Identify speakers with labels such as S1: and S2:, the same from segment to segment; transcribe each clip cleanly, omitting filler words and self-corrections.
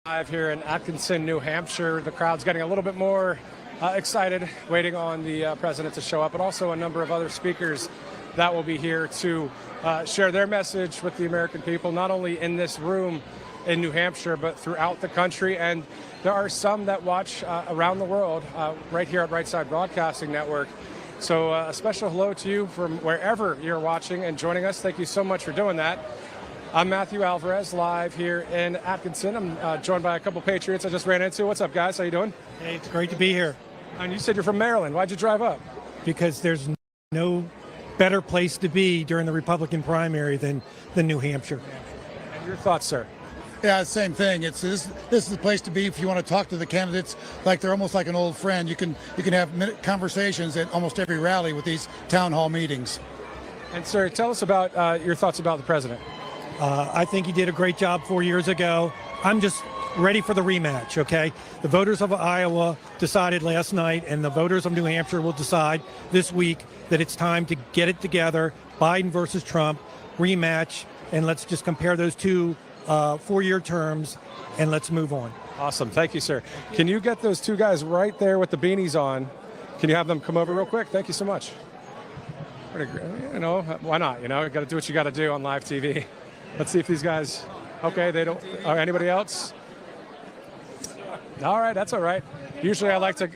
S1: Live here in Atkinson, New Hampshire. The crowd's getting a little bit more excited, waiting on the president to show up, but also a number of other speakers that will be here to share their message with the American people, not only in this room in New Hampshire, but throughout the country. And there are some that watch around the world right here at Right Side Broadcasting Network. So a special hello to you from wherever you're watching and joining us. Thank you so much for doing that. I'm Matthew Alvarez, live here in Atkinson. I'm joined by a couple Patriots I just ran into. What's up, guys? How you doing?
S2: Hey, it's great to be here.
S1: And you said you're from Maryland. Why'd you drive up?
S2: Because there's no better place to be during the Republican primary than New Hampshire.
S1: And your thoughts, sir?
S3: Yeah, same thing. This is the place to be if you want to talk to the candidates like they're almost like an old friend. You can have conversations at almost every rally with these town hall meetings.
S1: And sir, tell us about your thoughts about the president.
S2: I think he did a great job 4 years ago. I'm just ready for the rematch, okay? The voters of Iowa decided last night, and the voters of New Hampshire will decide this week that it's time to get it together. Biden versus Trump, rematch, and let's just compare those two 4-year terms, and let's move on.
S1: Awesome. Thank you, sir. Can you get those two guys right there with the beanies on? Can you have them come over real quick? Thank you so much. You know, why not? You know, you got to do what you got to do on live TV. Let's see if these guys, okay, they don't, anybody else? All right, that's all right. Usually I like to,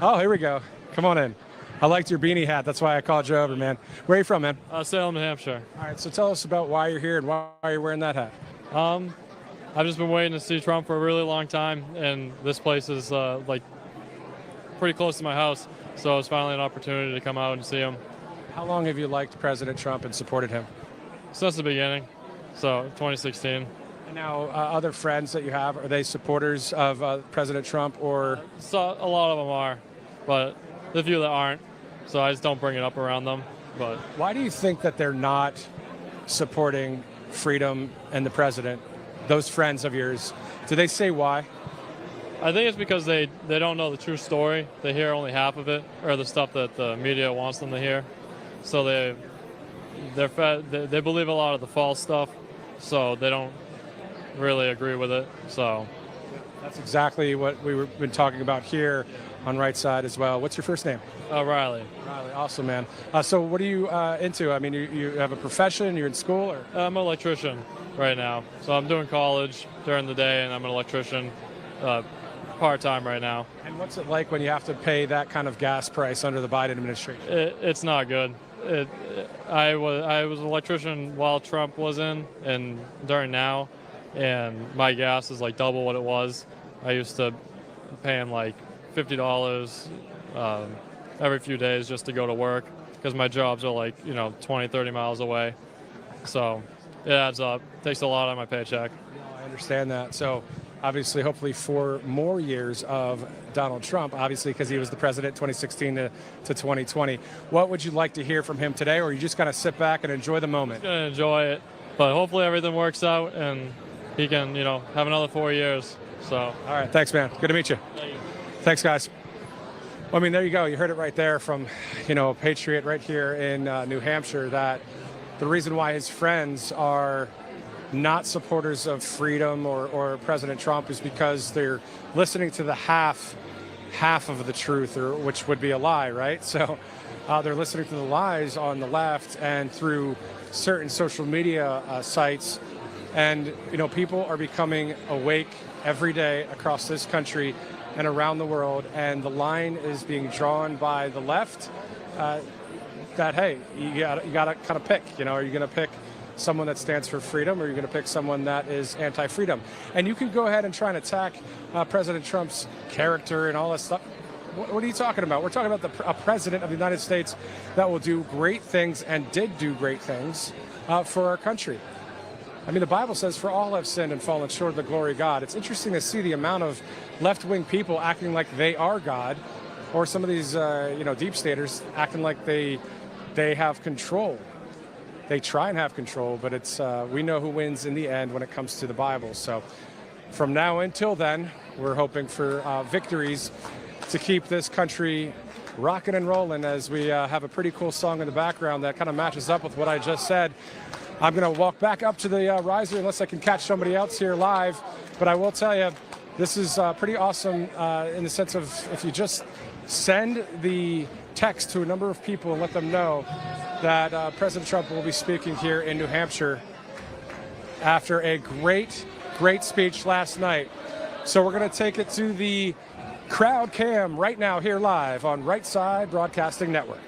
S1: oh, here we go. Come on in. I liked your beanie hat. That's why I called you over, man. Where are you from, man?
S4: Salem, New Hampshire.
S1: All right, so tell us about why you're here and why you're wearing that hat.
S4: I've just been waiting to see Trump for a really long time, and this place is like pretty close to my house, so it's finally an opportunity to come out and see him.
S1: How long have you liked President Trump and supported him?
S4: Since the beginning, so 2016.
S1: And now, other friends that you have, are they supporters of President Trump or?
S4: So a lot of them are, but the few that aren't, so I just don't bring it up around them. But
S1: why do you think that they're not supporting freedom and the president? Those friends of yours, do they say why?
S4: I think it's because they don't know the true story. They hear only half of it, or the stuff that the media wants them to hear. So they believe a lot of the false stuff, so they don't really agree with it. So
S1: that's exactly what we've been talking about here on Right Side as well. What's your first name?
S4: Riley.
S1: Riley, awesome, man. So what are you into? I mean, you have a profession, you're in school? Or?
S4: I'm an electrician right now. So I'm doing college during the day, and I'm an electrician part-time right now.
S1: And what's it like when you have to pay that kind of gas price under the Biden administration?
S4: It's not good. I was an electrician while Trump was in and during now, and my gas is like double what it was. I used to paying like $50 every few days just to go to work because my jobs are like 20, 30 miles away. So it adds up. Takes a lot on my paycheck.
S1: I understand that. So obviously, hopefully 4 more years of Donald Trump, obviously because he was the president 2016 to 2020. What would you like to hear from him today, or are you just going to sit back and enjoy the moment?
S4: I'm going to enjoy it, but hopefully everything works out and he can, have another 4 years. So.
S1: All right, thanks, man. Good to meet you.
S4: Thank you.
S1: Thanks, guys. Well, I mean, there you go. You heard it right there from, a Patriot right here in New Hampshire, that the reason why his friends are not supporters of freedom or President Trump is because they're listening to the half of the truth, or which would be a lie, right? So they're listening to the lies on the left and through certain social media sites. And, people are becoming awake every day across this country and around the world. And the line is being drawn by the left that, hey, you got to kind of pick, are you going to pick someone that stands for freedom, or you're going to pick someone that is anti-freedom? And you can go ahead and try and attack President Trump's character and all this stuff. What are you talking about? We're talking about a president of the United States that will do great things and did do great things for our country. I mean, the Bible says, for all have sinned and fallen short of the glory of God. It's interesting to see the amount of left-wing people acting like they are God, or some of these, deep staters acting like they have control. They try and have control, but it's we know who wins in the end when it comes to the Bible. So from now until then, we're hoping for victories to keep this country rocking and rolling, as we have a pretty cool song in the background that kind of matches up with what I just said. I'm going to walk back up to the riser unless I can catch somebody else here live. But I will tell you, this is pretty awesome in the sense of if you just send the text to a number of people and let them know that President Trump will be speaking here in New Hampshire after a great speech last night. So we're going to take it to the crowd cam right now here live on Right Side Broadcasting Network.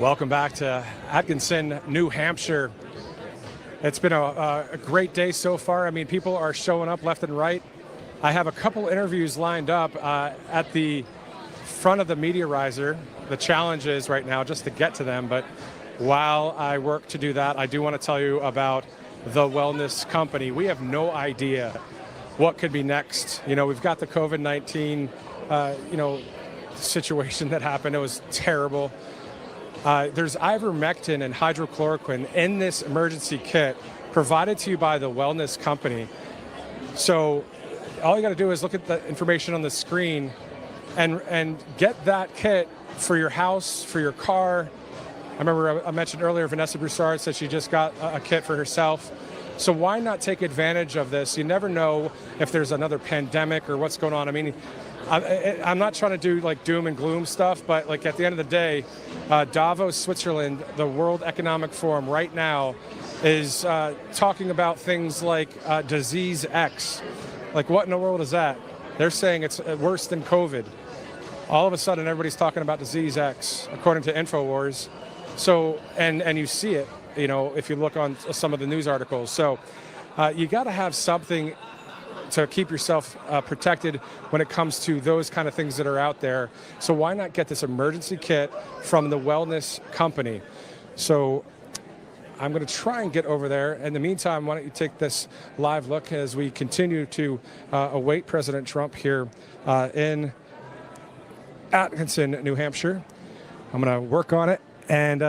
S1: Welcome back to Atkinson, New Hampshire. It's been a great day so far. I mean, people are showing up left and right. I have a couple interviews lined up at the front of the media riser. The challenge is right now just to get to them, but while I work to do that, I do want to tell you about the wellness company. We have no idea what could be next. You know, we've got the COVID-19, situation that happened. It was terrible. There's ivermectin and hydrochloroquine in this emergency kit provided to you by the wellness company. So all you got to do is look at the information on the screen and get that kit for your house, for your car. I remember I mentioned earlier, Vanessa Broussard said she just got a kit for herself. So why not take advantage of this? You never know if there's another pandemic or what's going on. I mean, I'm not trying to do like doom and gloom stuff, but like at the end of the day, Davos, Switzerland, the World Economic Forum right now is talking about things like disease X. Like what in the world is that? They're saying it's worse than COVID. All of a sudden, everybody's talking about disease X, according to InfoWars. So, and you see it, you know, if you look on some of the news articles. So you got to have something to keep yourself protected when it comes to those kind of things that are out there. So why not get this emergency kit from the wellness company? So I'm going to try and get over there. In the meantime, why don't you take this live look as we continue to await President Trump here in Atkinson, New Hampshire. I'm going to work on it. And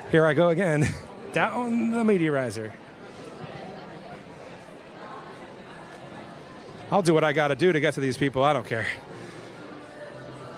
S1: here I go again, down the media riser. I'll do what I got to do to get to these people. I don't care.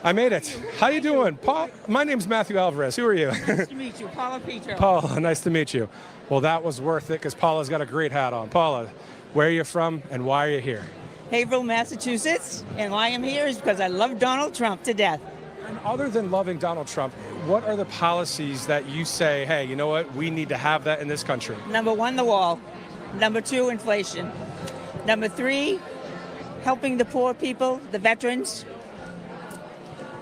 S1: I made it. How you doing? Paul, my name's Matthew Alvarez. Who are you?
S5: Nice to meet you, Paula Petro.
S1: Paula, nice to meet you. Well, that was worth it because Paula's got a great hat on. Paula, where are you from and why are you here?
S5: Haverhill, Massachusetts. And why I'm here is because I love Donald Trump to death.
S1: And other than loving Donald Trump, what are the policies that you say, hey, you know what, we need to have that in this country?
S5: Number one, the wall. Number two, inflation. Number three, helping the poor people, the veterans.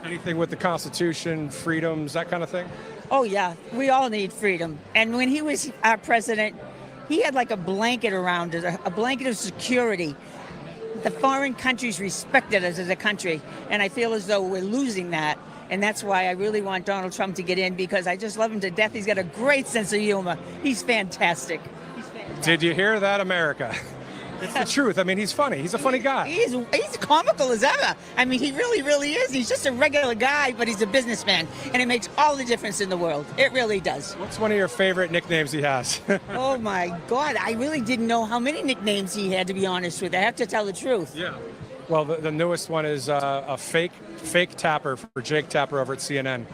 S1: Anything with the Constitution, freedoms, that kind of thing?
S5: Oh, yeah, we all need freedom. And when he was our president, he had like a blanket around us, a blanket of security. The foreign countries respected us as a country, and I feel as though we're losing that. And that's why I really want Donald Trump to get in, because I just love him to death. He's got a great sense of humor. He's fantastic.
S1: Did you hear that, America? It's the truth. I mean, he's funny. He's a funny guy.
S5: He's comical as ever. I mean, he really, really is. He's just a regular guy, but he's a businessman, and it makes all the difference in the world. It really does.
S1: What's one of your favorite nicknames he has?
S5: Oh, my God. I really didn't know how many nicknames he had, to be honest with you. I have to tell the truth.
S1: Yeah. Well, the newest one is a fake tapper for Jake Tapper over at CNN.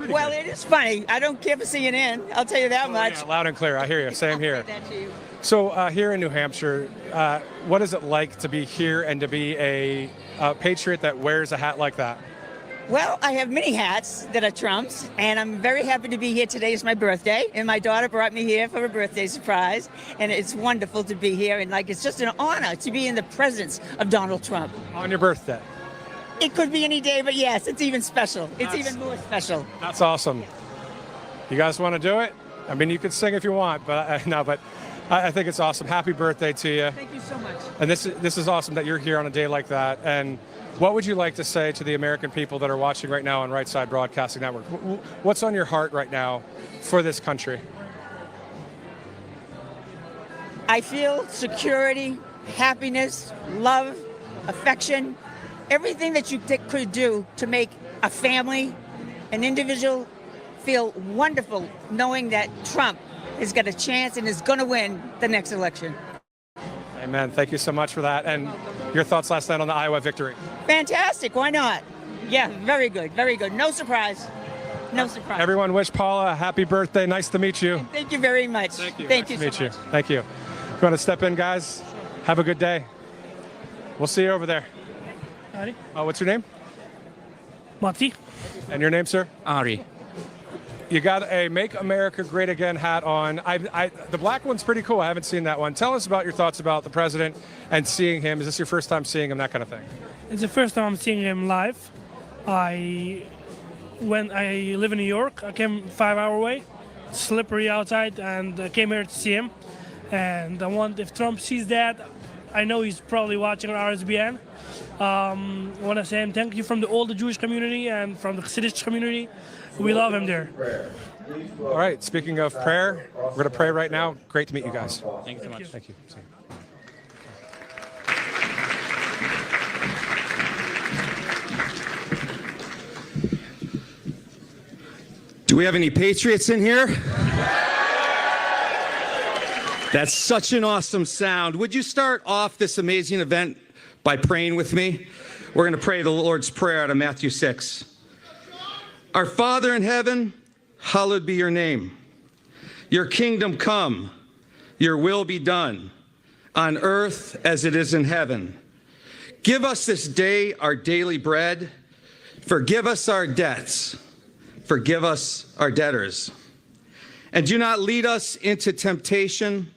S5: Well, it is funny. I don't care for CNN. I'll tell you that much.
S1: Yeah, loud and clear. I hear you. Same here.
S5: I'll say that to you.
S1: So here in New Hampshire, what is it like to be here and to be a patriot that wears a hat like that?
S5: Well, I have many hats that are Trump's, and I'm very happy to be here. Today is my birthday, and my daughter brought me here for a birthday surprise, and it's wonderful to be here, and it's just an honor to be in the presence of Donald Trump.
S1: On your birthday?
S5: It could be any day, but yes, it's even special. It's even more special.
S1: That's awesome. You guys want to do it? I mean, you can sing if you want, but no, but I think it's awesome. Happy birthday to you.
S5: Thank you so much.
S1: And this is awesome that you're here on a day like that. And what would you like to say to the American people that are watching right now on Right Side Broadcasting Network? What's on your heart right now for this country?
S5: I feel security, happiness, love, affection, everything that you could do to make a family, an individual feel wonderful knowing that Trump has got a chance and is going to win the next election.
S1: Amen. Thank you so much for that. And your thoughts last night on the Iowa victory?
S5: Fantastic. Why not? Yeah, very good. Very good. No surprise. No surprise.
S1: Everyone wish Paula a happy birthday. Nice to meet you.
S5: And thank you very much.
S1: Thank you.
S5: Thank
S1: nice
S5: you
S1: to
S5: so
S1: meet
S5: much.
S1: you. Thank you. You want to step in, guys? Have a good day. We'll see you over there.
S6: Ari.
S1: What's your name?
S6: Mati.
S1: And your name, sir?
S7: Ari.
S1: You got a Make America Great Again hat on. The black one's pretty cool. I haven't seen that one. Tell us about your thoughts about the president and seeing him. Is this your first time seeing him, that kind of thing?
S6: It's the first time I'm seeing him live. I when I live in New York. I came 5 hours away, slippery outside, and I came here to see him. And I want, if Trump sees that, I know he's probably watching on RSBN. I want to say him thank you from all the Jewish community and from the Hasidic community. We love him there.
S1: All right, speaking of prayer, we're going to pray right now. Great to meet you guys.
S4: Thank you so much.
S1: Thank you.
S7: Do we have any Patriots in here? That's such an awesome sound. Would you start off this amazing event by praying with me? We're going to pray the Lord's Prayer out of Matthew 6. Our Father in heaven, hallowed be your name. Your kingdom come, your will be done, on earth as it is in heaven. Give us this day our daily bread. Forgive us our debts. Forgive us our debtors. And do not lead us into temptation,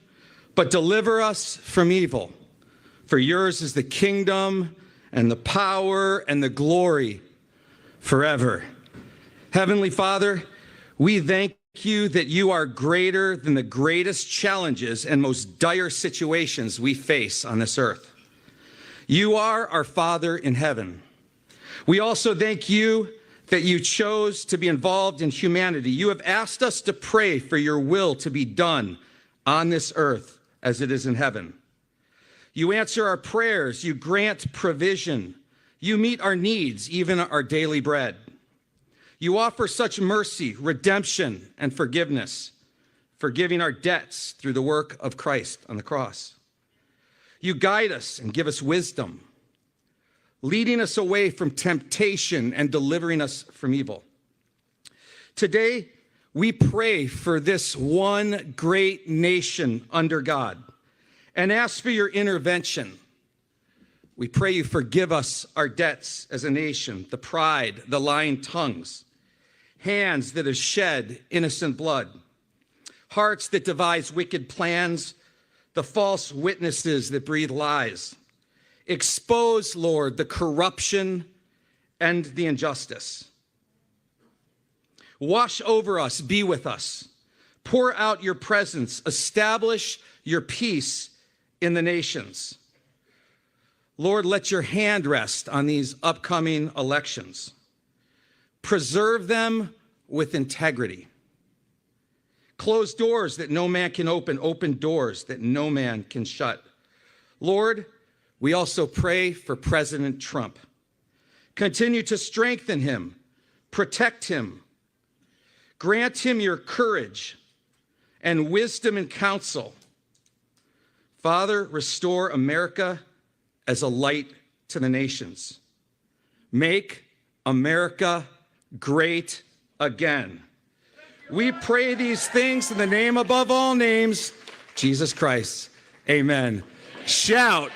S7: but deliver us from evil. For yours is the kingdom and the power and the glory forever. Heavenly Father, we thank you that you are greater than the greatest challenges and most dire situations we face on this earth. You are our Father in heaven. We also thank you that you chose to be involved in humanity. You have asked us to pray for your will to be done on this earth as it is in heaven. You answer our prayers. You grant provision. You meet our needs, even our daily bread. You offer such mercy, redemption, and forgiveness, forgiving our debts through the work of Christ on the cross. You guide us and give us wisdom, leading us away from temptation and delivering us from evil. Today, we pray for this one great nation under God and ask for your intervention. We pray you forgive us our debts as a nation, the pride, the lying tongues, hands that have shed innocent blood, hearts that devise wicked plans, the false witnesses that breathe lies. Expose, Lord, the corruption and the injustice. Wash over us, be with us. Pour out your presence, establish your peace in the nations. Lord, let your hand rest on these upcoming elections. Preserve them with integrity. Close doors that no man can open, open doors that no man can shut. Lord, we also pray for President Trump. Continue to strengthen him, protect him, grant him your courage and wisdom and counsel. Father, restore America as a light to the nations. Make America great again. We pray these things in the name above all names, Jesus Christ. Amen. Shout.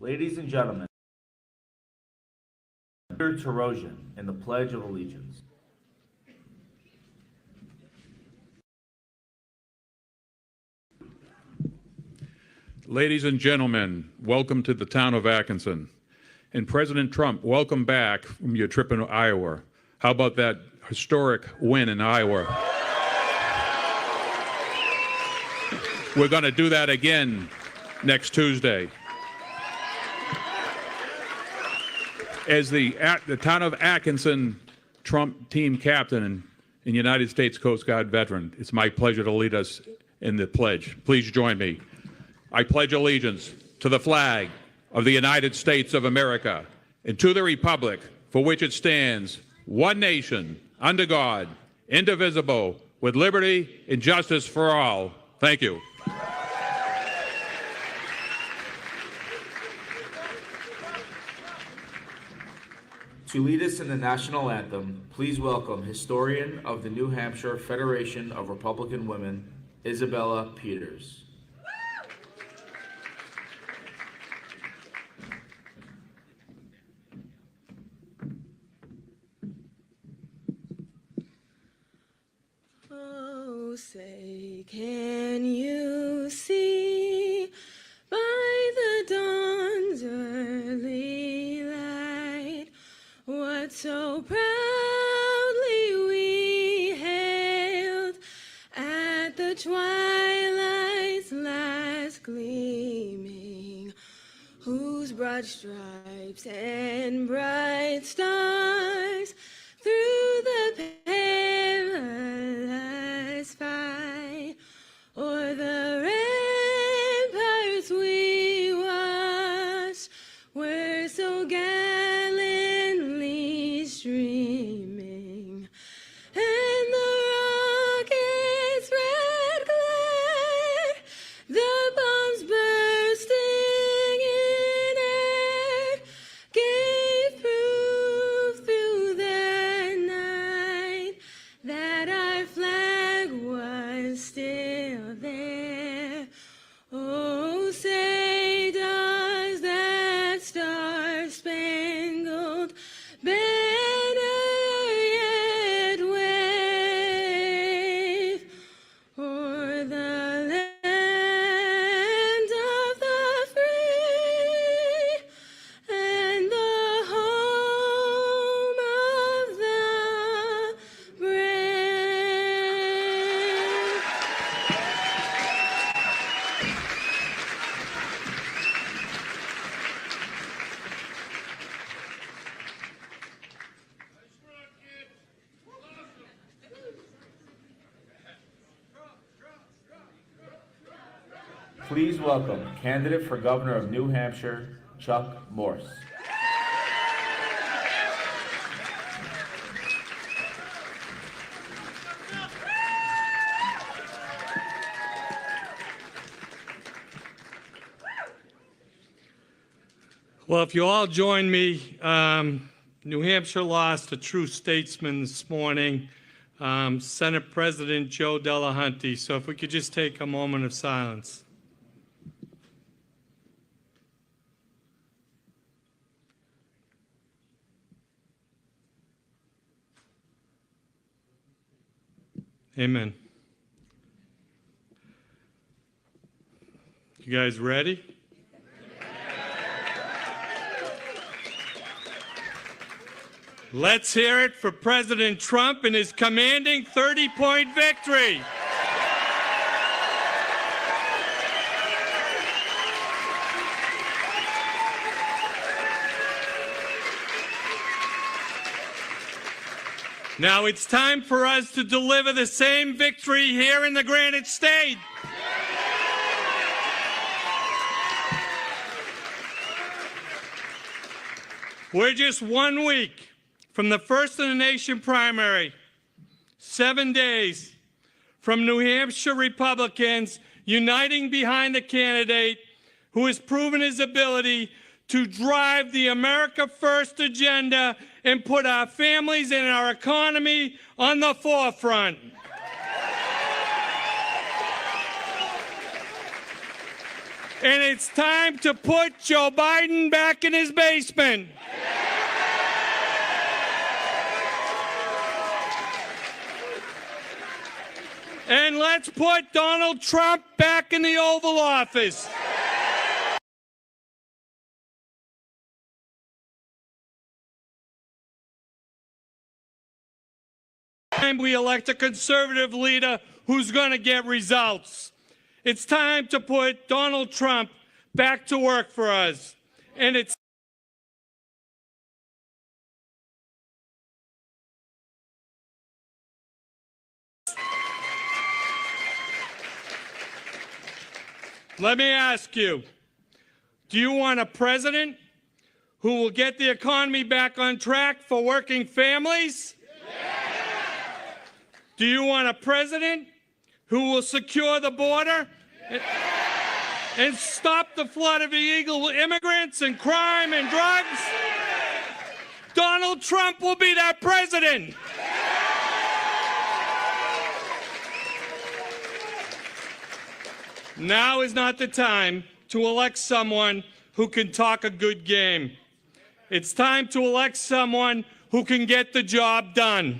S8: Ladies and gentlemen, Tarosian in the Pledge of Allegiance.
S9: Ladies and gentlemen, welcome to the town of Atkinson. And President Trump, welcome back from your trip in Iowa. How about that historic win in Iowa? We're going to do that again next Tuesday. As the town of Atkinson Trump team captain and United States Coast Guard veteran, it's my pleasure to lead us in the pledge. Please join me. I pledge allegiance to the flag of the United States of America and to the republic for which it stands, one nation, under God, indivisible, with liberty and justice for all. Thank you.
S8: To lead us in the national anthem, please welcome historian of the New Hampshire Federation of Republican Women, Isabella Peters.
S10: Oh, say, can you see by the dawn's early light what so proudly we hailed at the twilight's last gleaming, whose broad stripes and bright stars through the perilous fight o'er the ramparts we watched were so gallantly streaming, and the rocket's red glare, the bombs bursting in air, gave proof through the night that our flag was still there. Oh, say does that star-spangled banner yet wave o'er the land of the free and the home of the brave?
S8: Please welcome candidate for governor of New Hampshire, Chuck Morse.
S11: Well, if you all join me, New Hampshire lost a true statesman this morning, Senate President Joe Delahunty. So if we could just take a moment of silence. Amen. You guys ready? Let's hear it for President Trump and his commanding 30-point victory. Now it's time for us to deliver the same victory here in the Granite State. We're just 1 week from the first in the nation primary, 7 days from New Hampshire Republicans uniting behind the candidate who has proven his ability to drive the America First agenda and put our families and our economy on the forefront. And it's time to put Joe Biden back in his basement. And let's put Donald Trump back in the Oval Office. We elect a conservative leader who's going to get results. It's time to put Donald Trump back to work for us. And it's let me ask you, do you want a president who will get the economy back on track for working families? Do you want a president who will secure the border and stop the flood of illegal immigrants and crime and drugs? Donald Trump will be that president. Now is not the time to elect someone who can talk a good game. It's time to elect someone who can get the job done.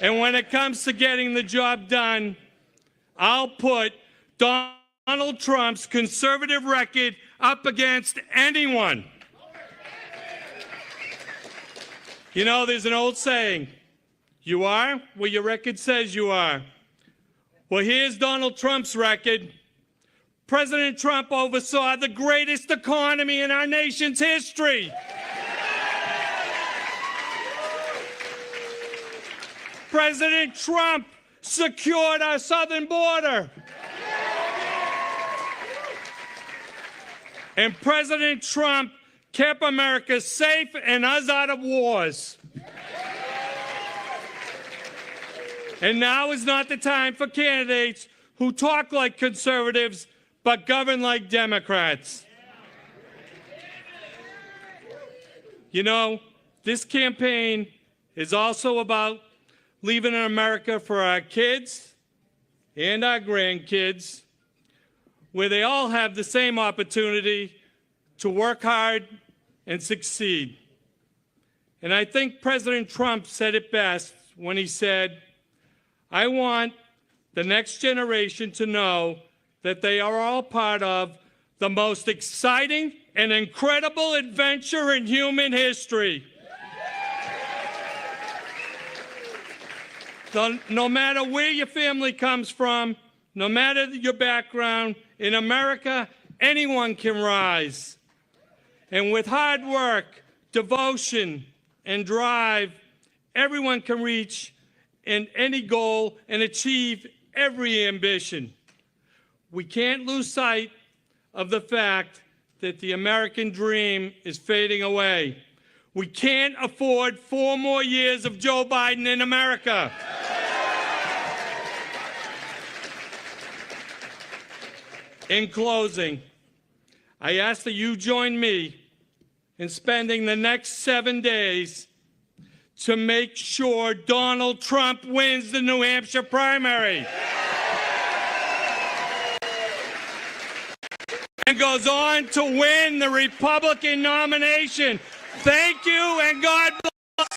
S11: And when it comes to getting the job done, I'll put Donald Trump's conservative record up against anyone. You know, there's an old saying, you are what your record says you are. Well, here's Donald Trump's record. President Trump oversaw the greatest economy in our nation's history. President Trump secured our southern border. And President Trump kept America safe and us out of wars. And now is not the time for candidates who talk like conservatives but govern like Democrats. You know, this campaign is also about leaving America for our kids and our grandkids, where they all have the same opportunity to work hard and succeed. And I think President Trump said it best when he said, I want the next generation to know that they are all part of the most exciting and incredible adventure in human history. No matter where your family comes from, no matter your background, in America, anyone can rise. And with hard work, devotion, and drive, everyone can reach any goal and achieve every ambition. We can't lose sight of the fact that the American dream is fading away. We can't afford 4 more years of Joe Biden in America. In closing, I ask that you join me in spending the next 7 days to make sure Donald Trump wins the New Hampshire primary and goes on to win the Republican nomination. Thank you, and God bless.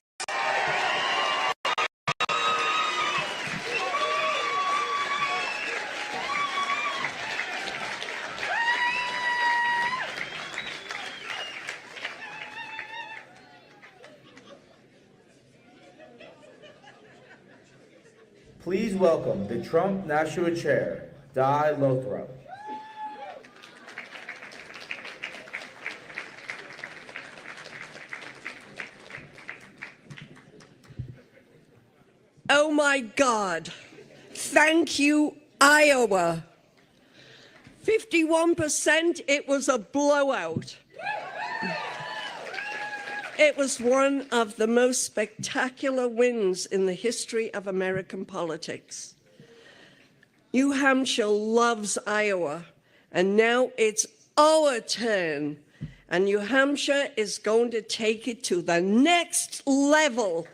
S8: Please welcome the Trump National Chair, Di Lothrop.
S12: Oh my God. Thank you, Iowa. 51%, it was a blowout. It was one of the most spectacular wins in the history of American politics. New Hampshire loves Iowa, and now it's our turn. And New Hampshire is going to take it to the next level.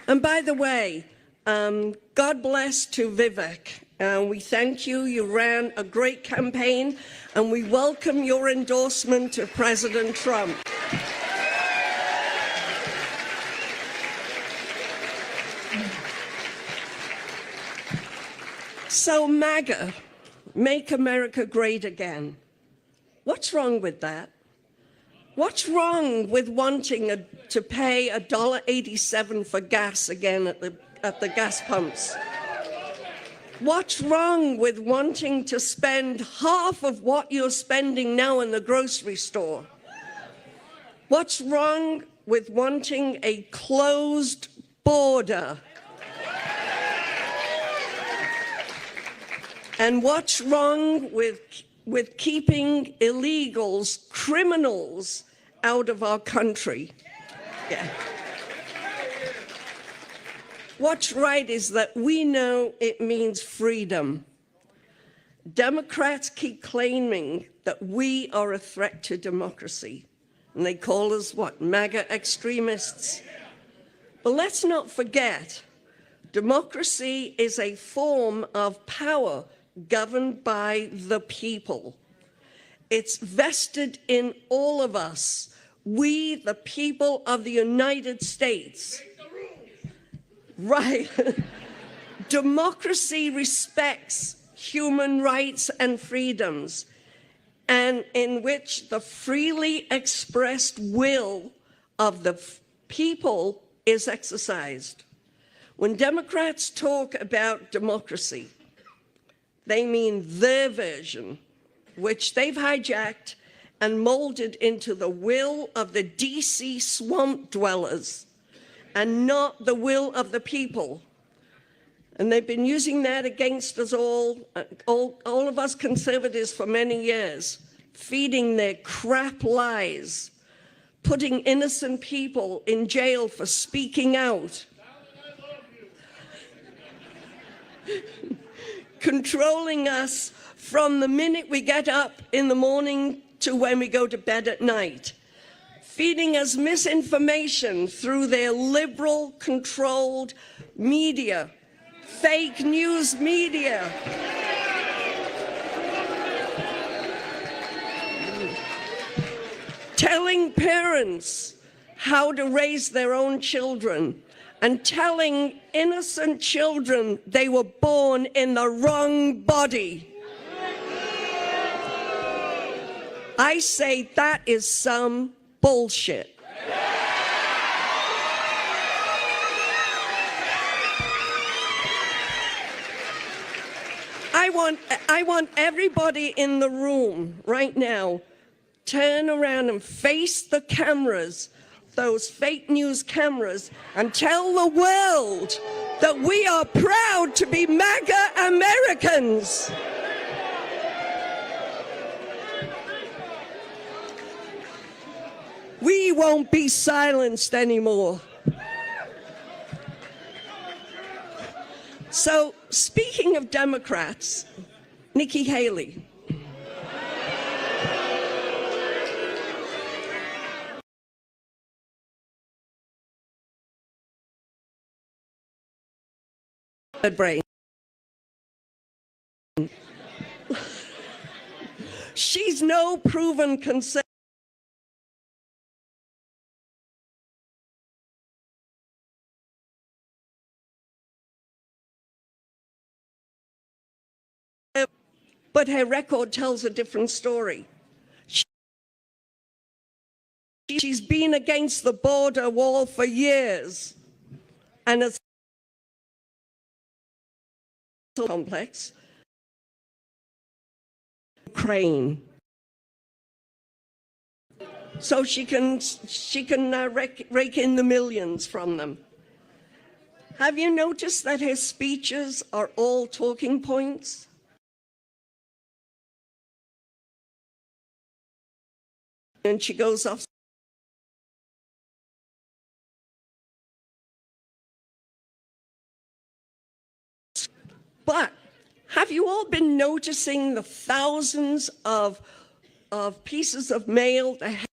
S12: And by the way, God bless to Vivek. We thank you. You ran a great campaign, and we welcome your endorsement to President Trump. So MAGA, Make America Great Again. What's wrong with that? What's wrong with wanting to pay $1.87 for gas again at the gas pumps? What's wrong with wanting to spend half of what you're spending now in the grocery store? What's wrong with wanting a closed border? And what's wrong with keeping illegals, criminals, out of our country? Yeah. What's right is that we know it means freedom. Democrats keep claiming that we are a threat to democracy. And they call us what? MAGA extremists. But let's not forget, democracy is a form of power governed by the people. It's vested in all of us, we, the people of the United States. Right. Democracy respects human rights and freedoms, and in which the freely expressed will of the people is exercised. When Democrats talk about democracy, they mean their version, which they've hijacked and molded into the will of the DC swamp dwellers and not the will of the people. And they've been using that against us all of us conservatives for many years, feeding their crap lies, putting innocent people in jail for speaking out, controlling us from the minute we get up in the morning to when we go to bed at night, feeding us misinformation through their liberal controlled media, fake news media. Telling parents how to raise their own children and telling innocent children they were born in the wrong body. I say that is some bullshit. I want everybody in the room right now, turn around and face the cameras, those fake news cameras, and tell the world that we are proud to be MAGA Americans. We won't be silenced anymore. So, speaking of Democrats, Nikki Haley. Brain. She's no proven conservative. But her record tells a different story. She's been against the border wall for years, and it's complex. Ukraine, so she can rake in the millions from them. Have you noticed that her speeches are all talking points? And she goes off. But have you all been noticing the thousands of pieces of mail that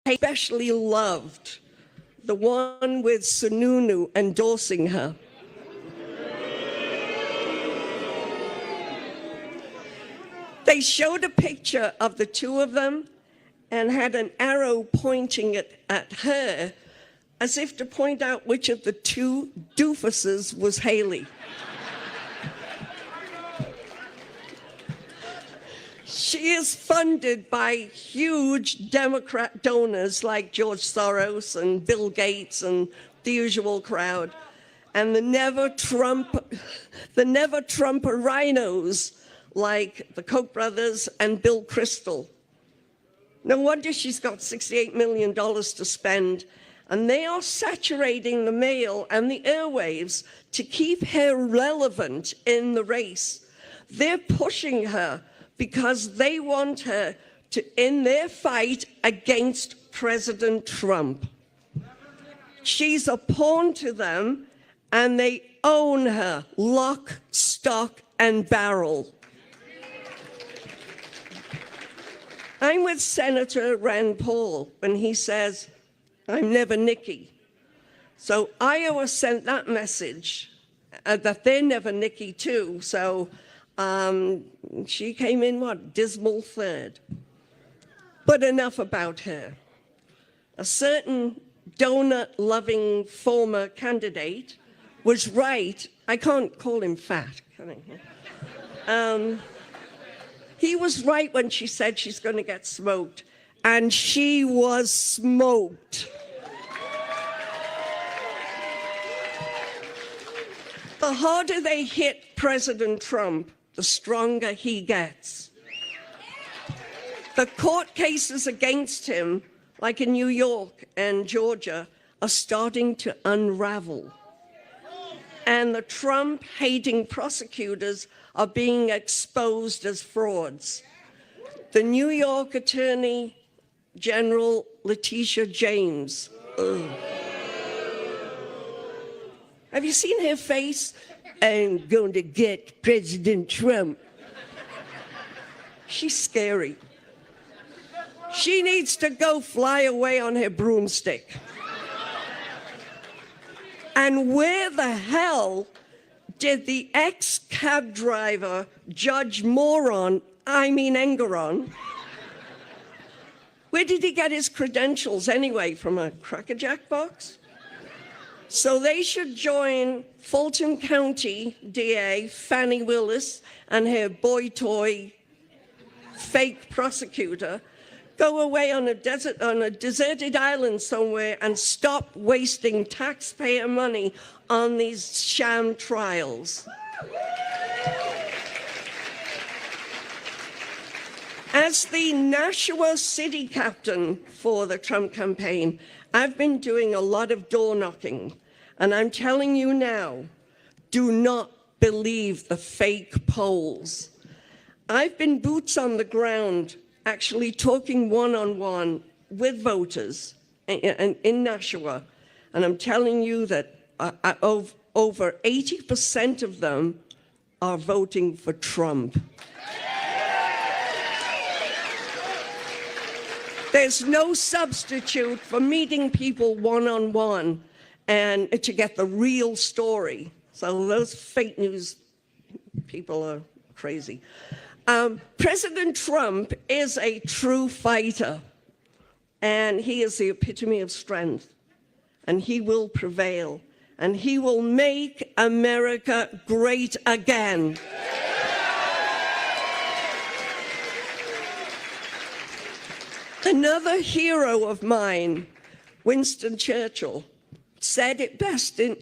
S12: especially loved the one with Sununu endorsing her? They showed a picture of the two of them and had an arrow pointing at her as if to point out which of the two doofuses was Haley. She is funded by huge Democrat donors like George Soros and Bill Gates and the usual crowd, and the never Trumper rhinos like the Koch brothers and Bill Kristol. No wonder she's got $68 million to spend, and they are saturating the mail and the airwaves to keep her relevant in the race. They're pushing her because they want her to, in their fight against President Trump. She's a pawn to them, and they own her, lock, stock, and barrel. I'm with Senator Rand Paul when he says, I'm never Nikki. So Iowa sent that message that they're never Nikki too. So she came in, dismal third. But enough about her. A certain donut-loving former candidate was right. I can't call him fat, can I? He was right when she said she's going to get smoked, and she was smoked. The harder they hit President Trump, the stronger he gets. The court cases against him, like in New York and Georgia, are starting to unravel. And the Trump-hating prosecutors are being exposed as frauds. The New York Attorney General Letitia James. Ugh. Have you seen her face? I'm going to get President Trump. She's scary. She needs to go fly away on her broomstick. And where the hell did the ex-cab driver, Judge Engeron, where did he get his credentials anyway? From a Cracker Jack box? So they should join Fulton County DA Fannie Willis and her boy toy fake prosecutor, go away on a deserted island somewhere and stop wasting taxpayer money on these sham trials. As the Nashua city captain for the Trump campaign, I've been doing a lot of door knocking, and I'm telling you now, do not believe the fake polls. I've been boots on the ground, actually talking one-on-one with voters in Nashua, and I'm telling you that over 80% of them are voting for Trump. There's no substitute for meeting people one-on-one and to get the real story. So those fake news people are crazy. President Trump is a true fighter, and he is the epitome of strength, and he will prevail, and he will make America great again. Another hero of mine, Winston Churchill, said it best in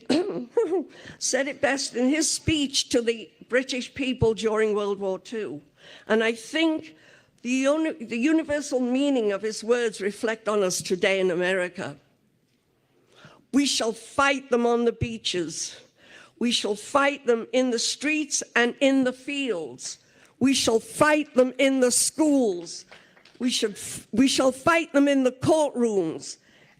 S12: his speech to the British people during World War II. And I think the universal meaning of his words reflect on us today in America. We shall fight them on the beaches. We shall fight them in the streets and in the fields. We shall fight them in the schools. We shall fight them in the courtrooms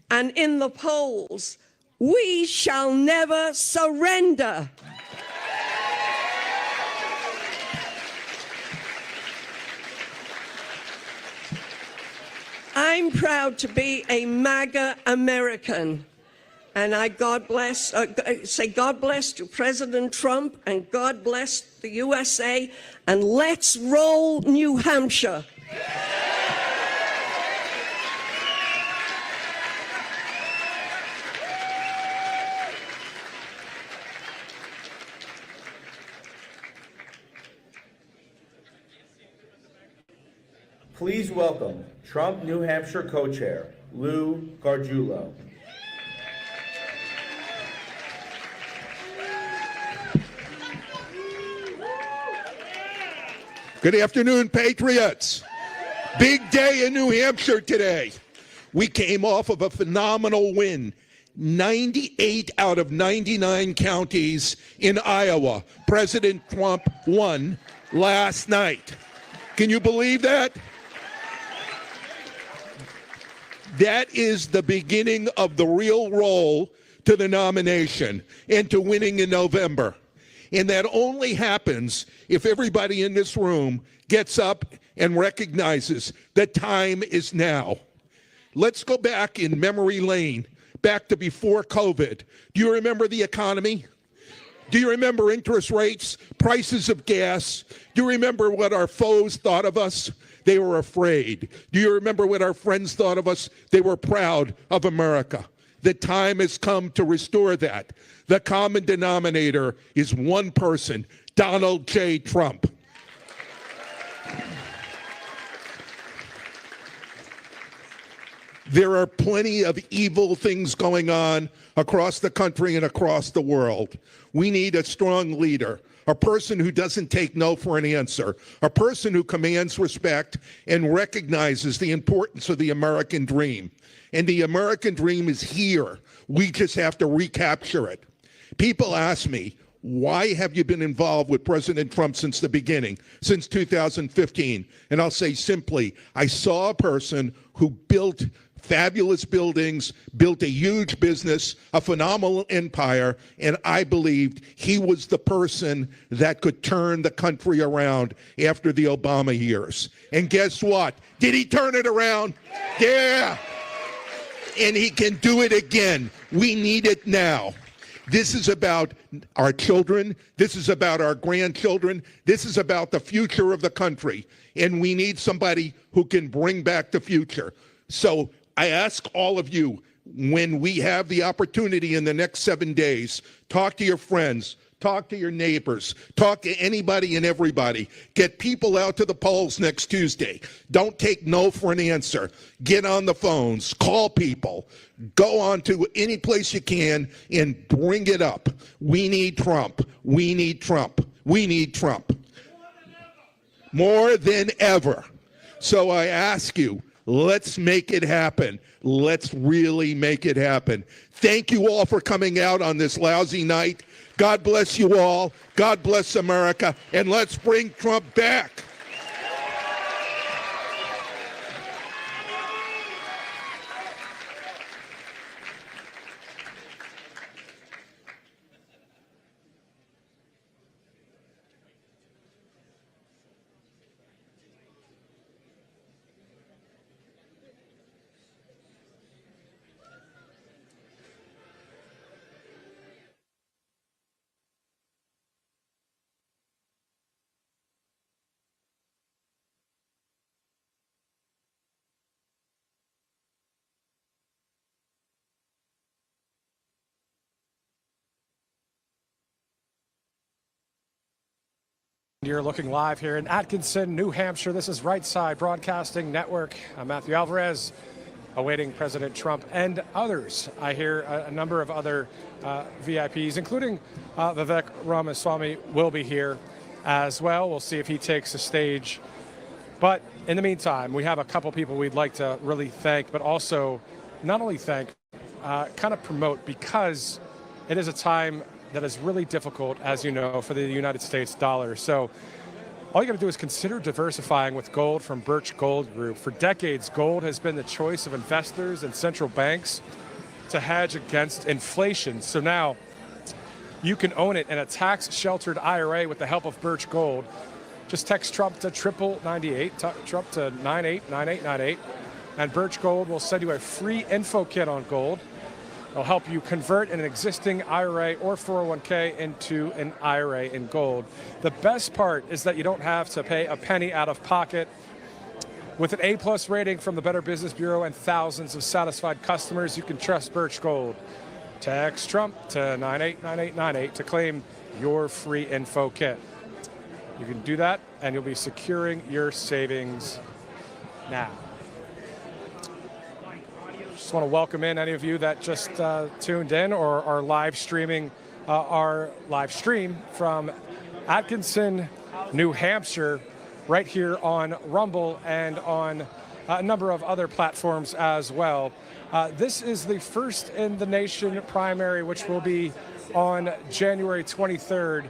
S12: and in the polls. We shall never surrender. I'm proud to be a MAGA American, and I say God bless to President Trump, and God bless the USA, and let's roll New Hampshire.
S8: Please welcome Trump New Hampshire co-chair, Lou Gargiulo.
S13: Good afternoon, Patriots. Big day in New Hampshire today. We came off of a phenomenal win. 98 out of 99 counties in Iowa. President Trump won last night. Can you believe that? That is the beginning of the real roll to the nomination and to winning in November. And that only happens if everybody in this room gets up and recognizes that time is now. Let's go back in memory lane, back to before COVID. Do you remember the economy? Do you remember interest rates, prices of gas? Do you remember what our foes thought of us? They were afraid. Do you remember what our friends thought of us? They were proud of America. The time has come to restore that. The common denominator is one person, Donald J. Trump. There are plenty of evil things going on across the country and across the world. We need a strong leader, a person who doesn't take no for an answer, a person who commands respect and recognizes the importance of the American dream. And the American dream is here. We just have to recapture it. People ask me, why have you been involved with President Trump since the beginning, since 2015? And I'll say simply, I saw a person who built fabulous buildings, built a huge business, a phenomenal empire, and I believed he was the person that could turn the country around after the Obama years. And guess what? Did he turn it around? Yeah. And he can do it again. We need it now. This is about our children. This is about our grandchildren. This is about the future of the country. And we need somebody who can bring back the future. So I ask all of you, when we have the opportunity in the next 7 days, talk to your friends, talk to your neighbors, talk to anybody and everybody. Get people out to the polls next Tuesday. Don't take no for an answer. Get on the phones, call people, go on to any place you can and bring it up. We need Trump. We need Trump. We need Trump. More than ever. So I ask you, let's make it happen. Let's really make it happen. Thank you all for coming out on this lousy night. God bless you all. God bless America. And let's bring Trump back.
S1: You're looking live here in Atkinson, New Hampshire. This is Right Side Broadcasting Network. I'm Matthew Alvarez, awaiting President Trump and others. I hear a number of other VIPs, including Vivek Ramaswamy, will be here as well. We'll see if he takes the stage. But in the meantime, we have a couple people we'd like to really thank, but also not only thank, kind of promote, because it is a time that is really difficult, as you know, for the United States dollar. So all you got to do is consider diversifying with gold from Birch Gold Group. For decades, gold has been the choice of investors and central banks to hedge against inflation. So now you can own it in a tax-sheltered IRA with the help of Birch Gold. Just text Trump to 9898, Trump to 989898, and Birch Gold will send you a free info kit on gold. It'll help you convert an existing IRA or 401k into an IRA in gold. The best part is that you don't have to pay a penny out of pocket. With an A+ rating from the Better Business Bureau and thousands of satisfied customers, you can trust Birch Gold. Text Trump to 989898 to claim your free info kit. You can do that, and you'll be securing your savings now. Just want to welcome in any of you that just tuned in or are live streaming our live stream from Atkinson, New Hampshire, right here on Rumble and on a number of other platforms as well. This is the first in the nation primary, which will be on January 23rd.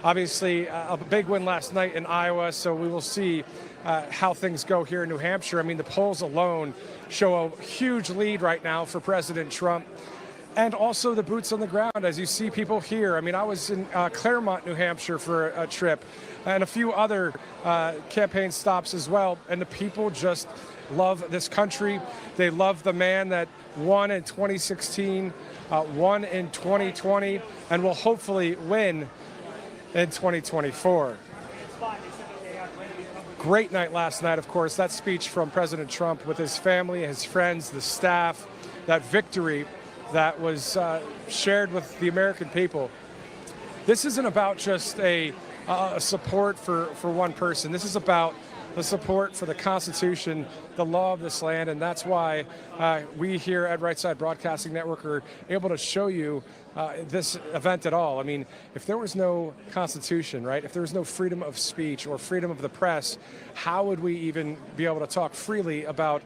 S1: obviously a big win last night in Iowa, so we will see how things go here in New Hampshire. I mean, the polls alone show a huge lead right now for President Trump. And also the boots on the ground, as you see people here. I mean, I was in Claremont, New Hampshire for a trip, and a few other campaign stops as well. And the people just love this country. They love the man that won in 2016, won in 2020, and will hopefully win in 2024. Great night last night, of course. That speech from President Trump with his family, his friends, the staff, that victory that was shared with the American people. This isn't about just a support for one person. This is about the support for the Constitution, the law of this land, and that's why we here at Right Side Broadcasting Network are able to show you this event at all. I mean, if there was no Constitution, right, if there was no freedom of speech or freedom of the press, how would we even be able to talk freely about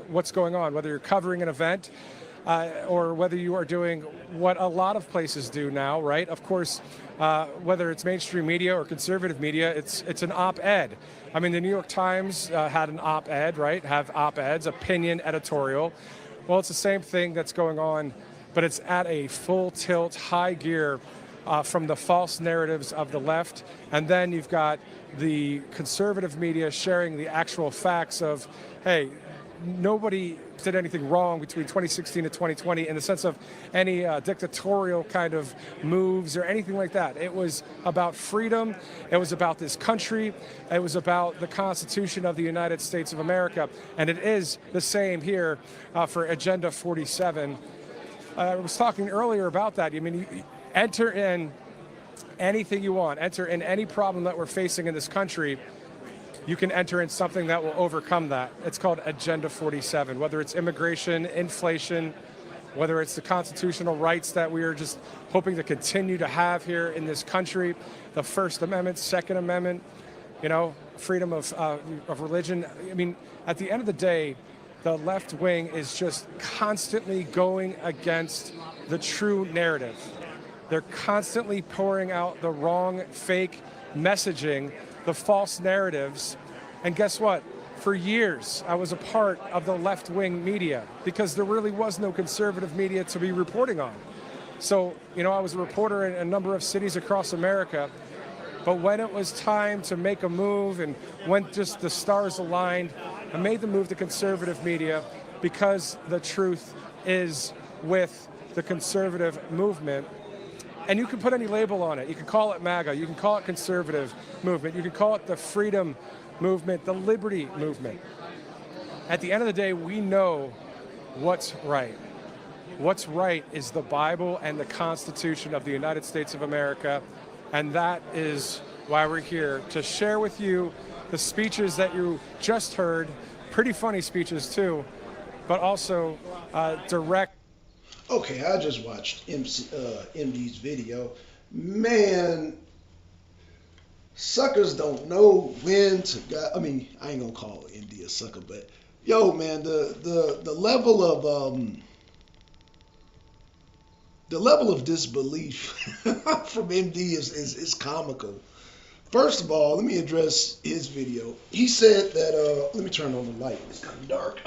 S1: what's going on, whether you're covering an event or whether you are doing what a lot of places do now, right? Of course, whether it's mainstream media or conservative media, it's an op-ed. I mean, the New York Times had an op-ed, right? Have op-eds, opinion editorial. Well, it's the same thing that's going on, but it's at a full tilt, high gear from the false narratives of the left. And then you've got the conservative media sharing the actual facts of, hey, nobody did anything wrong between 2016 and 2020 in the sense of any dictatorial kind of moves or anything like that. It was about freedom. It was about this country. It was about the Constitution of the United States of America. And it is the same here for Agenda 47. I was talking earlier about that. I mean, you enter in anything you want. Enter in any problem that we're facing in this country. You can enter in something that will overcome that. It's called Agenda 47, whether it's immigration, inflation, whether it's the constitutional rights that we are just hoping to continue to have here in this country, the First Amendment, Second Amendment, you know, freedom of religion. I mean, at the end of the day, the left wing is just constantly going against the true narrative. They're constantly pouring out the wrong, fake messaging, the false narratives. And guess what? For years, I was a part of the left-wing media because there really was no conservative media to be reporting on. So, you know, I was a reporter in a number of cities across America. But when it was time to make a move and when just the stars aligned, I made the move to conservative media because the truth is with the conservative movement. And you can put any label on it. You can call it MAGA. You can call it conservative movement. You can call it the freedom movement, the liberty movement. At the end of the day, we know what's right. What's right is the Bible and the Constitution of the United States of America. And that is why we're here, to share with you the speeches that you just heard, pretty funny speeches too, but also direct.
S14: Okay, I just watched MD's video. Man, suckers don't know when to. I mean, I ain't gonna call MD a sucker, but yo, man, the level of disbelief from MD is comical. First of all, let me address his video. He said that. Let me turn on the light. It's kind of dark.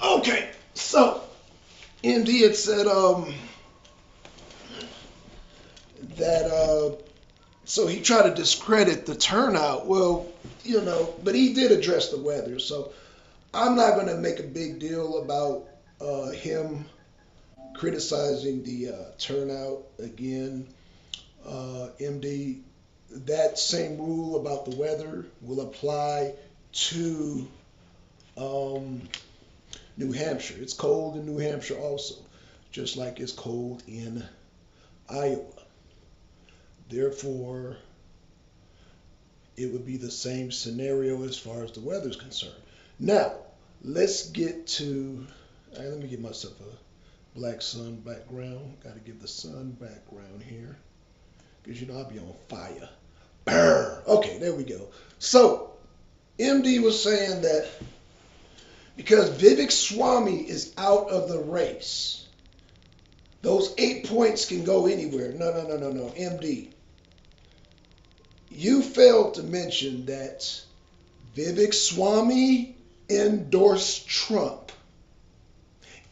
S14: Okay, so MD had said that so he tried to discredit the turnout. Well, you know, but he did address the weather, so I'm not going to make a big deal about him criticizing the turnout again. MD, that same rule about the weather will apply to New Hampshire. It's cold in New Hampshire also, just like it's cold in Iowa. Therefore, it would be the same scenario as far as the weather is concerned. Now, let's get to, let me give myself a black sun background. Got to give the sun background here, because you know I'll be on fire. Burr. Okay, there we go. So, MD was saying that because Vivek Swamy is out of the race. Those 8 points can go anywhere. No, MD. You failed to mention that Vivek Swamy endorsed Trump.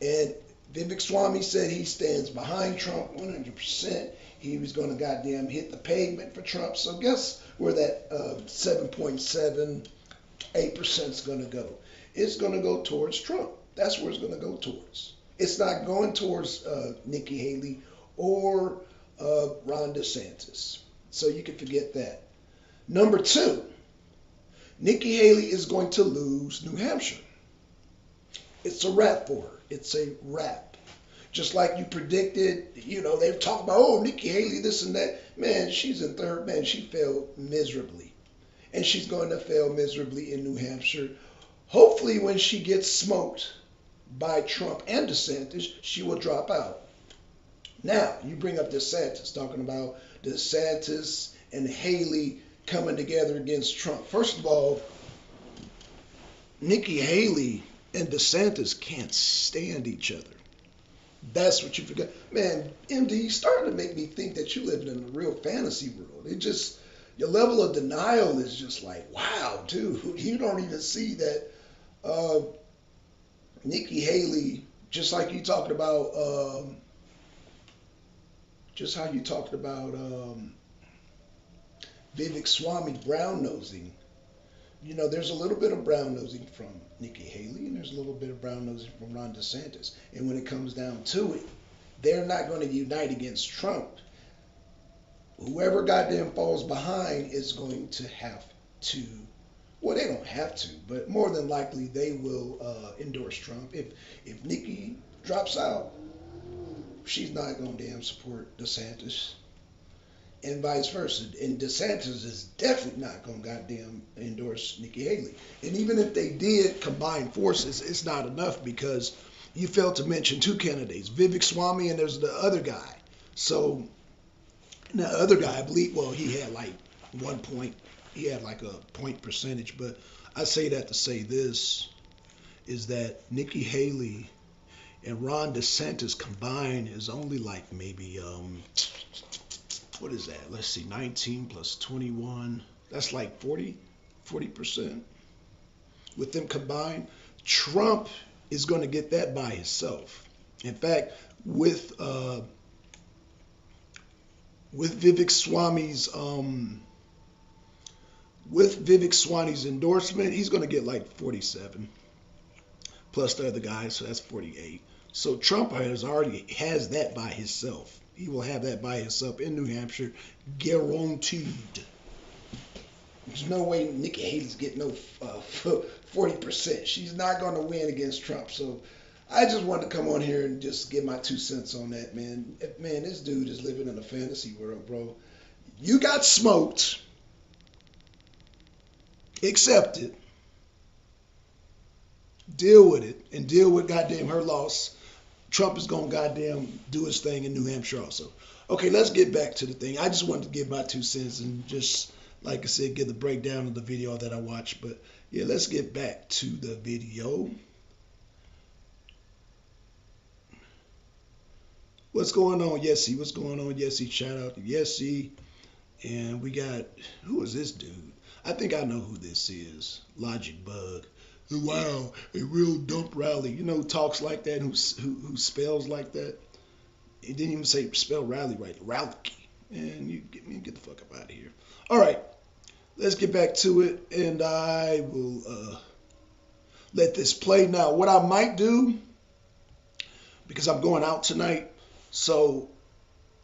S14: And Vivek Swamy said he stands behind Trump 100%. He was going to goddamn hit the pavement for Trump. So guess where that 7.78% is going to go? It's going to go towards Trump. That's where it's going to go towards. It's not going towards Nikki Haley or Ron DeSantis. So you can forget that. Number two, Nikki Haley is going to lose New Hampshire. It's a wrap for her. It's a wrap. Just like you predicted, you know, they're talking about, oh, Nikki Haley, this and that. Man, she's in third. Man, she failed miserably. And she's going to fail miserably in New Hampshire. Hopefully when she gets smoked by Trump and DeSantis, she will drop out. Now, you bring up DeSantis, talking about DeSantis and Haley coming together against Trump. First of all, Nikki Haley and DeSantis can't stand each other. That's what you forgot. Man, MD, you're starting to make me think that you live in a real fantasy world. It just, your level of denial is just like, wow, dude, you don't even see that Nikki Haley, just like you talked about, just how you talked about Vivek Swamy brown-nosing. You know, there's a little bit of brown-nosing from Nikki Haley, and there's a little bit of brown-nosing from Ron DeSantis. And when it comes down to it, they're not going to unite against Trump. Whoever goddamn falls behind is going to have to, well, they don't have to, but more than likely they will endorse Trump. If Nikki drops out, she's not going to damn support DeSantis. And vice versa. And DeSantis is definitely not going to goddamn endorse Nikki Haley. And even if they did combine forces, it's not enough because you failed to mention two candidates, Vivek Swamy and there's the other guy. So the other guy, I believe, well, he had like 1 point. He had like a point percentage. But I say that to say this, is that Nikki Haley and Ron DeSantis combined is only like maybe, what is that? Let's see, 19 plus 21. That's like 40%. With them combined, Trump is going to get that by himself. In fact, with Vivek Swamy's endorsement, he's going to get like 47 plus the other guys, so that's 48. So Trump has that by himself. He will have that by himself in New Hampshire, guaranteed. There's no way Nikki Haley's getting no 40%. She's not going to win against Trump. So I just wanted to come on here and just give my 2 cents on that, man. Man, this dude is living in a fantasy world, bro. You got smoked. Accept it. Deal with it. And deal with goddamn her loss. Trump is going to goddamn do his thing in New Hampshire also. Okay, let's get back to the thing. I just wanted to give my 2 cents and just, like I said, give the breakdown of the video that I watched. But, yeah, let's get back to the video. What's going on, Yessie? What's going on, Yessie? Shout out to Yessie. And we got, who is this dude? I think I know who this is. Logic Bug. Wow, a real dump rally. You know who talks like that, who spells like that? He didn't even say spell rally right. Ralky. And you get the fuck up out of here. All right, let's get back to it, and I will let this play. Now, what I might do, because I'm going out tonight, so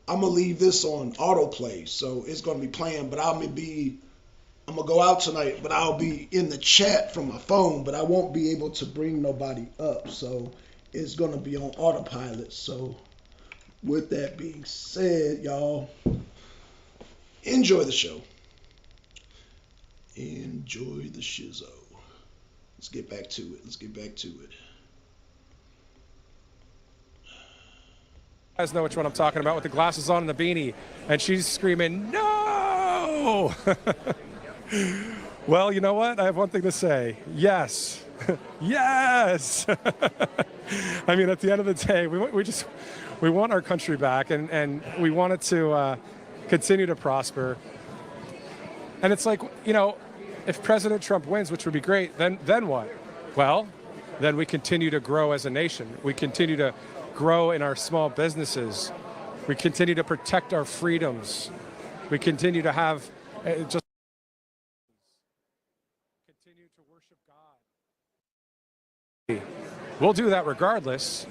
S14: I'm going to leave this on autoplay. So it's going to be playing, but I'm going to go out tonight, but I'll be in the chat from my phone, but I won't be able to bring nobody up. So it's going to be on autopilot. So with that being said, y'all, enjoy the show. Enjoy the shizzo. Let's get back to it. Let's get back to it.
S1: You guys know which one I'm talking about with the glasses on and the beanie. And she's screaming, no! Well, you know what? I have one thing to say. Yes, Yes. I mean, at the end of the day, we want our country back, and we want it to continue to prosper. And it's like, if President Trump wins, which would be great, then what? Well, then we continue to grow as a nation. We continue to grow in our small businesses. We continue to protect our freedoms. We continue to have just continue to worship God. We'll do that regardless.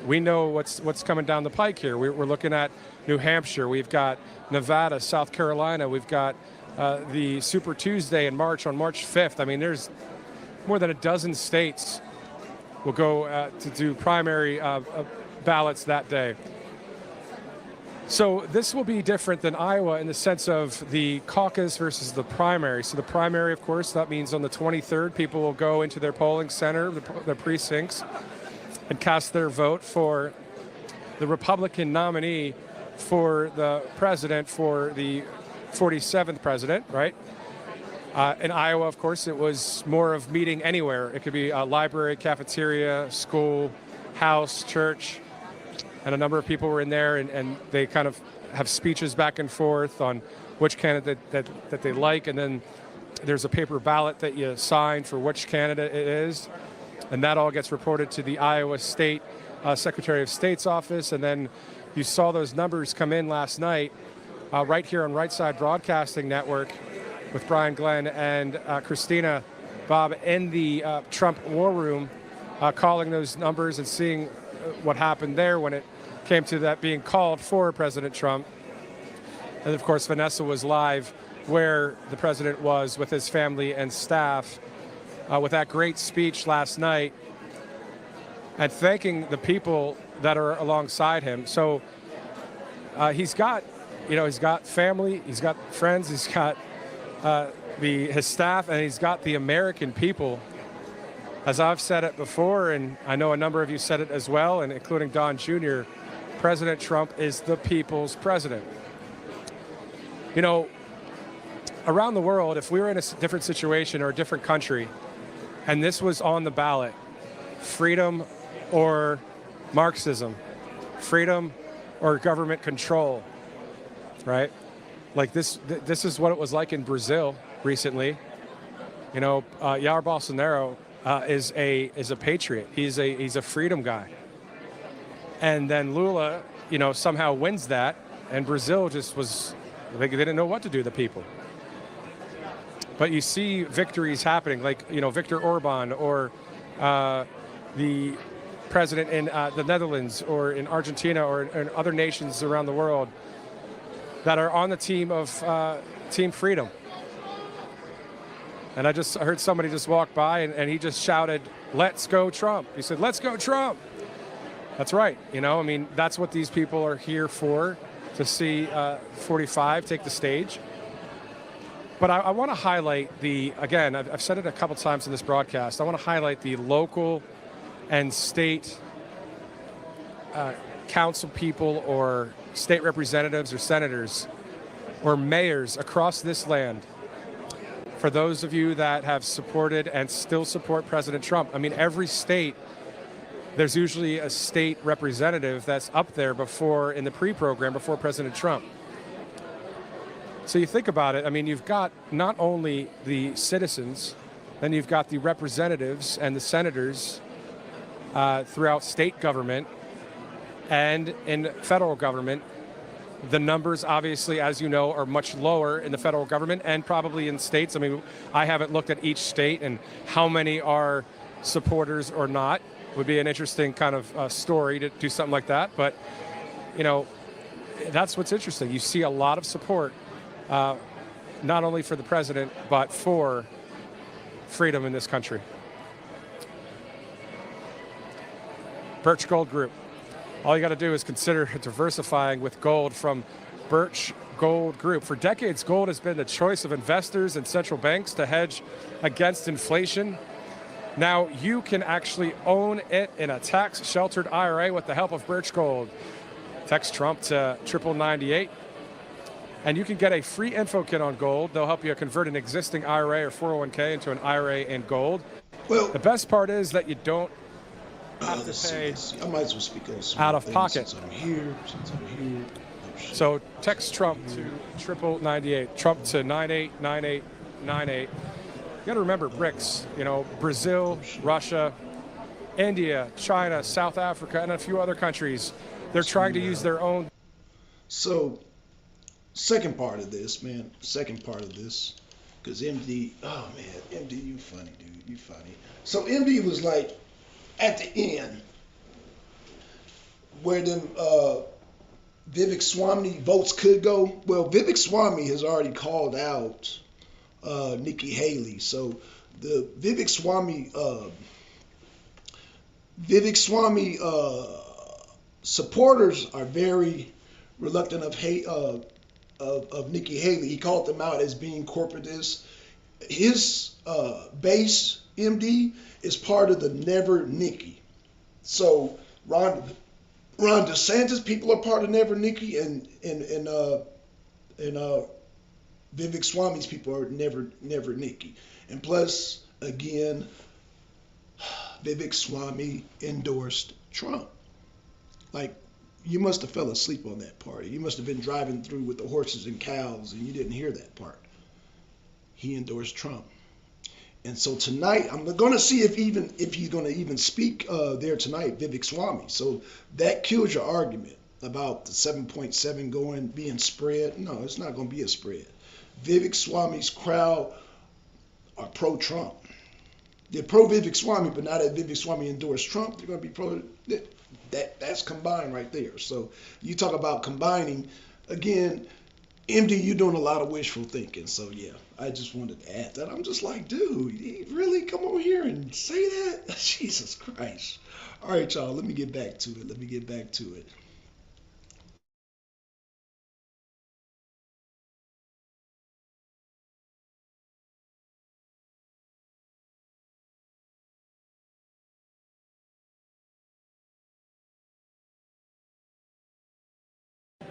S1: We know what's coming down the pike here. We're looking at New Hampshire. We've got Nevada, South Carolina. We've got the Super Tuesday in March on March 5th. I mean, there's more than a dozen states will go to do primary ballots that day. So this will be different than Iowa in the sense of the caucus versus the primary. So the primary, of course, that means on the 23rd, people will go into their polling center, their precincts, and cast their vote for the Republican nominee for the president, for the 47th president, right? In Iowa, of course, it was more of meeting anywhere. It could be a library, cafeteria, school, house, church, and a number of people were in there, and they kind of have speeches back and forth on which candidate that they like, and then there's a paper ballot that you sign for which candidate it is, and that all gets reported to the Iowa State Secretary of State's office, and then you saw those numbers come in last night right here on Right Side Broadcasting Network with Brian Glenn and Christina Bob in the Trump war room, calling those numbers and seeing what happened there when it came to that being called for President Trump. And of course, Vanessa was live where the president was with his family and staff with that great speech last night and thanking the people that are alongside him. So he's got family, he's got friends, he's got his staff, and he's got the American people. As I've said it before, and I know a number of you said it as well, and including Don Jr., President Trump is the people's president. Around the world, if we were in a different situation or a different country, and this was on the ballot, freedom or Marxism, freedom or government control, right? Like this is what it was like in Brazil recently. Jair Bolsonaro is a patriot. He's a freedom guy. And then Lula, somehow wins that, and Brazil just they didn't know what to do, the people. But you see victories happening, like, Viktor Orban or the president in the Netherlands or in Argentina or in other nations around the world that are on the team of Team Freedom. And I just heard somebody just walk by and he just shouted, "Let's go Trump." He said, "Let's go Trump." That's right. That's what these people are here for, to see 45 take the stage. But I want to highlight again, I've said it a couple times in this broadcast, I want to highlight the local and state council people or state representatives or senators or mayors across this land. For those of you that have supported and still support President Trump, every state, there's usually a state representative that's up there in the pre-program before President Trump. So you think about it, you've got not only the citizens, then you've got the representatives and the senators throughout state government and in federal government. The numbers, obviously, as you know, are much lower in the federal government and probably in states. I haven't looked at each state and how many are supporters or not. Would be an interesting kind of story to do something like that. But, that's what's interesting. You see a lot of support, not only for the president, but for freedom in this country. Birch Gold Group. All you got to do is consider diversifying with gold from Birch Gold Group. For decades, gold has been the choice of investors and central banks to hedge against inflation. Now you can actually own it in a tax-sheltered IRA with the help of Birch Gold. Text Trump to 9998 And you can get a free info kit on gold. They'll help you convert an existing IRA or 401k into an IRA in gold.
S14: Well,
S1: the best part is that you don't have
S14: let's
S1: to pay
S14: see. I might as well speak on some
S1: out of
S14: things
S1: pocket.
S14: Since I'm here.
S1: So text Trump to 8898, Trump to 989898. You got to remember BRICS, you know, Brazil, Russia, India, China, South Africa, and a few other countries. They're trying to use their own.
S14: So, second part of this, man. Second part of this, because MD, oh man, MD, you funny, dude, you funny. So MD was like, at the end, where them Vivek Swamy votes could go. Well, Vivek Swamy has already called out Nikki Haley. So the Vivek Swamy supporters are very reluctant of Nikki Haley. He called them out as being corporatists. His base, MD, is part of the Never Nikki. So Ron DeSantis people are part of Never Nikki, and Vivek Swamy's people are Never Nikki. And plus, again, Vivek Swamy endorsed Trump. Like, you must have fell asleep on that party. You must have been driving through with the horses and cows and you didn't hear that part. He endorsed Trump. And so tonight, I'm going to see if he's going to even speak there tonight, Vivek Swamy. So that kills your argument about the 7.7 being spread. No, it's not going to be a spread. Vivek Swamy's crowd are pro-Trump. They're pro-Vivek Swamy, but now that Vivek Swamy endorsed Trump, they're going to be pro. That's combined right there. So you talk about combining, again, MD, you're doing a lot of wishful thinking. So yeah, I just wanted to add that. I'm just like, dude, you really come over here and say that? Jesus Christ. All right, y'all, let me get back to it.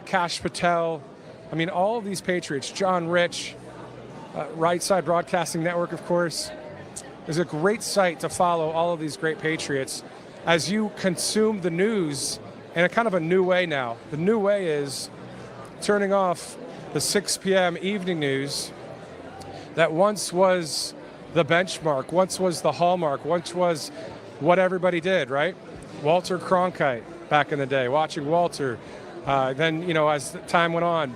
S1: Kash Patel, I mean, all of these patriots, John Rich, Right Side Broadcasting Network, of course, is a great site to follow all of these great patriots as you consume the news in a kind of a new way now. The new way is turning off the 6 p.m. evening news that once was the benchmark, once was the hallmark, once was what everybody did, right? Walter Cronkite back in the day, watching Walter. Then, you know, as time went on,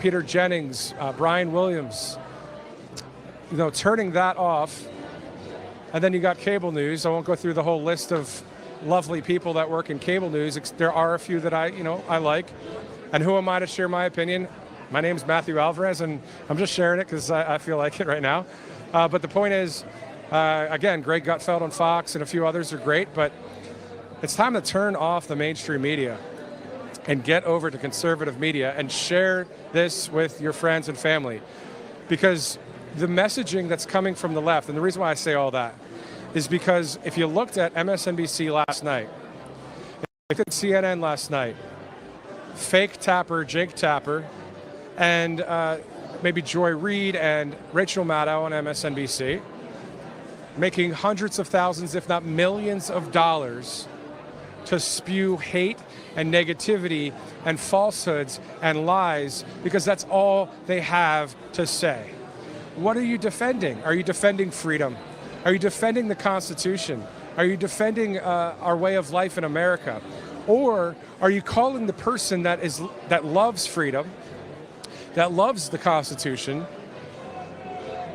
S1: Peter Jennings, Brian Williams, you know, turning that off. And then you got cable news. I won't go through the whole list of lovely people that work in cable news. There are a few that I like. And who am I to share my opinion? My name's Matthew Alvarez, and I'm just sharing it because I feel like it right now. But the point is, again, Greg Gutfeld on Fox and a few others are great, but it's time to turn off the mainstream media and get over to conservative media and share this with your friends and family. Because the messaging that's coming from the left, and the reason why I say all that, is because if you looked at MSNBC last night, looked at CNN last night, fake Tapper, Jake Tapper, and maybe Joy Reid and Rachel Maddow on MSNBC, making hundreds of thousands, if not millions of dollars to spew hate and negativity and falsehoods and lies, because that's all they have to say. What are you defending? Are you defending freedom? Are you defending the Constitution? Are you defending our way of life in America? Or are you calling the person that loves freedom, that loves the Constitution?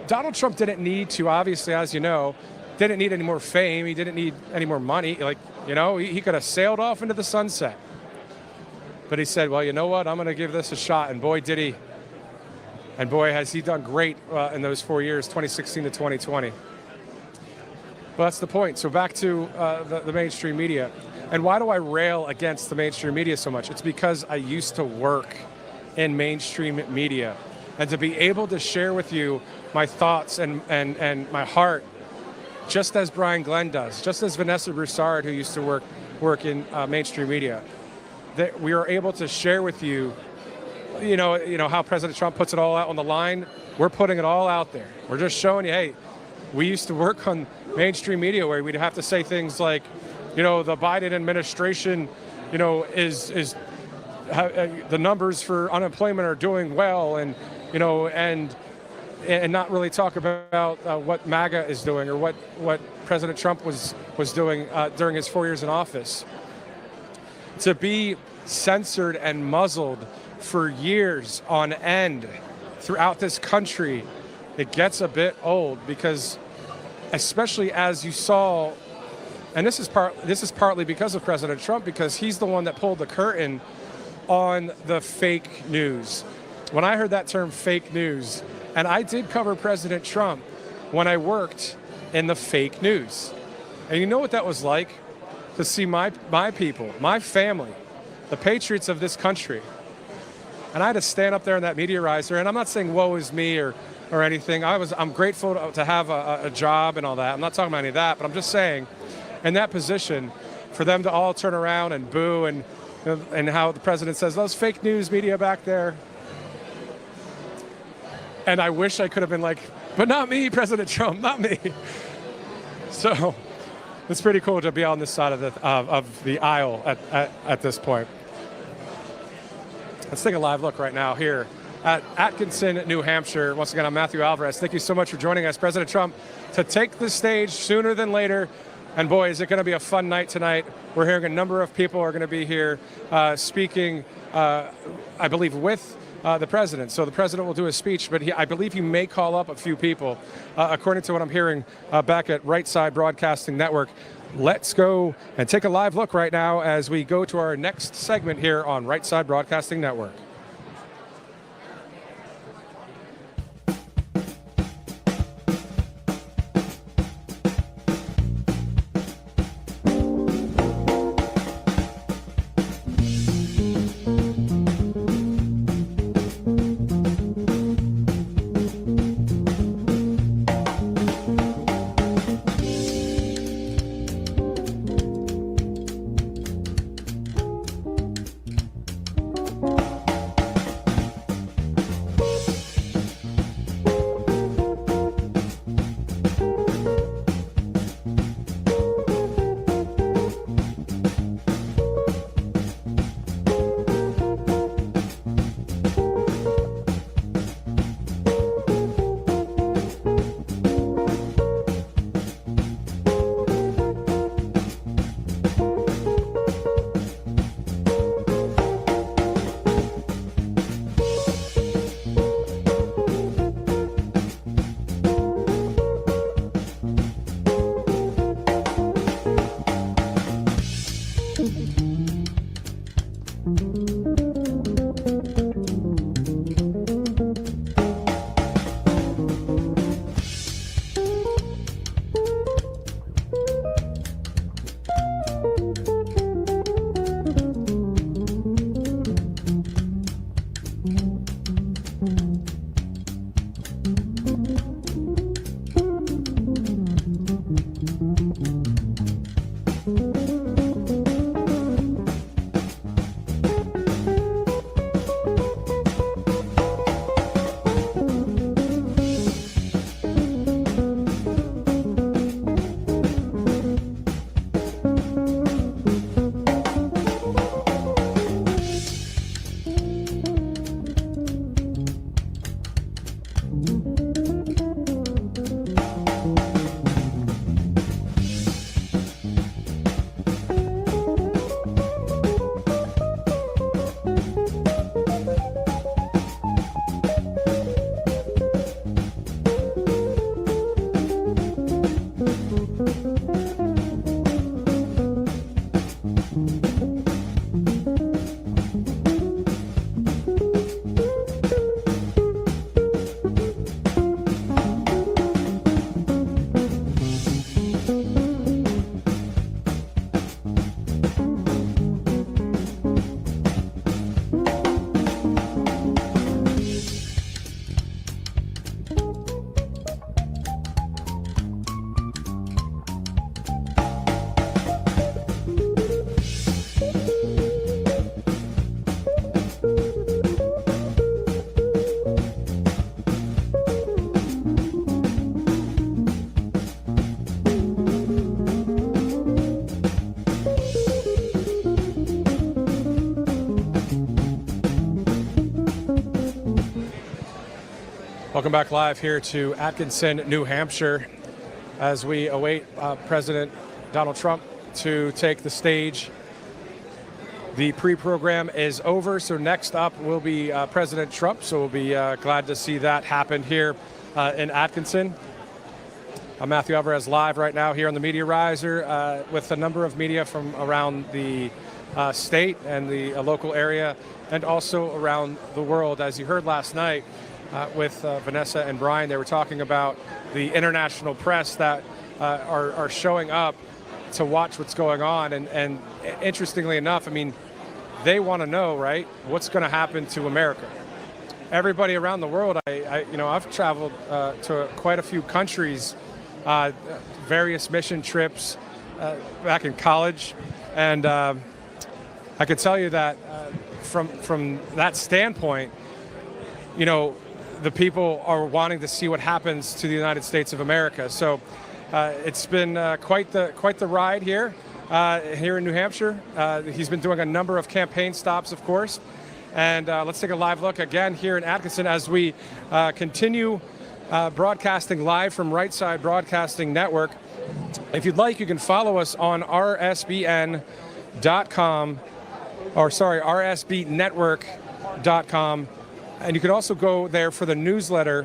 S1: Donald Trump didn't need to, obviously, as you know, didn't need any more fame. He didn't need any more money. He could have sailed off into the sunset. But he said, well, you know what? I'm going to give this a shot. And boy, did he. And boy, has he done great in those 4 years, 2016 to 2020. Well, that's the point. So back to the mainstream media. And why do I rail against the mainstream media so much? It's because I used to work in mainstream media. And to be able to share with you my thoughts and my heart, just as Brian Glenn does, just as Vanessa Broussard, who used to work in mainstream media, that we are able to share with you how President Trump puts it all out on the line. We're putting it all out there. We're just showing you, hey, we used to work on mainstream media where we'd have to say things like, the Biden administration, is the numbers for unemployment are doing well, and not really talk about what MAGA is doing or what President Trump was doing during his 4 years in office. To be censored and muzzled for years on end throughout this country, it gets a bit old, because especially as you saw, and this is partly because of President Trump, because he's the one that pulled the curtain on the fake news. When I heard that term fake news, and I did cover President Trump when I worked in the fake news. And you know what that was like? To see my people, my family, the patriots of this country. And I had to stand up there in that media riser, and I'm not saying woe is me or anything. I'm grateful to have a job and all that. I'm not talking about any of that, but I'm just saying, in that position, for them to all turn around and boo, and how the president says, those fake news media back there. And I wish I could have been like, but not me, President Trump, not me. So it's pretty cool to be on this side of the aisle at this point. Let's take a live look right now here at Atkinson, New Hampshire. Once again, I'm Matthew Alvarez. Thank you so much for joining us. President Trump to take the stage sooner than later. And boy, is it going to be a fun night tonight. We're hearing a number of people are going to be here speaking, I believe, with the president. So the president will do a speech, but I believe he may call up a few people, according to what I'm hearing back at Right Side Broadcasting Network. Let's go and take a live look right now as we go to our next segment here on Right Side Broadcasting Network. Welcome back live here to Atkinson, New Hampshire, as we await President Donald Trump to take the stage. The pre-program is over, so next up will be President Trump, so we'll be glad to see that happen here in Atkinson. I'm Matthew Alvarez live right now here on the Media Riser with a number of media from around the state and the local area and also around the world. As you heard last night with Vanessa and Brian, they were talking about the international press that are showing up to watch what's going on. And interestingly enough, I mean, they want to know, right, what's going to happen to America. Everybody around the world, I've traveled to quite a few countries, various mission trips back in college, and I could tell you that from that standpoint, you know, the people are wanting to see what happens to the United States of America. So it's been quite the ride here in New Hampshire. He's been doing a number of campaign stops, of course. And let's take a live look again here in Atkinson as we continue broadcasting live from Right Side Broadcasting Network. If you'd like, you can follow us on rsbn.com, rsbnetwork.com. And you can also go there for the newsletter,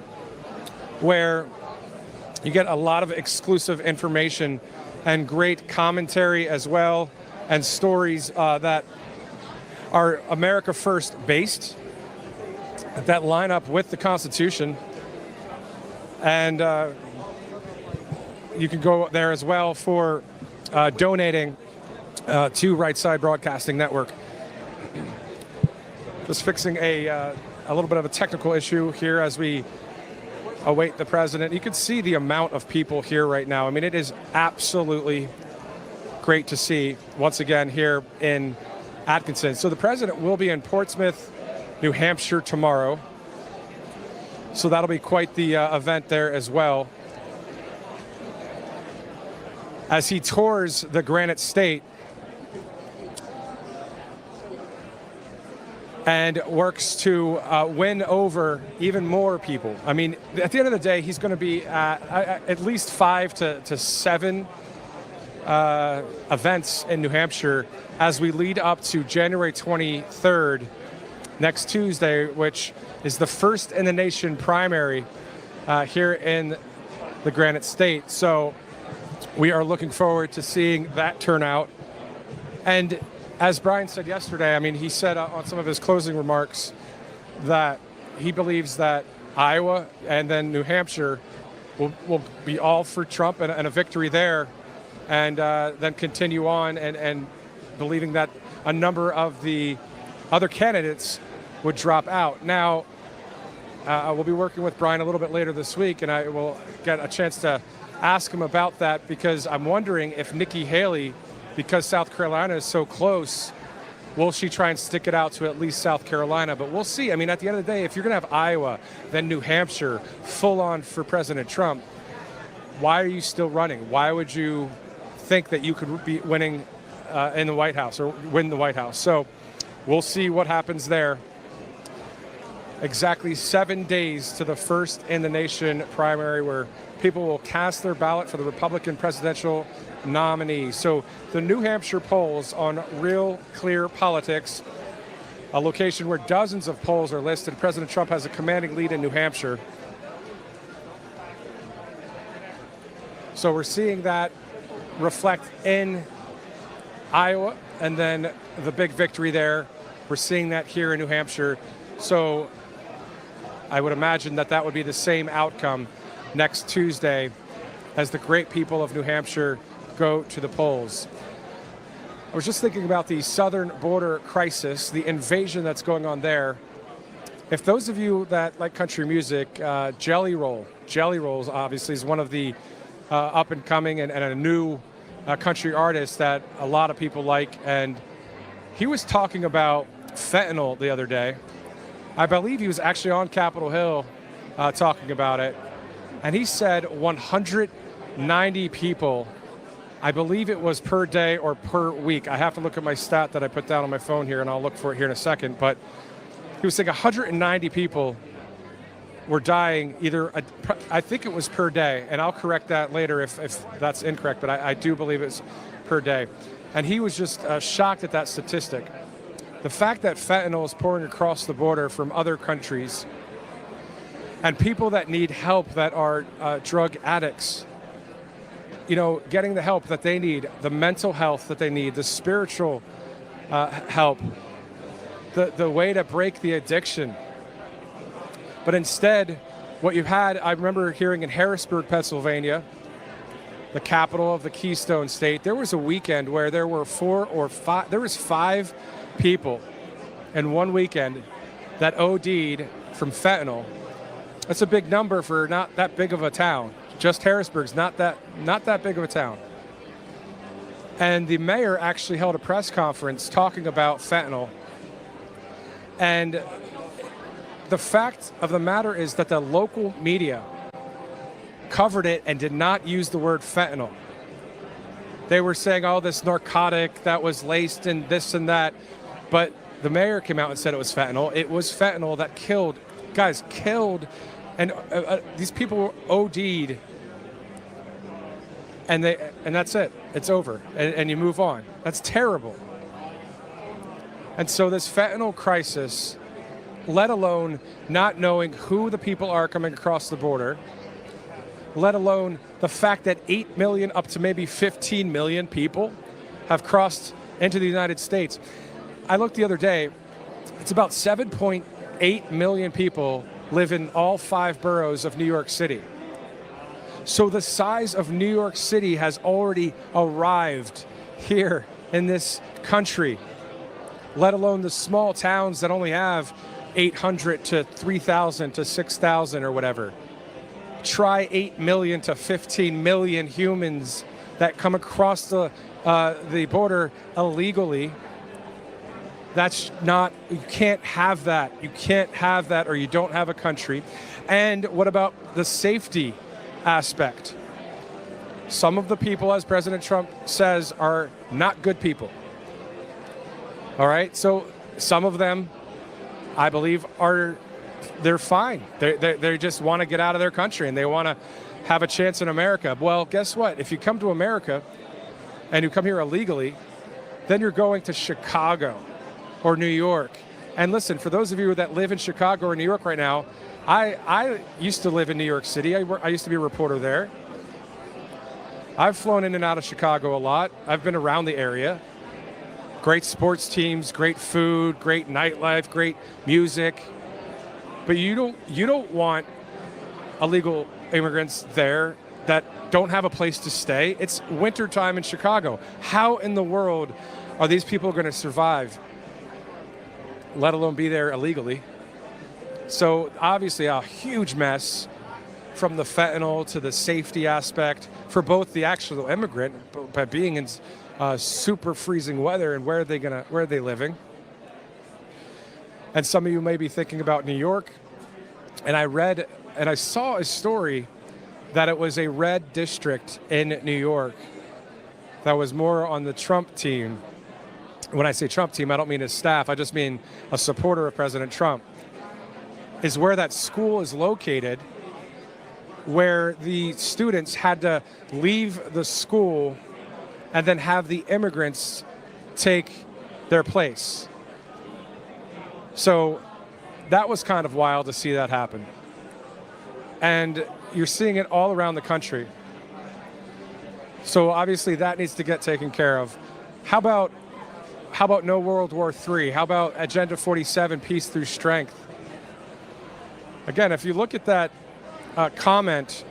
S1: where you get a lot of exclusive information and great commentary as well, and stories that are America First based, that line up with the Constitution. And you can go there as well for donating to Right Side Broadcasting Network. Just fixing a little bit of a technical issue here as we await the president. You can see the amount of people here right now. I mean, it is absolutely great to see once again here in Atkinson. So the president will be in Portsmouth, New Hampshire tomorrow. So that'll be quite the event there as well, as he tours the Granite State and works to win over even more people. I mean, at the end of the day, he's going to be at least 5 to 7 events in New Hampshire as we lead up to January 23rd, next Tuesday, which is the first in the nation primary here in the Granite State. So we are looking forward to seeing that turnout. And as Brian said yesterday, I mean, he said on some of his closing remarks that he believes that Iowa and then New Hampshire will be all for Trump and a victory there, and then continue on and believing that a number of the other candidates would drop out. Now, we'll be working with Brian a little bit later this week, and I will get a chance to ask him about that, because I'm wondering if Nikki Haley, because South Carolina is so close, will she try and stick it out to at least South Carolina? But we'll see. I mean, at the end of the day, if you're going to have Iowa, then New Hampshire, full on for President Trump, why are you still running? Why would you think that you could be winning in the White House or win the White House? So we'll see what happens there. Exactly 7 days to the first in the nation primary, where people will cast their ballot for the Republican presidential nominee. So the New Hampshire polls on Real Clear Politics, a location where dozens of polls are listed. President Trump has a commanding lead in New Hampshire. So we're seeing that reflect in Iowa, and then the big victory there. We're seeing that here in New Hampshire. So I would imagine that would be the same outcome next Tuesday as the great people of New Hampshire go to the polls. I was just thinking about the southern border crisis, the invasion that's going on there. If those of you that like country music, Jelly Rolls obviously is one of the up and coming and a new country artist that a lot of people like. And he was talking about fentanyl the other day. I believe he was actually on Capitol Hill talking about it. And he said 190 people, I believe it was per day or per week. I have to look at my stat that I put down on my phone here, and I'll look for it here in a second. But he was saying 190 people were dying either, I think it was per day, and I'll correct that later if that's incorrect, but I do believe it's per day. And he was just shocked at that statistic. The fact that fentanyl is pouring across the border from other countries, and people that need help that are drug addicts, you know, getting the help that they need, the mental health that they need, the spiritual help, the way to break the addiction. But instead, what you've had, I remember hearing in Harrisburg, Pennsylvania, the capital of the Keystone State, there was a weekend where there were 5 people in one weekend that OD'd from fentanyl. That's a big number for not that big of a town. Just Harrisburg's not that big of a town. And the mayor actually held a press conference talking about fentanyl. And the fact of the matter is that the local media covered it and did not use the word fentanyl. They were saying, oh, this narcotic that was laced in this and that. But the mayor came out and said it was fentanyl. It was fentanyl that killed, and these people OD'd, and that's it. It's over, and you move on. That's terrible. And so this fentanyl crisis, let alone not knowing who the people are coming across the border, let alone the fact that 8 million up to maybe 15 million people have crossed into the United States. I looked the other day, it's about 7.8 million people live in all 5 boroughs of New York City. So the size of New York City has already arrived here in this country, let alone the small towns that only have 800 to 3,000 to 6,000 or whatever. Try 8 million to 15 million humans that come across the border illegally. That's not, you can't have that. You can't have that, or you don't have a country. And what about the safety aspect? Some of the people, as President Trump says, are not good people. All right, so some of them, I believe, they're fine. They just want to get out of their country and they want to have a chance in America. Well, guess what? If you come to America and you come here illegally, then you're going to Chicago or New York. And listen, for those of you that live in Chicago or New York right now, I used to live in New York City. I used to be a reporter there. I've flown in and out of Chicago a lot. I've been around the area. Great sports teams, great food, great nightlife, great music. But you don't want illegal immigrants there that don't have a place to stay. It's wintertime in Chicago. How in the world are these people going to survive, let alone be there illegally? So obviously a huge mess, from the fentanyl to the safety aspect for both the actual immigrant, by being in super freezing weather, and where are they living? And some of you may be thinking about New York, and I saw a story that it was a red district in New York that was more on the Trump team. When I say Trump team, I don't mean his staff, I just mean a supporter of President Trump, is where that school is located, where the students had to leave the school and then have the immigrants take their place. So that was kind of wild to see that happen. And you're seeing it all around the country. So obviously that needs to get taken care of. How about no World War III? How about Agenda 47, peace through strength? Again, if you look at that comment,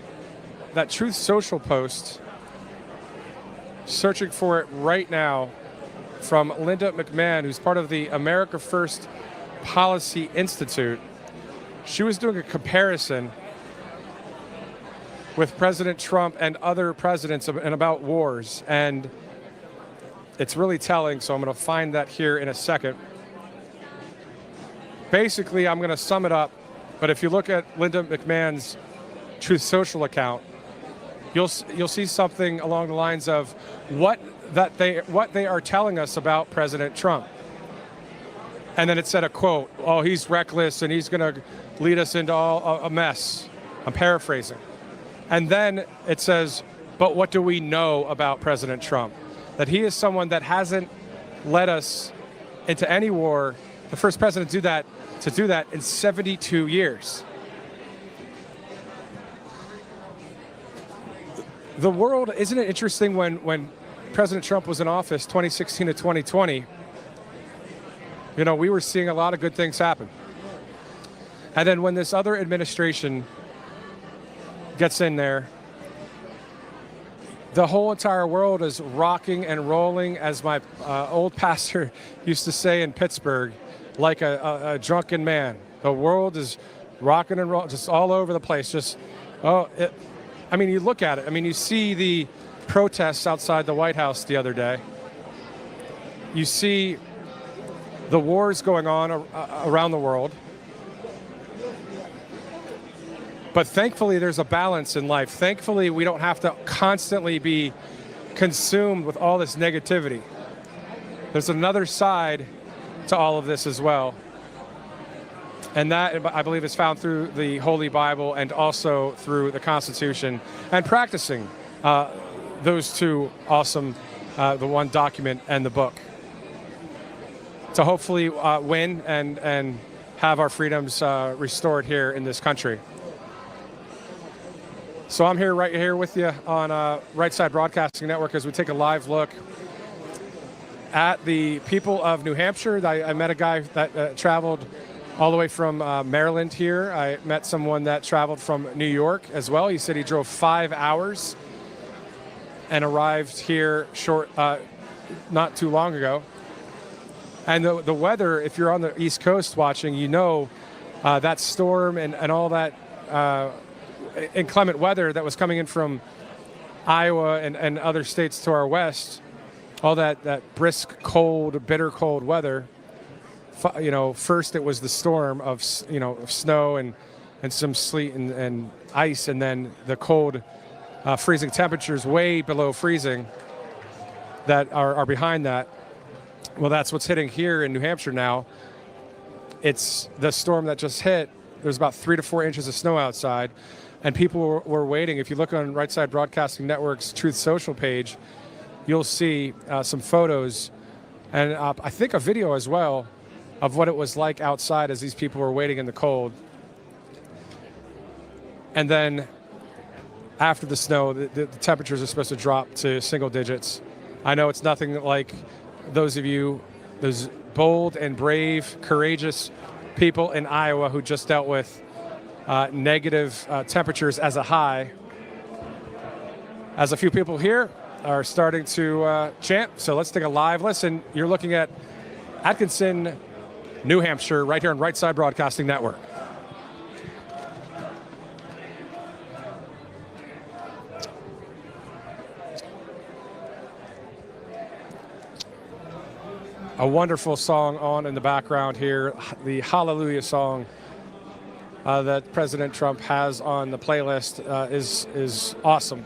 S1: that Truth Social post, searching for it right now, from Linda McMahon, who's part of the America First Policy Institute. She was doing a comparison with President Trump and other presidents and about wars, and it's really telling, so I'm going to find that here in a second. Basically, I'm going to sum it up, but if you look at Linda McMahon's Truth Social account, you'll see something along the lines of what they are telling us about President Trump. And then it said a quote, oh, he's reckless and he's going to lead us into a mess. I'm paraphrasing. And then it says, but what do we know about President Trump? That he is someone that hasn't led us into any war, the first president to do that in 72 years. The world, isn't it interesting when President Trump was in office, 2016 to 2020, you know, we were seeing a lot of good things happen. And then when this other administration gets in there, the whole entire world is rocking and rolling, as my old pastor used to say in Pittsburgh, like a drunken man. The world is rocking and rolling, just all over the place. Just, I mean, you look at it. I mean, you see the protests outside the White House the other day. You see the wars going on around the world. But thankfully, there's a balance in life. Thankfully, we don't have to constantly be consumed with all this negativity. There's another side to all of this as well. And that, I believe, is found through the Holy Bible and also through the Constitution, and practicing those two awesome, the one document and the book, to hopefully win and have our freedoms restored here in this country. So I'm here, right here with you on Right Side Broadcasting Network as we take a live look at the people of New Hampshire. I met a guy that traveled all the way from Maryland here. I met someone that traveled from New York as well. He said he drove 5 hours and arrived here not too long ago. And the weather, if you're on the East Coast watching, you know that storm and all that inclement weather that was coming in from Iowa and other states to our west, all that brisk, cold, bitter cold weather. You know, first it was the storm of snow and some sleet and ice, and then the cold, freezing temperatures way below freezing that are behind that. Well, that's what's hitting here in New Hampshire now. It's the storm that just hit. There's about 3 to 4 inches of snow outside, and people were waiting. If you look on Right Side Broadcasting Network's Truth Social page, you'll see some photos and I think a video as well of what it was like outside as these people were waiting in the cold. And then after the snow, the temperatures are supposed to drop to single digits. I know it's nothing like those of you, those bold and brave, courageous people in Iowa who just dealt with negative temperatures as a high. As a few people here are starting to chant, so let's take a live listen. You're looking at Atkinson, New Hampshire, right here on Right Side Broadcasting Network. A wonderful song on in the background here, the Hallelujah song that President Trump has on the playlist is awesome.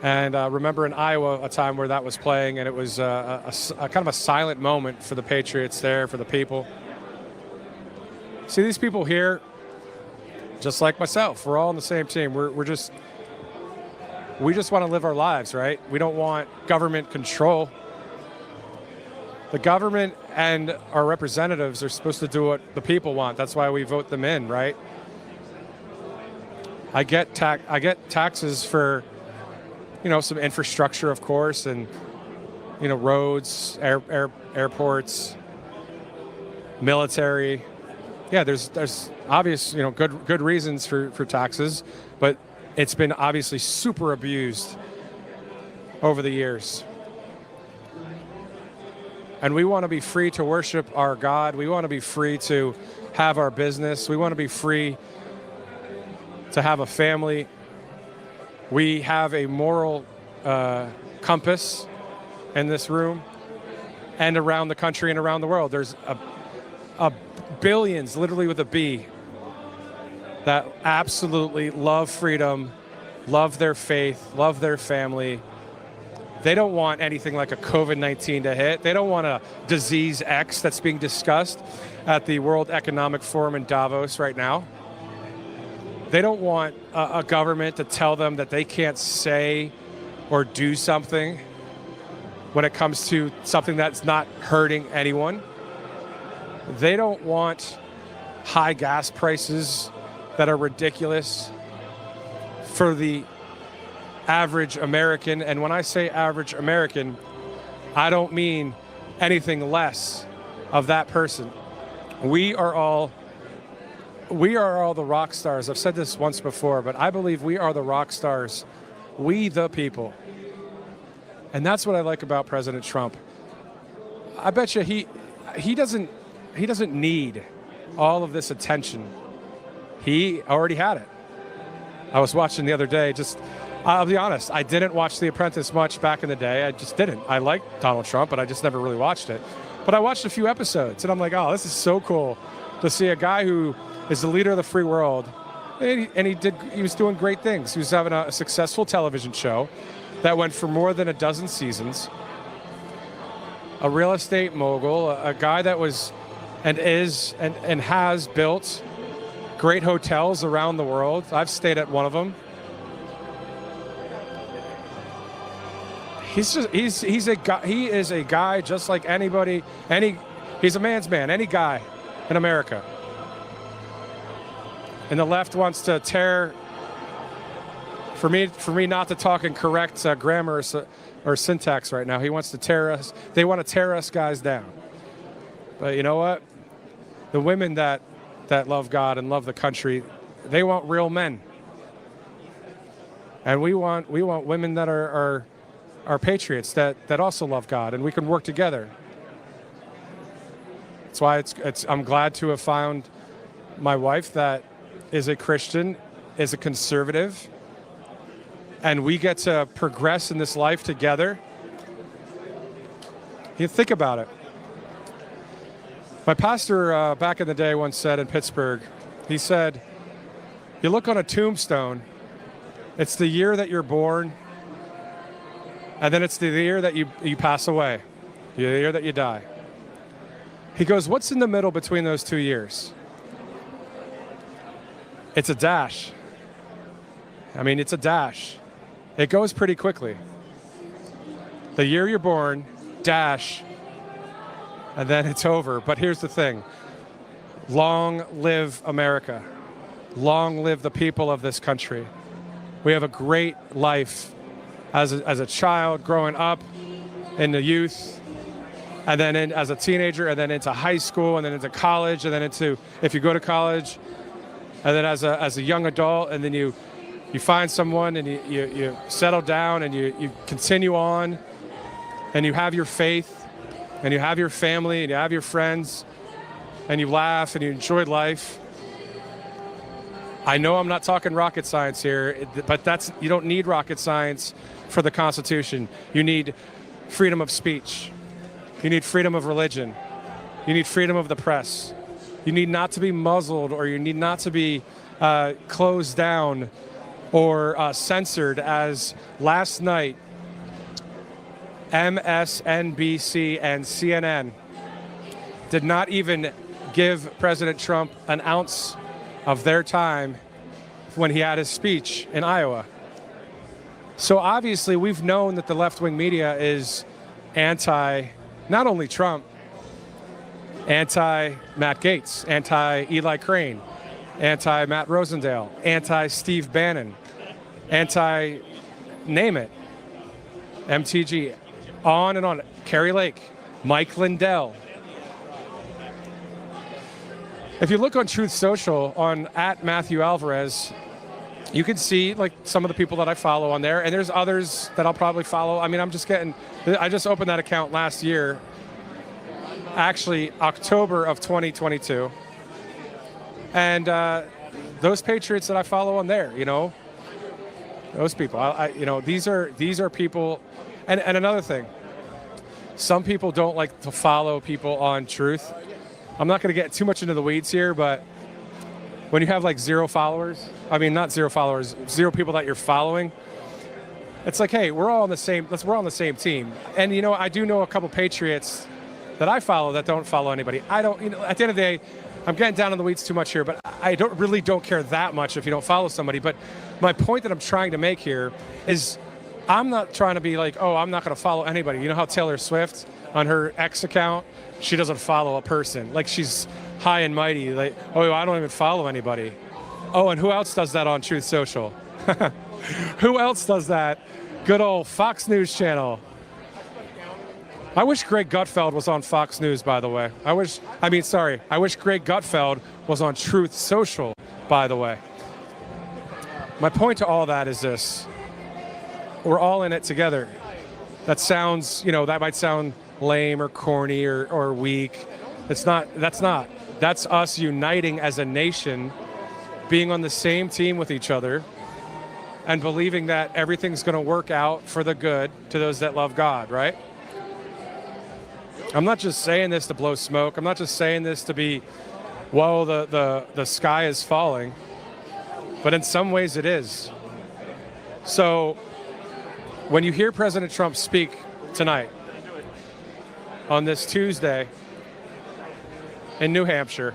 S1: And remember in Iowa a time where that was playing, and it was a kind of a silent moment for the patriots there, for the people. See these people here, just like myself, we're all on the same team. We just want to live our lives, right? We don't want government control. The government and our representatives are supposed to do what the people want. That's why we vote them in, right? I get taxes for, some infrastructure, of course, and roads, airports, military. Yeah, there's obvious good reasons for taxes, but it's been obviously super abused over the years. And we want to be free to worship our God. We want to be free to have our business. We want to be free to have a family. We have a moral compass in this room and around the country and around the world. There's a billions, literally with a B, that absolutely love freedom, love their faith, love their family, They don't want anything like a COVID-19 to hit. They don't want a disease X that's being discussed at the World Economic Forum in Davos right now. They don't want a government to tell them that they can't say or do something when it comes to something that's not hurting anyone. They don't want high gas prices that are ridiculous for the average American. And when I say average American, I don't mean anything less of that person. We are all the rock stars. I've said this once before, but I believe we are the rock stars. We the people. And that's what I like about President Trump. I bet you he doesn't need all of this attention. He already had it. I was watching the other day, I'll be honest, I didn't watch The Apprentice much back in the day. I just didn't. I liked Donald Trump, but I just never really watched it. But I watched a few episodes, and I'm like, oh, this is so cool to see a guy who is the leader of the free world. And he was doing great things. He was having a successful television show that went for more than a dozen seasons. A real estate mogul, a guy that was and is and has built great hotels around the world. I've stayed at one of them. He is a guy just like anybody. He's a man's man. Any guy in America. And the left wants to tear. For me not to talk in correct grammar or syntax right now. He wants to tear us. They want to tear us guys down. But you know what? The women that love God and love the country, they want real men. And we want women that are patriots that also love God, and we can work together. That's why I'm glad to have found my wife that is a Christian, is a conservative, and we get to progress in this life together. You think about it. My pastor back in the day once said in Pittsburgh, he said, you look on a tombstone, it's the year that you're born, and then it's the year that you pass away, the year that you die. He goes, what's in the middle between those 2 years? It's a dash. I mean, it's a dash. It goes pretty quickly. The year you're born, dash, and then it's over. But here's the thing. Long live America. Long live the people of this country. We have a great life as a child growing up in the youth, and then as a teenager, and then into high school, and then into college, and then into, if you go to college, and then as a young adult, and then you find someone and you settle down and you continue on, and you have your faith, and you have your family, and you have your friends, and you laugh and you enjoy life. I know I'm not talking rocket science here, but you don't need rocket science for the Constitution. You need freedom of speech. You need freedom of religion. You need freedom of the press. You need not to be muzzled, or you need not to be closed down or censored, as last night MSNBC and CNN did not even give President Trump an ounce of their time when he had his speech in Iowa. So obviously we've known that the left-wing media is anti not only Trump, anti-Matt Gaetz, anti-Eli Crane, anti-Matt Rosendale, anti-Steve Bannon, anti-name it, MTG, on and on, Carrie Lake, Mike Lindell. If you look on Truth Social on @MatthewAlvarez, you can see like some of the people that I follow on there, and there's others that I'll probably follow. I mean, I just opened that account last year, actually October of 2022. And those patriots that I follow on there, those people, these are people. And another thing, some people don't like to follow people on Truth. I'm not going to get too much into the weeds here, but when you have like 0 followers, I mean, not 0 followers, 0 people that you're following, It's like, hey, we're all on the same team. And I do know a couple Patriots that I follow that don't follow anybody. I don't, at the end of the day, I'm getting down in the weeds too much here, but I don't care that much if you don't follow somebody. But my point that I'm trying to make here is I'm not trying to be like, oh, I'm not going to follow anybody. You know how Taylor Swift on her X account, she doesn't follow a person. Like she's high and mighty. Like, oh, I don't even follow anybody. Oh, and who else does that on Truth Social? Who else does that? Good old Fox News Channel. I wish Greg Gutfeld was on Fox News, by the way. I wish Greg Gutfeld was on Truth Social, by the way. My point to all that is this. We're all in it together. That sounds, that might sound lame or corny or weak. That's not. That's us uniting as a nation, being on the same team with each other, and believing that everything's going to work out for the good to those that love God, right? I'm not just saying this to blow smoke. I'm not just saying this to be, whoa, the sky is falling. But in some ways it is. So when you hear President Trump speak tonight on this Tuesday in New Hampshire,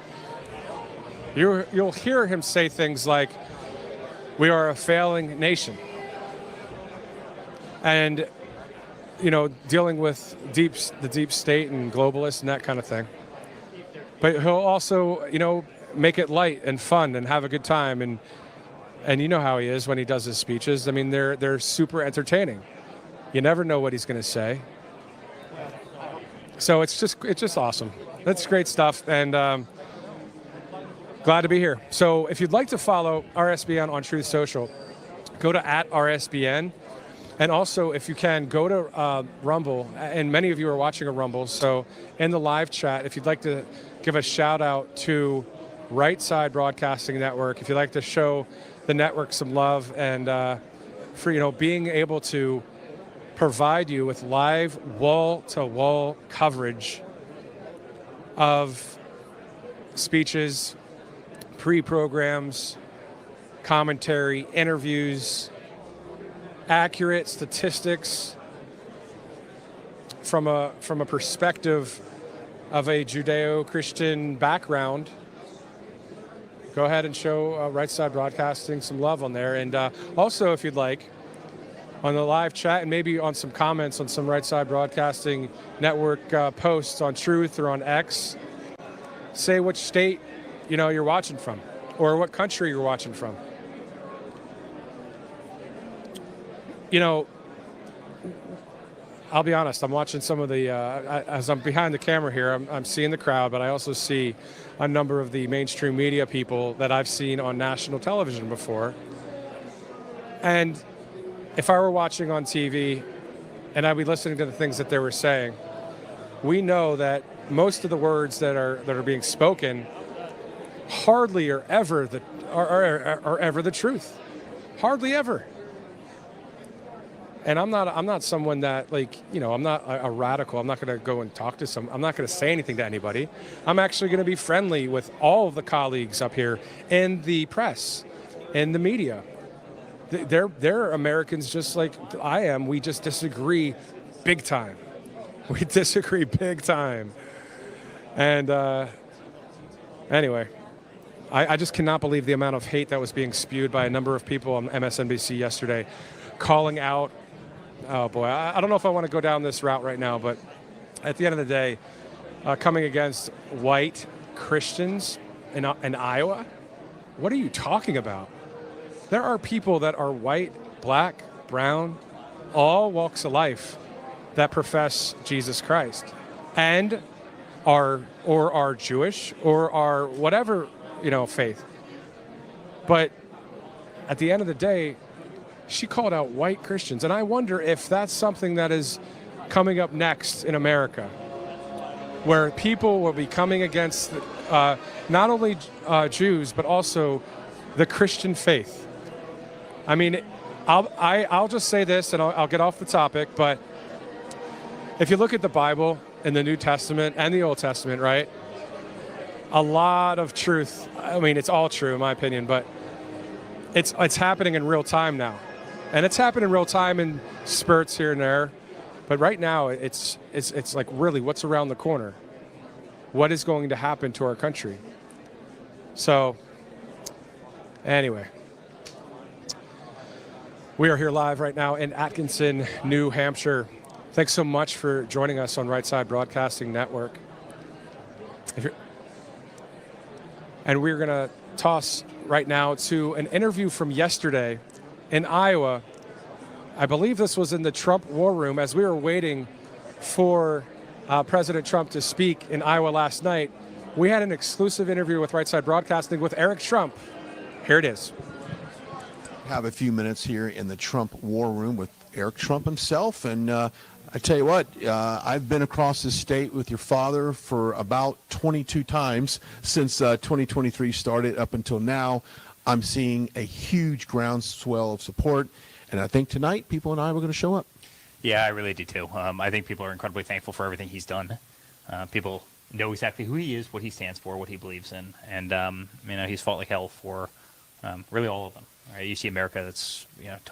S1: you'll hear him say things like, we are a failing nation. And, dealing with the deep state and globalists and that kind of thing. But he'll also, make it light and fun and have a good time. And you know how he is when he does his speeches. I mean, they're super entertaining. You never know what he's going to say. So it's just awesome. That's great stuff. And glad to be here. So if you'd like to follow RSBN on Truth Social, go to @RSBN. And also, if you can, go to Rumble. And many of you are watching a Rumble. So in the live chat, if you'd like to give a shout out to Right Side Broadcasting Network, if you'd like to show the network some love and for being able to provide you with live wall-to-wall coverage of speeches, pre-programs, commentary, interviews, accurate statistics from a perspective of a Judeo-Christian background. Go ahead and show Right Side Broadcasting some love on there. And also, if you'd like, on the live chat and maybe on some comments on some Right Side Broadcasting Network posts on Truth or on X, say which state you're watching from or what country you're watching from. I'll be honest, I'm watching some of the, as I'm behind the camera here, I'm seeing the crowd, but I also see a number of the mainstream media people that I've seen on national television before. And if I were watching on TV and I'd be listening to the things that they were saying, we know that most of the words that are being spoken hardly are ever the truth. Hardly ever. And I'm not someone that I'm not a radical. I'm not going to go and talk to I'm not going to say anything to anybody. I'm actually going to be friendly with all of the colleagues up here in the press, in the media. They're Americans just like I am. We just disagree big time. We disagree big time. And anyway, I just cannot believe the amount of hate that was being spewed by a number of people on MSNBC yesterday, calling out. Oh boy, I don't know if I want to go down this route right now, but at the end of the day, coming against white Christians in Iowa, what are you talking about? There are people that are white, black, brown, all walks of life that profess Jesus Christ and are Jewish or are whatever, faith. But at the end of the day, she called out white Christians. And I wonder if that's something that is coming up next in America, where people will be coming against not only Jews, but also the Christian faith. I mean, I'll just say this, and I'll get off the topic, but if you look at the Bible in the New Testament and the Old Testament, right, a lot of truth, I mean, it's all true in my opinion, but it's happening in real time now. And it's happened in real time in spurts here and there. But right now, it's like really what's around the corner? What is going to happen to our country? So, anyway, we are here live right now in Atkinson, New Hampshire. Thanks so much for joining us on Right Side Broadcasting Network. And we're going to toss right now to an interview from yesterday in Iowa. I believe this was in the Trump war room as we were waiting for President Trump to speak in Iowa last night. We had an exclusive interview with Right Side Broadcasting with Eric Trump. Here it is.
S15: Have a few minutes here in the Trump war room with Eric Trump himself. And I tell you what, I've been across this state with your father for about 22 times since 2023 started up until now. I'm seeing a huge groundswell of support. And I think tonight people in Iowa are going to show up.
S16: Yeah, I really do too. I think people are incredibly thankful for everything he's done. People know exactly who he is, what he stands for, what he believes in, and he's fought like hell for really all of them. Right? You see America that's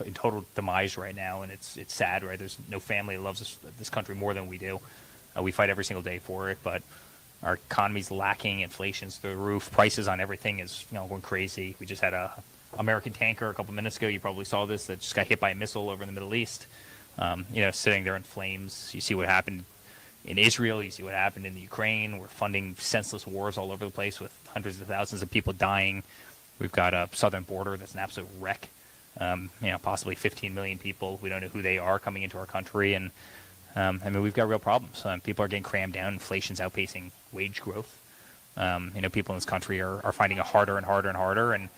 S16: in total demise right now, and it's sad. Right? There's no family that loves this country more than we do. We fight every single day for it, but our economy's lacking. Inflation's through the roof. Prices on everything is going crazy. We just had a American tanker a couple minutes ago. You probably saw this, that just got hit by a missile over in the Middle East. Sitting there in flames. You see what happened in Israel. You see what happened in the Ukraine. We're funding senseless wars all over the place with hundreds of thousands of people dying. We've got a southern border that's an absolute wreck. Possibly 15 million people. We don't know who they are coming into our country, and we've got real problems. People are getting crammed down. Inflation's outpacing wage growth. People in this country are finding it harder and harder and harder, and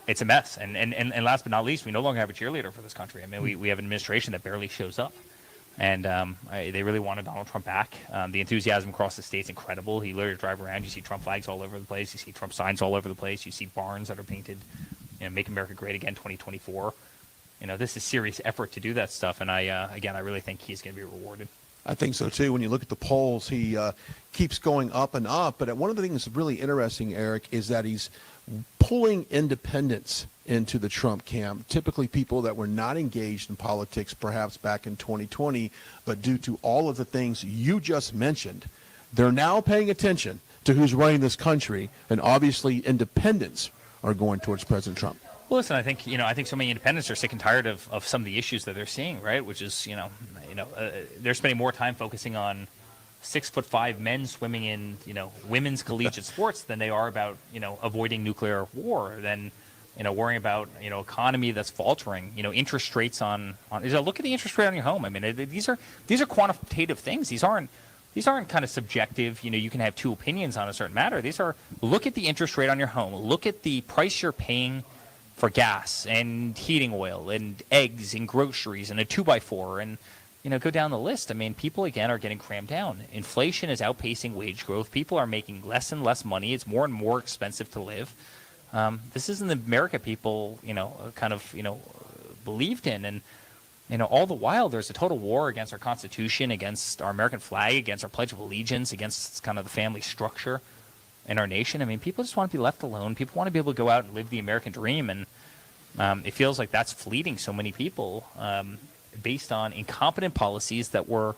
S16: it's a mess. And last but not least, we no longer have a cheerleader for this country. We have an administration that barely shows up. And they really wanted Donald Trump back. The enthusiasm across the state's incredible. He literally drive around. You see Trump flags all over the place. You see Trump signs all over the place. You see barns that are painted, Make America Great Again 2024. This is serious effort to do that stuff. And I really think he's going to be rewarded.
S15: I think so, too. When you look at the polls, he keeps going up and up. But one of the things that's really interesting, Eric, is that he's pulling independents into the Trump camp, typically people that were not engaged in politics perhaps back in 2020, but due to all of the things you just mentioned, they're now paying attention to who's running this country, and obviously independents are going towards President Trump.
S16: Well, listen, I think so many independents are sick and tired of some of the issues that they're seeing, right? Which is, they're spending more time focusing on 6'5" men swimming in, women's collegiate sports than they are about, avoiding nuclear war, than, worrying about, economy that's faltering, interest rates on look at the interest rate on your home. These are quantitative things. These aren't kind of subjective, you can have two opinions on a certain matter. These are, look at the interest rate on your home. Look at the price you're paying for gas and heating oil and eggs and groceries and a 2x4 and, go down the list. People, again, are getting crammed down. Inflation is outpacing wage growth. People are making less and less money. It's more and more expensive to live. This isn't the America people, believed in. And, all the while, there's a total war against our Constitution, against our American flag, against our Pledge of Allegiance, against kind of the family structure in our nation. People just want to be left alone. People want to be able to go out and live the American dream. And it feels like that's fleeting so many people. Based on incompetent policies that were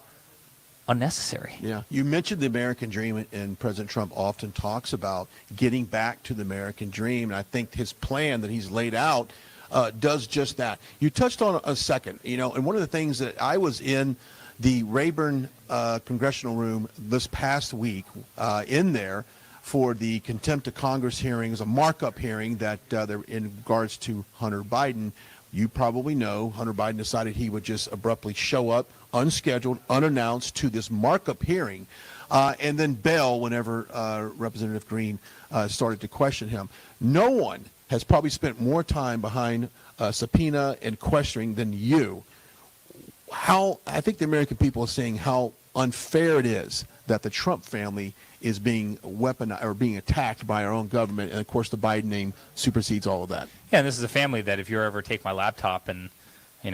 S16: unnecessary.
S15: Yeah. You mentioned the American dream, and President Trump often talks about getting back to the American dream. And I think his plan that he's laid out does just that. You touched on a second, and one of the things that I was in the Rayburn Congressional Room this past week in there for the contempt of Congress hearings, a markup hearing that they're in regards to Hunter Biden. You probably know Hunter Biden decided he would just abruptly show up, unscheduled, unannounced, to this markup hearing, and then bail whenever Representative Green started to question him. No one has probably spent more time behind subpoena and questioning than you. I think the American people are seeing how unfair it is that the Trump family is being weaponized or being attacked by our own government, and of course the Biden name supersedes all of that.
S16: Yeah, and this is a family that if you ever take my laptop and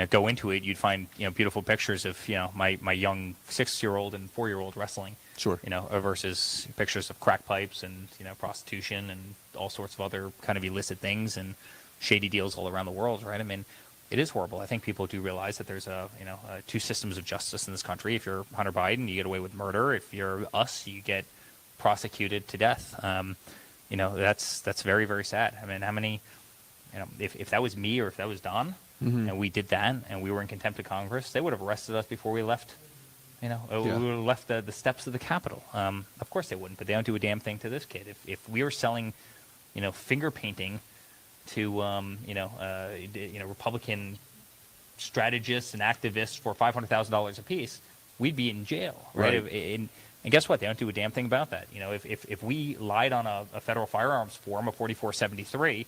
S16: go into it, you'd find beautiful pictures of my young 6-year-old and 4-year-old wrestling.
S15: Sure.
S16: Versus pictures of crack pipes and prostitution and all sorts of other kind of illicit things and shady deals all around the world, right? it is horrible. I think people do realize that there's two systems of justice in this country. If you're Hunter Biden, you get away with murder. If you're us, you get prosecuted to death. That's very, very sad. I mean, how many, if that was me or if that was Don, and we did that and we were in contempt of Congress, they would have arrested us before we left. We would have left the steps of the Capitol. Of course they wouldn't, but they don't do a damn thing to this kid. If we were selling, finger painting to Republican strategists and activists for $500,000 apiece, we'd be in jail, right? And guess what? They don't do a damn thing about that. If we lied on a federal firearms form of 4473,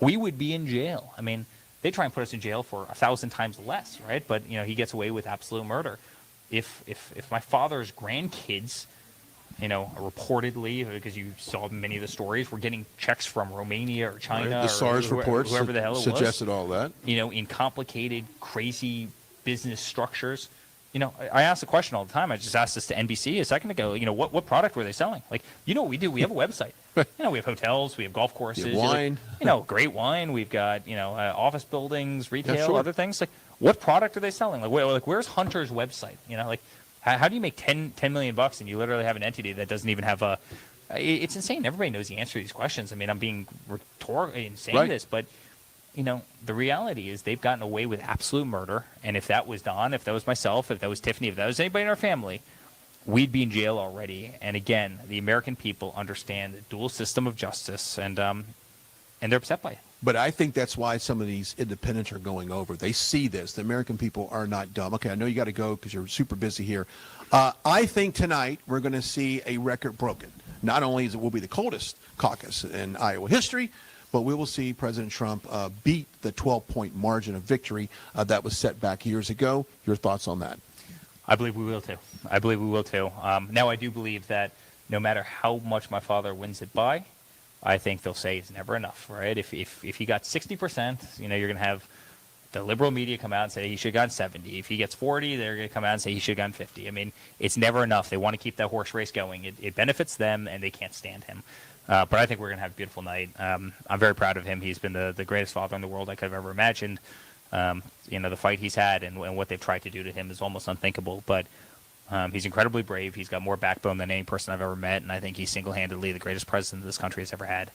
S16: we would be in jail. I mean, they try and put us in jail for 1,000 times less, right? But he gets away with absolute murder. If my father's grandkids, reportedly, because you saw many of the stories, were getting checks from Romania or China,
S15: the SARS reports
S16: whoever the hell it
S15: suggested
S16: was,
S15: all that.
S16: In complicated, crazy business structures. I ask the question all the time. I just asked this to NBC a second ago. What product were they selling? Like, what we do? We have a website. We have hotels, we have golf courses,
S15: wine.
S16: Great wine. We've got office buildings, retail,
S15: sure.
S16: other things. Like, what product are they selling? Where's Hunter's website? How do you make $10 million and you literally have an entity that doesn't even have a? It's insane. Everybody knows the answer to these questions. I mean, I'm being rhetorical in saying this, but the reality is they've gotten away with absolute murder. And if that was Don, if that was myself, if that was Tiffany, if that was anybody in our family, we'd be in jail already. And again, the American people understand the dual system of justice, and they're upset by it.
S15: But I think that's why some of these independents are going over. They see this. The American people are not dumb. Okay, I know you got to go because you're super busy here. I think tonight we're going to see a record broken. Not only will it be the coldest caucus in Iowa history, but we will see President Trump beat the 12-point margin of victory that was set back years ago. Your thoughts on that?
S16: I believe we will too. Now, I do believe that no matter how much my father wins it by, I think they'll say it's never enough, right? If he got 60%, you're going to have the liberal media come out and say he should have gotten 70. If he gets 40, they're going to come out and say he should have gotten 50. I mean, it's never enough. They want to keep that horse race going. It benefits them, and they can't stand him. But I think we're going to have a beautiful night. I'm very proud of him. He's been the greatest father in the world I could have ever imagined. The fight he's had and what they've tried to do to him is almost unthinkable. But he's incredibly brave. He's got more backbone than any person I've ever met, and I think he's single-handedly the greatest president this country has ever had.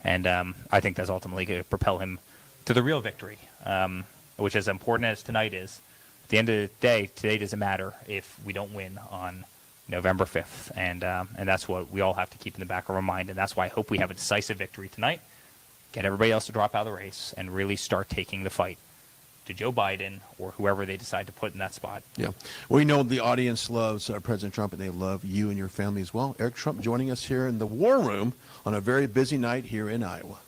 S16: And I think that's ultimately going to propel him to the real victory, which, as important as tonight is, at the end of the day, today doesn't matter if we don't win on November 5th. And that's what we all have to keep in the back of our mind, and that's why I hope we have a decisive victory tonight, get everybody else to drop out of the race, and really start taking the fight to Joe Biden or whoever they decide to put in that spot.
S15: Yeah. We know the audience loves President Trump, and they love you and your family as well. Eric Trump joining us here in the War Room on a very busy night here in Iowa.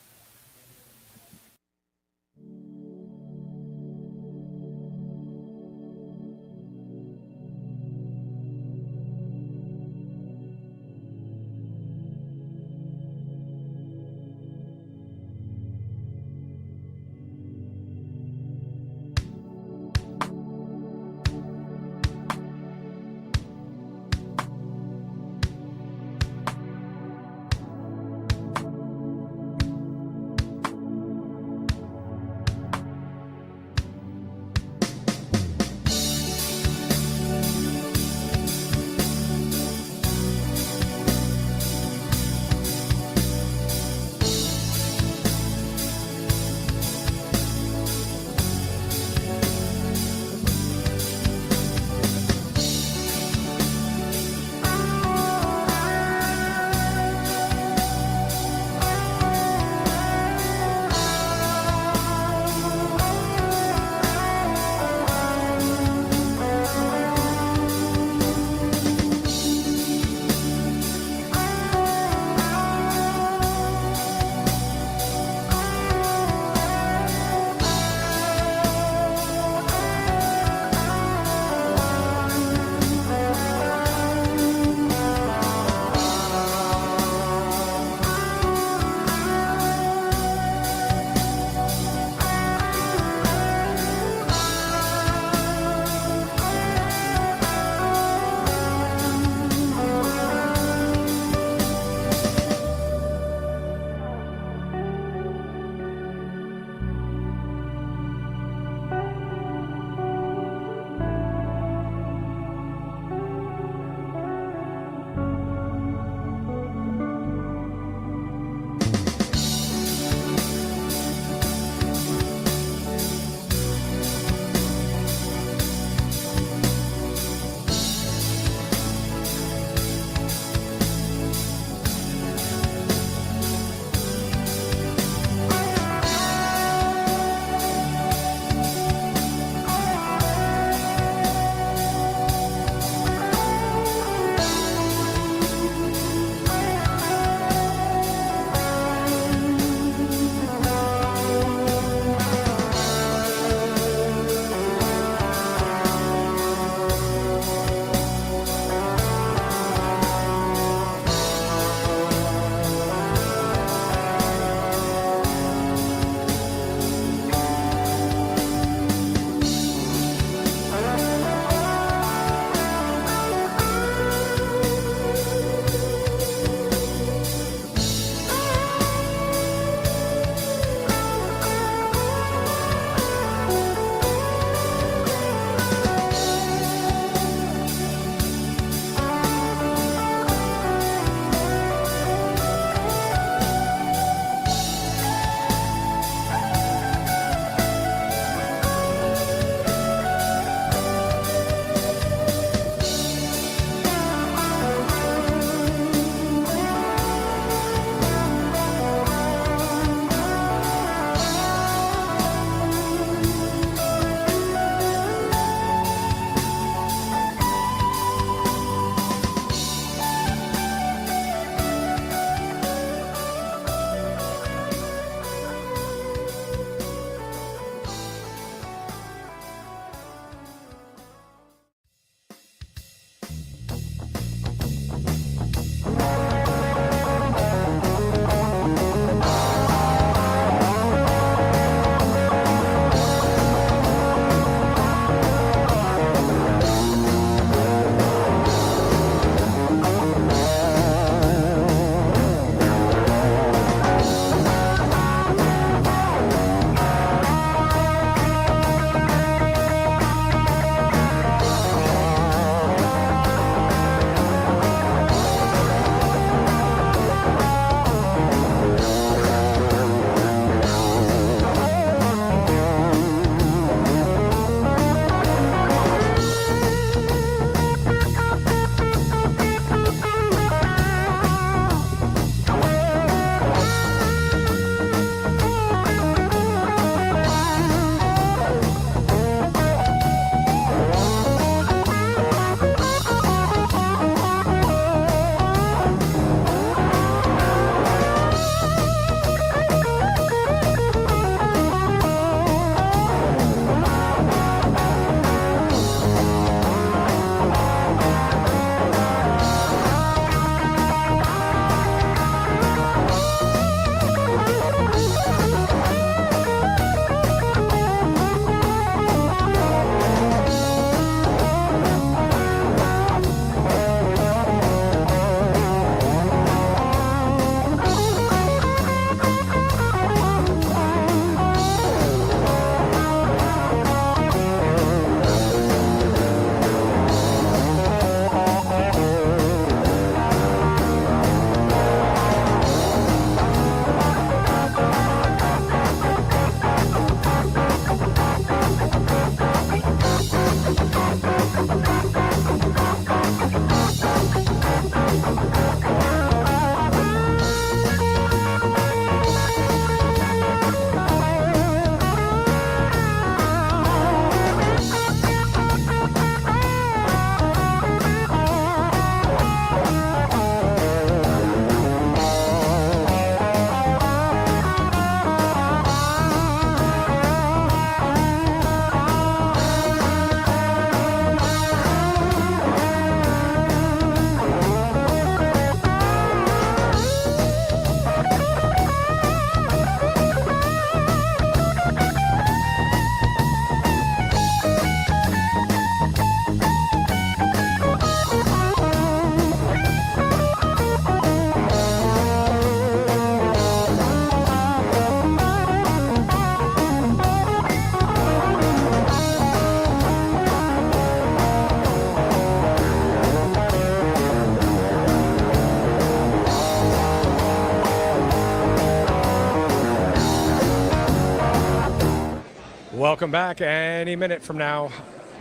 S1: Welcome back. Any minute from now,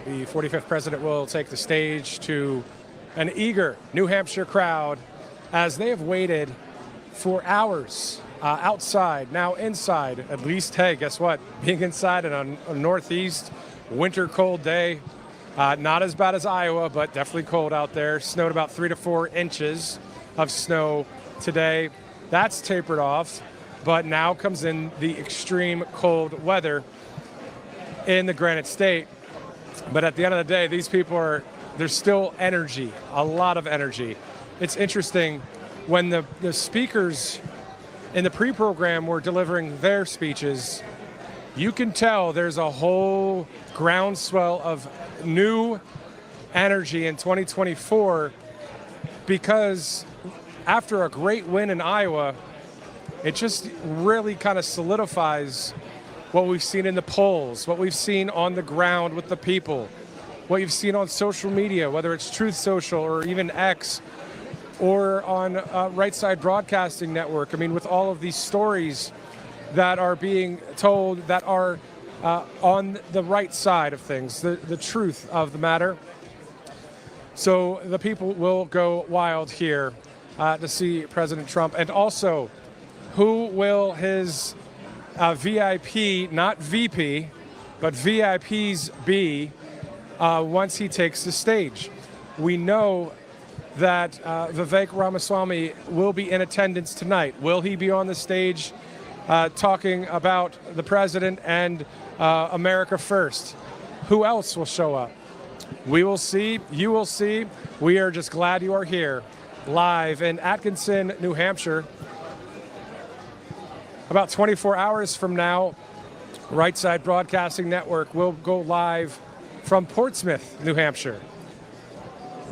S1: the 45th president will take the stage to an eager New Hampshire crowd as they have waited for hours outside, now inside. At least, hey, guess what? Being inside on a northeast winter cold day, not as bad as Iowa, but definitely cold out there. Snowed about 3 to 4 inches of snow today. That's tapered off, but now comes in the extreme cold weather in the Granite State. But at the end of the day, these people there's still energy, a lot of energy. It's interesting when the speakers in the pre-program were delivering their speeches, you can tell there's a whole groundswell of new energy in 2024 because after a great win in Iowa, it just really kind of solidifies what we've seen in the polls, what we've seen on the ground with the people, what you've seen on social media, whether it's Truth Social or even X or on Right Side Broadcasting Network. I mean, with all of these stories that are being told that are on the right side of things, the truth of the matter. So the people will go wild here to see President Trump. And also, who will his VIP, not VP, but VIPs be once he takes the stage? We know that Vivek Ramaswamy will be in attendance tonight. Will he be on the stage talking about the president and America first? Who else will show up? We will see. You will see. We are just glad you are here, live in Atkinson, New Hampshire. About 24 hours from now, Right Side Broadcasting Network will go live from Portsmouth, New Hampshire,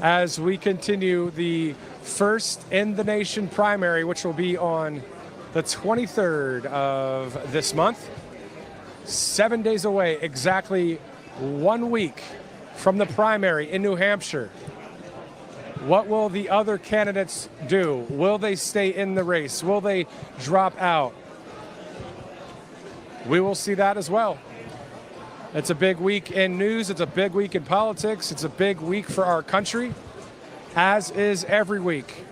S1: as we continue the first in the nation primary, which will be on the 23rd of this month. 7 days away, exactly 1 week from the primary in New Hampshire. What will the other candidates do? Will they stay in the race? Will they drop out? We will see that as well. It's a big week in news. It's a big week in politics. It's a big week for our country, as is every week.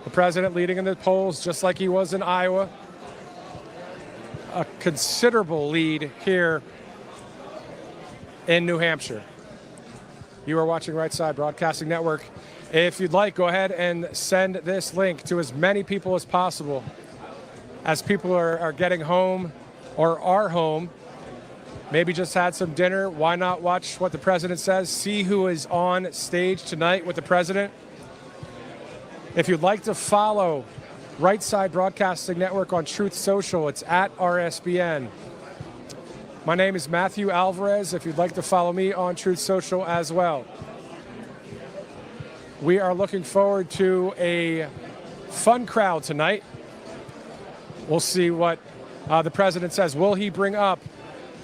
S1: The president leading in the polls just like he was in Iowa. A considerable lead here in New Hampshire. You are watching Right Side Broadcasting Network. If you'd like, go ahead and send this link to as many people as possible. As people are getting home or are home, maybe just had some dinner, why not watch what the president says? See who is on stage tonight with the president. If you'd like to follow Right Side Broadcasting Network on Truth Social, it's at RSBN. My name is Matthew Alvarez. If you'd like to follow me on Truth Social as well. We are looking forward to a fun crowd tonight. We'll see what the president says. Will he bring up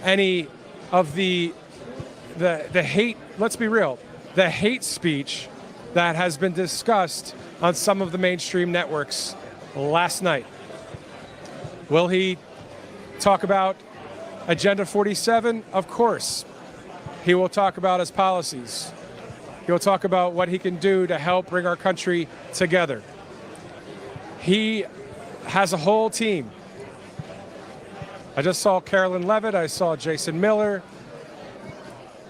S1: any of the hate, let's be real, the hate speech that has been discussed on some of the mainstream networks last night? Will he talk about Agenda 47? Of course. He will talk about his policies. He'll talk about what he can do to help bring our country together. He has a whole team. I just saw Carolyn Levitt. I saw Jason Miller.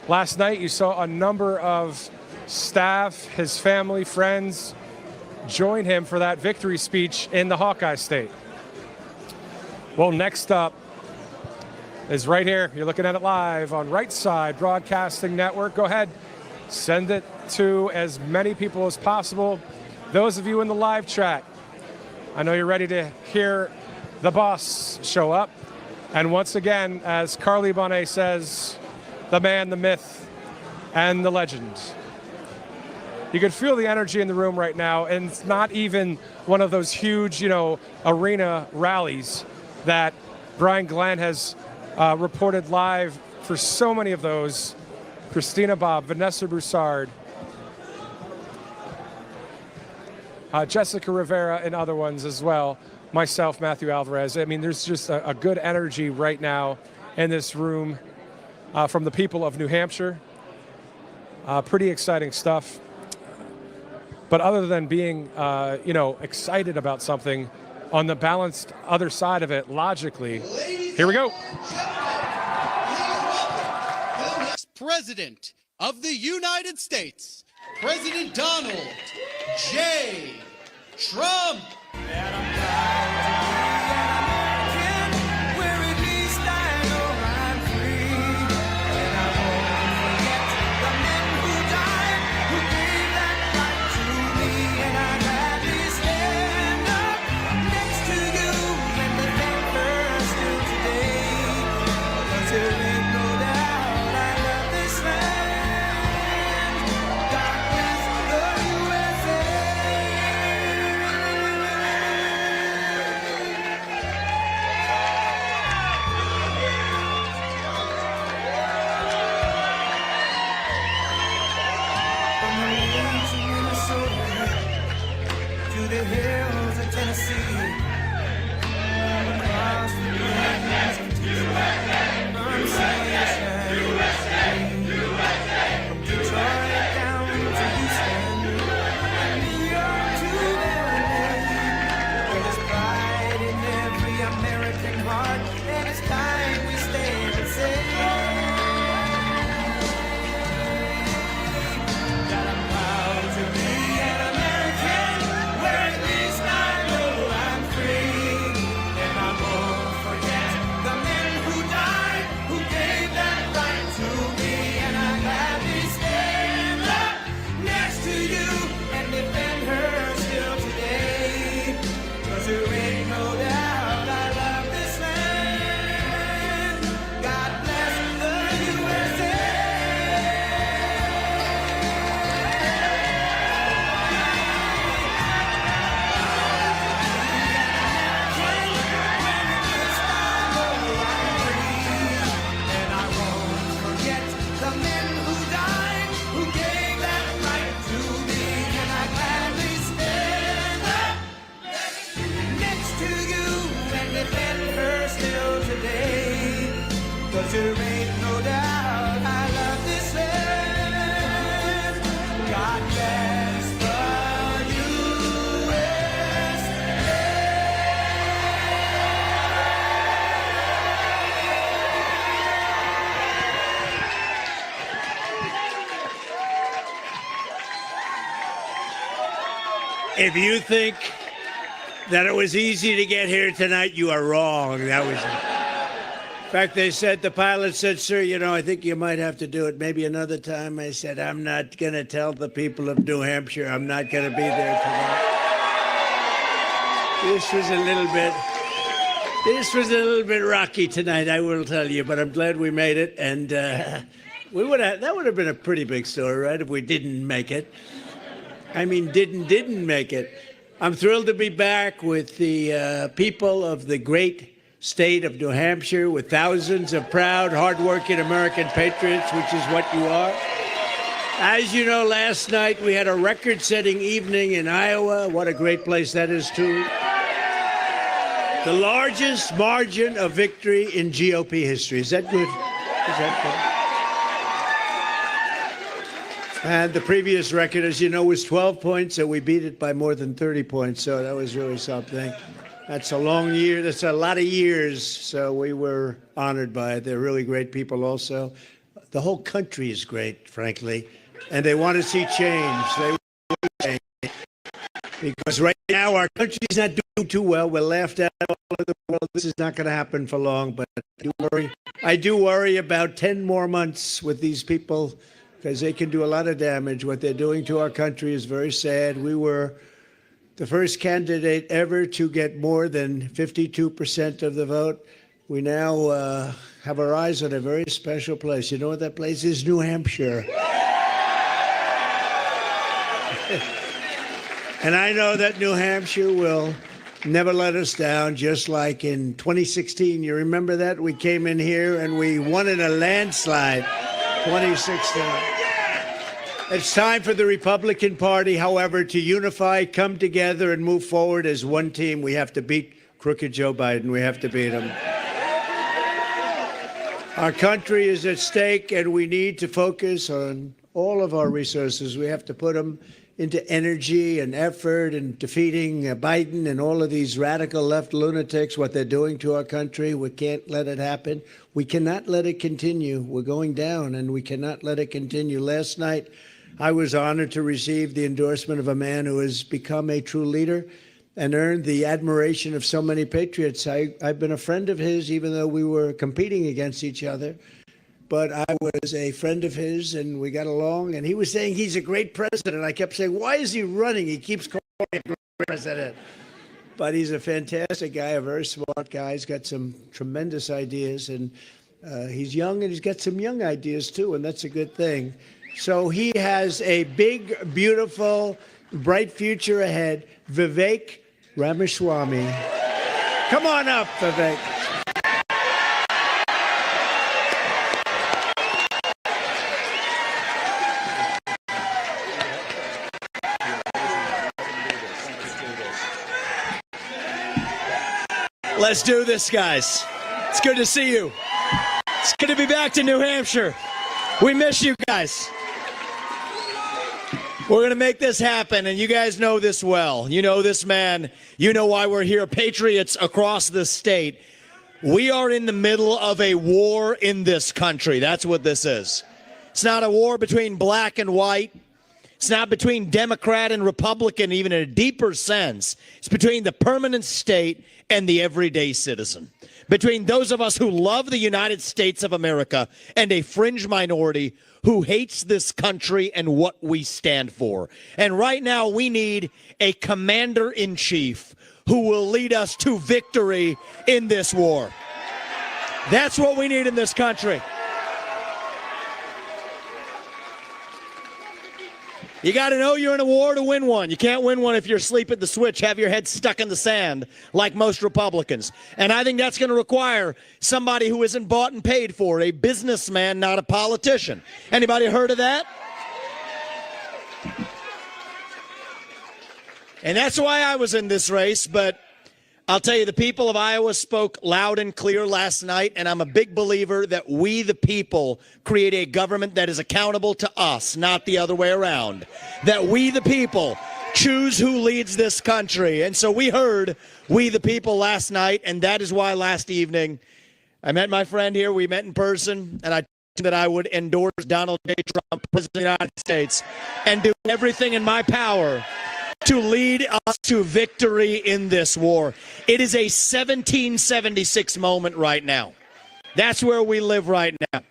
S1: Last night, you saw a number of staff, his family, friends, join him for that victory speech in the Hawkeye State. Well, next up is right here. You're looking at it live on Right Side Broadcasting Network. Go ahead, send it to as many people as possible. Those of you in the live chat, I know you're ready to hear the boss show up. And once again, as Carly Bonet says, the man, the myth, and the legend. You can feel the energy in the room right now, and it's not even one of those huge, arena rallies that Brian Glenn has reported live for so many of those. Christina Bobb, Vanessa Broussard, Jessica Rivera, and other ones as well. Myself, Matthew Alvarez. I mean, there's just a good energy right now in this room from the people of New Hampshire. Pretty exciting stuff. But other than being, excited about something, on the balanced other side of it, logically, here we go.
S17: President of the United States, President Donald J. Trump.
S18: If you think that it was easy to get here tonight, you are wrong. In fact, the pilot said, sir, I think you might have to do it maybe another time. I said, I'm not going to tell the people of New Hampshire I'm not going to be there tonight. This was a little bit rocky tonight, I will tell you, but I'm glad we made it. And that would have been a pretty big story, right, if we didn't make it. I mean, didn't make it. I'm thrilled to be back with the people of the great state of New Hampshire, with thousands of proud, hardworking American patriots, which is what you are. As you know, last night we had a record-setting evening in Iowa. What a great place that is, too. The largest margin of victory in GOP history. Is that good? And the previous record, as you know, was 12 points, and we beat it by more than 30 points, so that was really something. That's a long year. That's a lot of years, so we were honored by it. They're really great people also. The whole country is great, frankly, and they want to see change. They want to change. Because right now our country's not doing too well. We're laughed at all over the world. This is not going to happen for long, but I do worry about 10 more months with these people, because they can do a lot of damage. What they're doing to our country is very sad. We were the first candidate ever to get more than 52% of the vote. We now have our eyes on a very special place. You know what that place is? New Hampshire. And I know that New Hampshire will never let us down, just like in 2016. You remember that? We came in here and we won in a landslide. 2016. It's time for the Republican Party, however, to unify, come together, and move forward as one team. We have to beat crooked Joe Biden. We have to beat him. Our country is at stake, and we need to focus on all of our resources. We have to put them into energy and effort and defeating Biden and all of these radical left lunatics, what they're doing to our country. We can't let it happen. We cannot let it continue. We're going down, and we cannot let it continue. Last night, I was honored to receive the endorsement of a man who has become a true leader and earned the admiration of so many patriots. I've been a friend of his, even though we were competing against each other. But I was a friend of his, and we got along. And he was saying he's a great president. I kept saying, why is he running? He keeps calling him a great president. But he's a fantastic guy, a very smart guy. He's got some tremendous ideas. And he's young, and he's got some young ideas, too, and that's a good thing. So he has a big, beautiful, bright future ahead. Vivek Ramaswamy. Come on up, Vivek.
S19: Let's do this, guys. It's good to see you. It's good to be back to New Hampshire. We miss you guys. We're going to make this happen, and you guys know this well. You know this man. You know why we're here. Patriots across the state. We are in the middle of a war in this country. That's what this is. It's not a war between black and white. It's not between Democrat and Republican, even in a deeper sense. It's between the permanent state and the everyday citizen. Between those of us who love the United States of America and a fringe minority who hates this country and what we stand for. And right now we need a commander-in-chief who will lead us to victory in this war. That's what we need in this country. You got to know you're in a war to win one. You can't win one if you're asleep at the switch, have your head stuck in the sand like most Republicans. And I think that's going to require somebody who isn't bought and paid for, a businessman, not a politician. Anybody heard of that? And that's why I was in this race, but I'll tell you, the people of Iowa spoke loud and clear last night, and I'm a big believer that we, the people, create a government that is accountable to us, not the other way around. That we, the people, choose who leads this country. And so we heard we, the people, last night, and that is why last evening I met my friend here. We met in person, and I told him that I would endorse Donald J. Trump, President of the United States, and do everything in my power to lead us to victory in this war. It is a 1776 moment right now. That's where we live right now.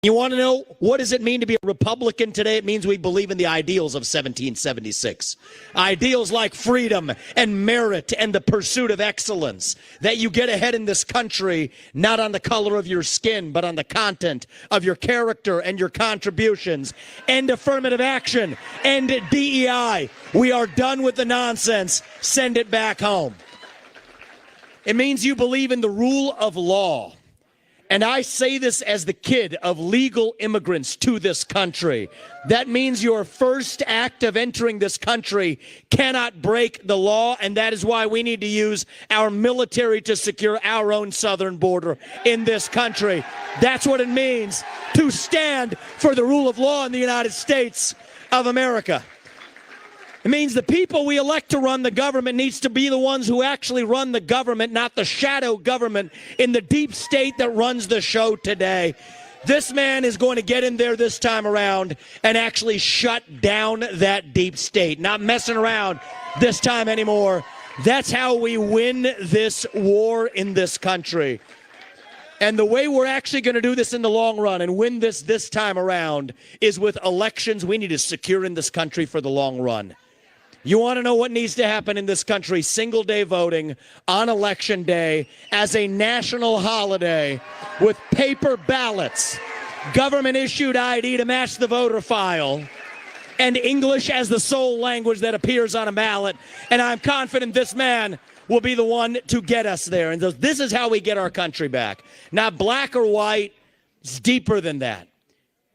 S19: You want to know what does it mean to be a Republican today? It means we believe in the ideals of 1776. Ideals like freedom and merit and the pursuit of excellence. That you get ahead in this country not on the color of your skin, but on the content of your character and your contributions. And affirmative action and DEI. We are done with the nonsense. Send it back home. It means you believe in the rule of law. And I say this as the kid of legal immigrants to this country. That means your first act of entering this country cannot break the law, and that is why we need to use our military to secure our own southern border in this country. That's what it means to stand for the rule of law in the United States of America. It means the people we elect to run the government needs to be the ones who actually run the government, not the shadow government in the deep state that runs the show today. This man is going to get in there this time around and actually shut down that deep state. Not messing around this time anymore. That's how we win this war in this country. And the way we're actually going to do this in the long run and win this time around is with elections we need to secure in this country for the long run. You want to know what needs to happen in this country? Single day voting on election day as a national holiday with paper ballots, government issued ID to match the voter file, and English as the sole language that appears on a ballot. And I'm confident this man will be the one to get us there. And this is how we get our country back. Not black or white, it's deeper than that.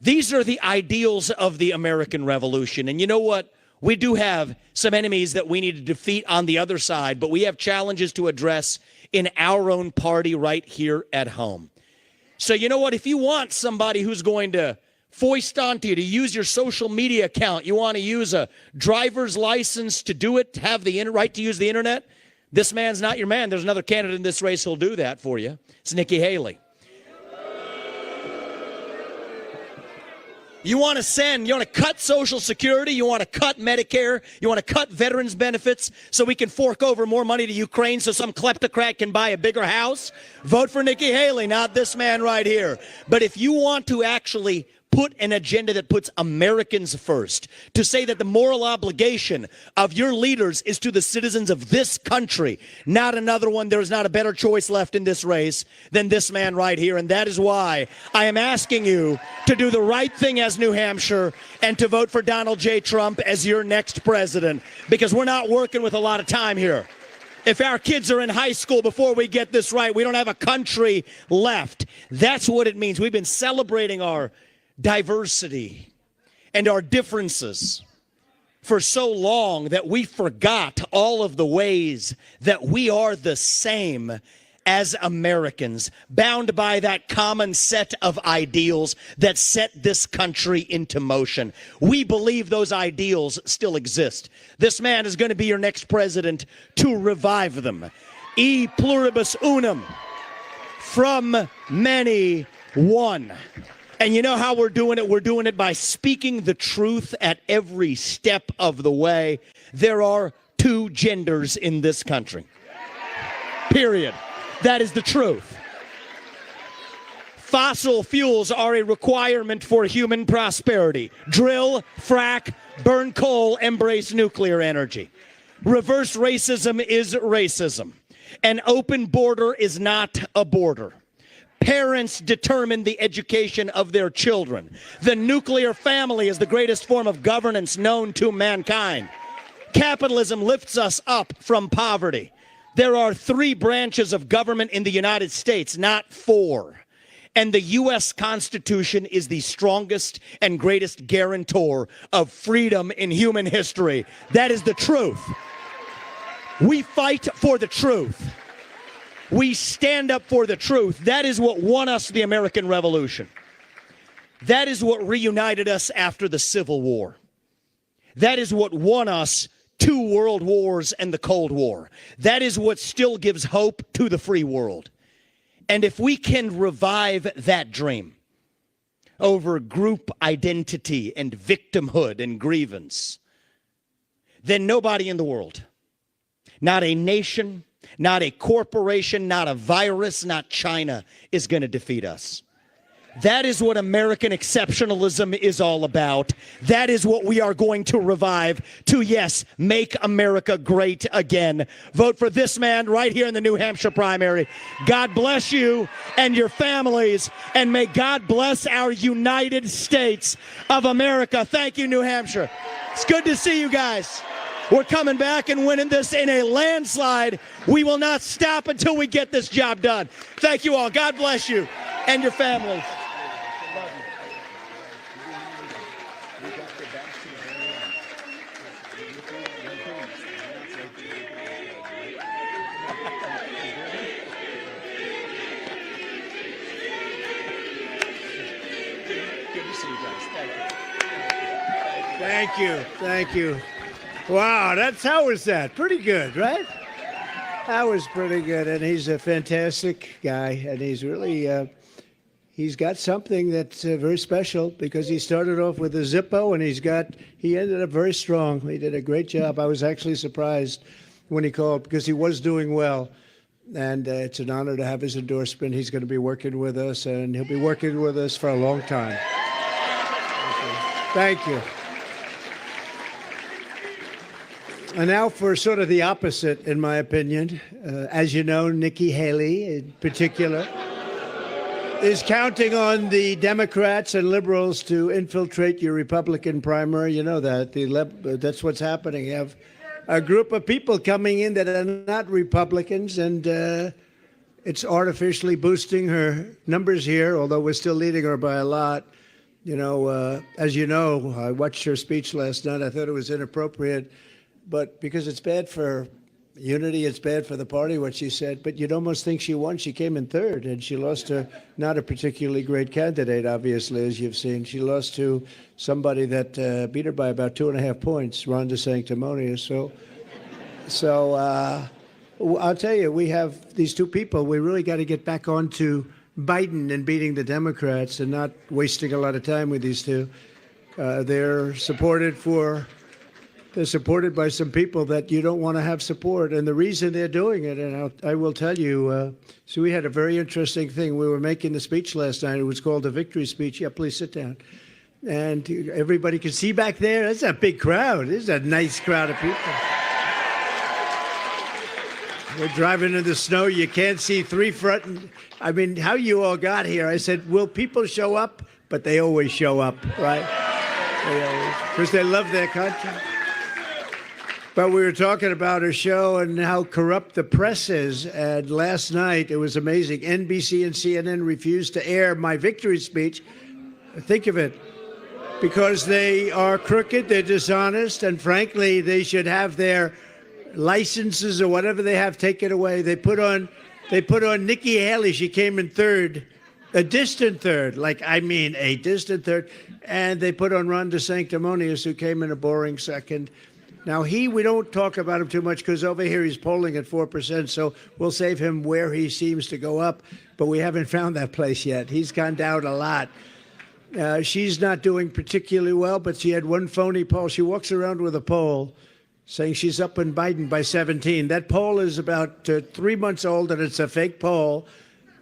S19: These are the ideals of the American Revolution. And you know what? We do have some enemies that we need to defeat on the other side, but we have challenges to address in our own party right here at home. So you know what? If you want somebody who's going to foist onto you to use your social media account, you want to use a driver's license to do it, to have the right to use the internet, this man's not your man. There's another candidate in this race who'll do that for you. It's Nikki Haley. You want to cut Social Security, you want to cut Medicare, you want to cut veterans benefits so we can fork over more money to Ukraine so some kleptocrat can buy a bigger house? Vote for Nikki Haley, not this man right here. But if you want to actually put an agenda that puts Americans first, to say that the moral obligation of your leaders is to the citizens of this country, not another one, there's not a better choice left in this race than this man right here. And that is why I am asking you to do the right thing as New Hampshire and to vote for Donald J. Trump as your next president, because we're not working with a lot of time here. If our kids are in high school before we get this right, we don't have a country left. That's what it means. We've been celebrating our diversity and our differences for so long that we forgot all of the ways that we are the same as Americans, bound by that common set of ideals that set this country into motion. We believe those ideals still exist. This man is going to be your next president to revive them. E pluribus unum, from many one. And you know how we're doing it? We're doing it by speaking the truth at every step of the way. There are two genders in this country. Period. That is the truth. Fossil fuels are a requirement for human prosperity. Drill, frack, burn coal, embrace nuclear energy. Reverse racism is racism. An open border is not a border. Parents determine the education of their children. The nuclear family is the greatest form of governance known to mankind. Capitalism lifts us up from poverty. There are 3 branches of government in the United States, not 4. And the U.S. Constitution is the strongest and greatest guarantor of freedom in human history. That is the truth. We fight for the truth. We stand up for the truth. That is what won us the American Revolution. That is what reunited us after the Civil War. That is what won us 2 world wars and the Cold War. That is what still gives hope to the free world. And if we can revive that dream over group identity and victimhood and grievance, then nobody in the world, not a nation, not a corporation, not a virus, not China, is going to defeat us. That is what American exceptionalism is all about. That is what we are going to revive to, yes, make America great again. Vote for this man right here in the New Hampshire primary. God bless you and your families, and may God bless our United States of America. Thank you, New Hampshire. It's good to see you guys. We're coming back and winning this in a landslide. We will not stop until we get this job done. Thank you all. God bless you and your families.
S18: Thank you. Thank you. Wow, how was that? Pretty good, right? That was pretty good, and he's a fantastic guy, and he's really, he's got something that's very special because he started off with a Zippo, and he ended up very strong. He did a great job. I was actually surprised when he called because he was doing well, and it's an honor to have his endorsement. He's going to be working with us, and he'll be working with us for a long time. Thank you. And now for sort of the opposite, in my opinion. As you know, Nikki Haley, in particular, is counting on the Democrats and liberals to infiltrate your Republican primary. You know that. That's what's happening. You have a group of people coming in that are not Republicans, and it's artificially boosting her numbers here, although we're still leading her by a lot. You know, as you know, I watched her speech last night. I thought it was inappropriate. But because it's bad for Unity, it's bad for the party, what she said, but you'd almost think she won. She came in third, and she lost to not a particularly great candidate, obviously, as you've seen. She lost to somebody that beat her by about 2.5 points, Ron DeSanctimonious. So I'll tell you, we have these two people. We really got to get back onto Biden and beating the Democrats and not wasting a lot of time with these two. They're supported by some people that you don't want to have support. And the reason they're doing it, and I will tell you, so we had a very interesting thing. We were making the speech last night. It was called a victory speech. Yeah, please sit down. And everybody can see back there. That's a big crowd. This is a nice crowd of people. We're driving in the snow. You can't see three front. I mean, how you all got here. I said, will people show up? But they always show up, right? Because they love their country. But we were talking about her show and how corrupt the press is. And last night, it was amazing. NBC and CNN refused to air my victory speech. Think of it. Because they are crooked, they're dishonest, and frankly, they should have their licenses or whatever they have taken away. They put on Nikki Haley. She came in third, a distant third, a distant third. And they put on Ron DeSanctimonious, who came in a boring second. Now, we don't talk about him too much because over here he's polling at 4%, so we'll save him where he seems to go up, but we haven't found that place yet. He's gone down a lot. She's not doing particularly well, but she had one phony poll. She walks around with a poll saying she's up in Biden by 17. That poll is about 3 months old, and it's a fake poll.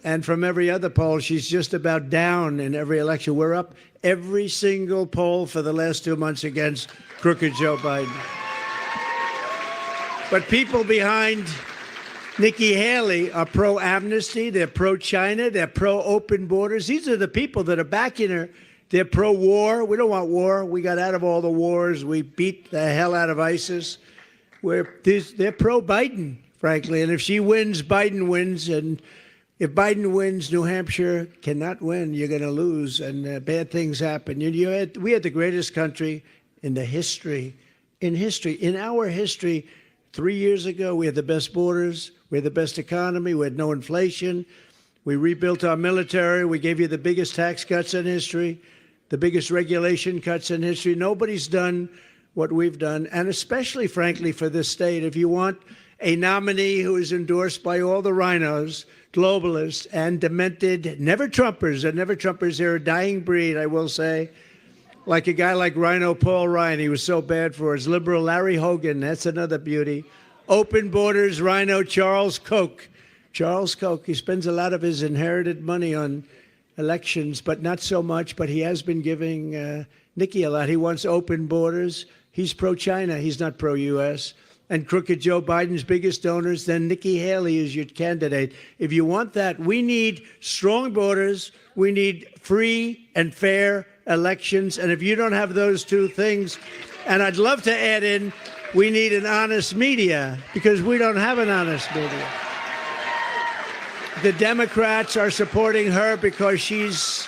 S18: And from every other poll, she's just about down in every election. We're up every single poll for the last 2 months against crooked Joe Biden. But people behind Nikki Haley are pro-amnesty, they're pro-China, they're pro-open borders. These are the people that are backing her. They're pro-war. We don't want war. We got out of all the wars. We beat the hell out of ISIS. They're pro-Biden, frankly. And if she wins, Biden wins. And if Biden wins, New Hampshire cannot win. You're going to lose, and bad things happen. We had the greatest country in our history. 3 years ago, we had the best borders, we had the best economy, we had no inflation, we rebuilt our military, we gave you the biggest tax cuts in history, the biggest regulation cuts in history. Nobody's done what we've done, and especially, frankly, for this state. If you want a nominee who is endorsed by all the rhinos, globalists, and demented never-Trumpers, they're a dying breed, I will say, like a guy like Rhino Paul Ryan, he was so bad for us. Liberal Larry Hogan, that's another beauty. Open borders, Rhino Charles Koch. Charles Koch, he spends a lot of his inherited money on elections, but not so much. But he has been giving Nikki a lot. He wants open borders. He's pro-China. He's not pro-U.S. And crooked Joe Biden's biggest donors, then Nikki Haley is your candidate. If you want that, we need strong borders. We need free and fair elections. And if you don't have those two things, and I'd love to add in, we need an honest media, because we don't have an honest media. The Democrats are supporting her because she's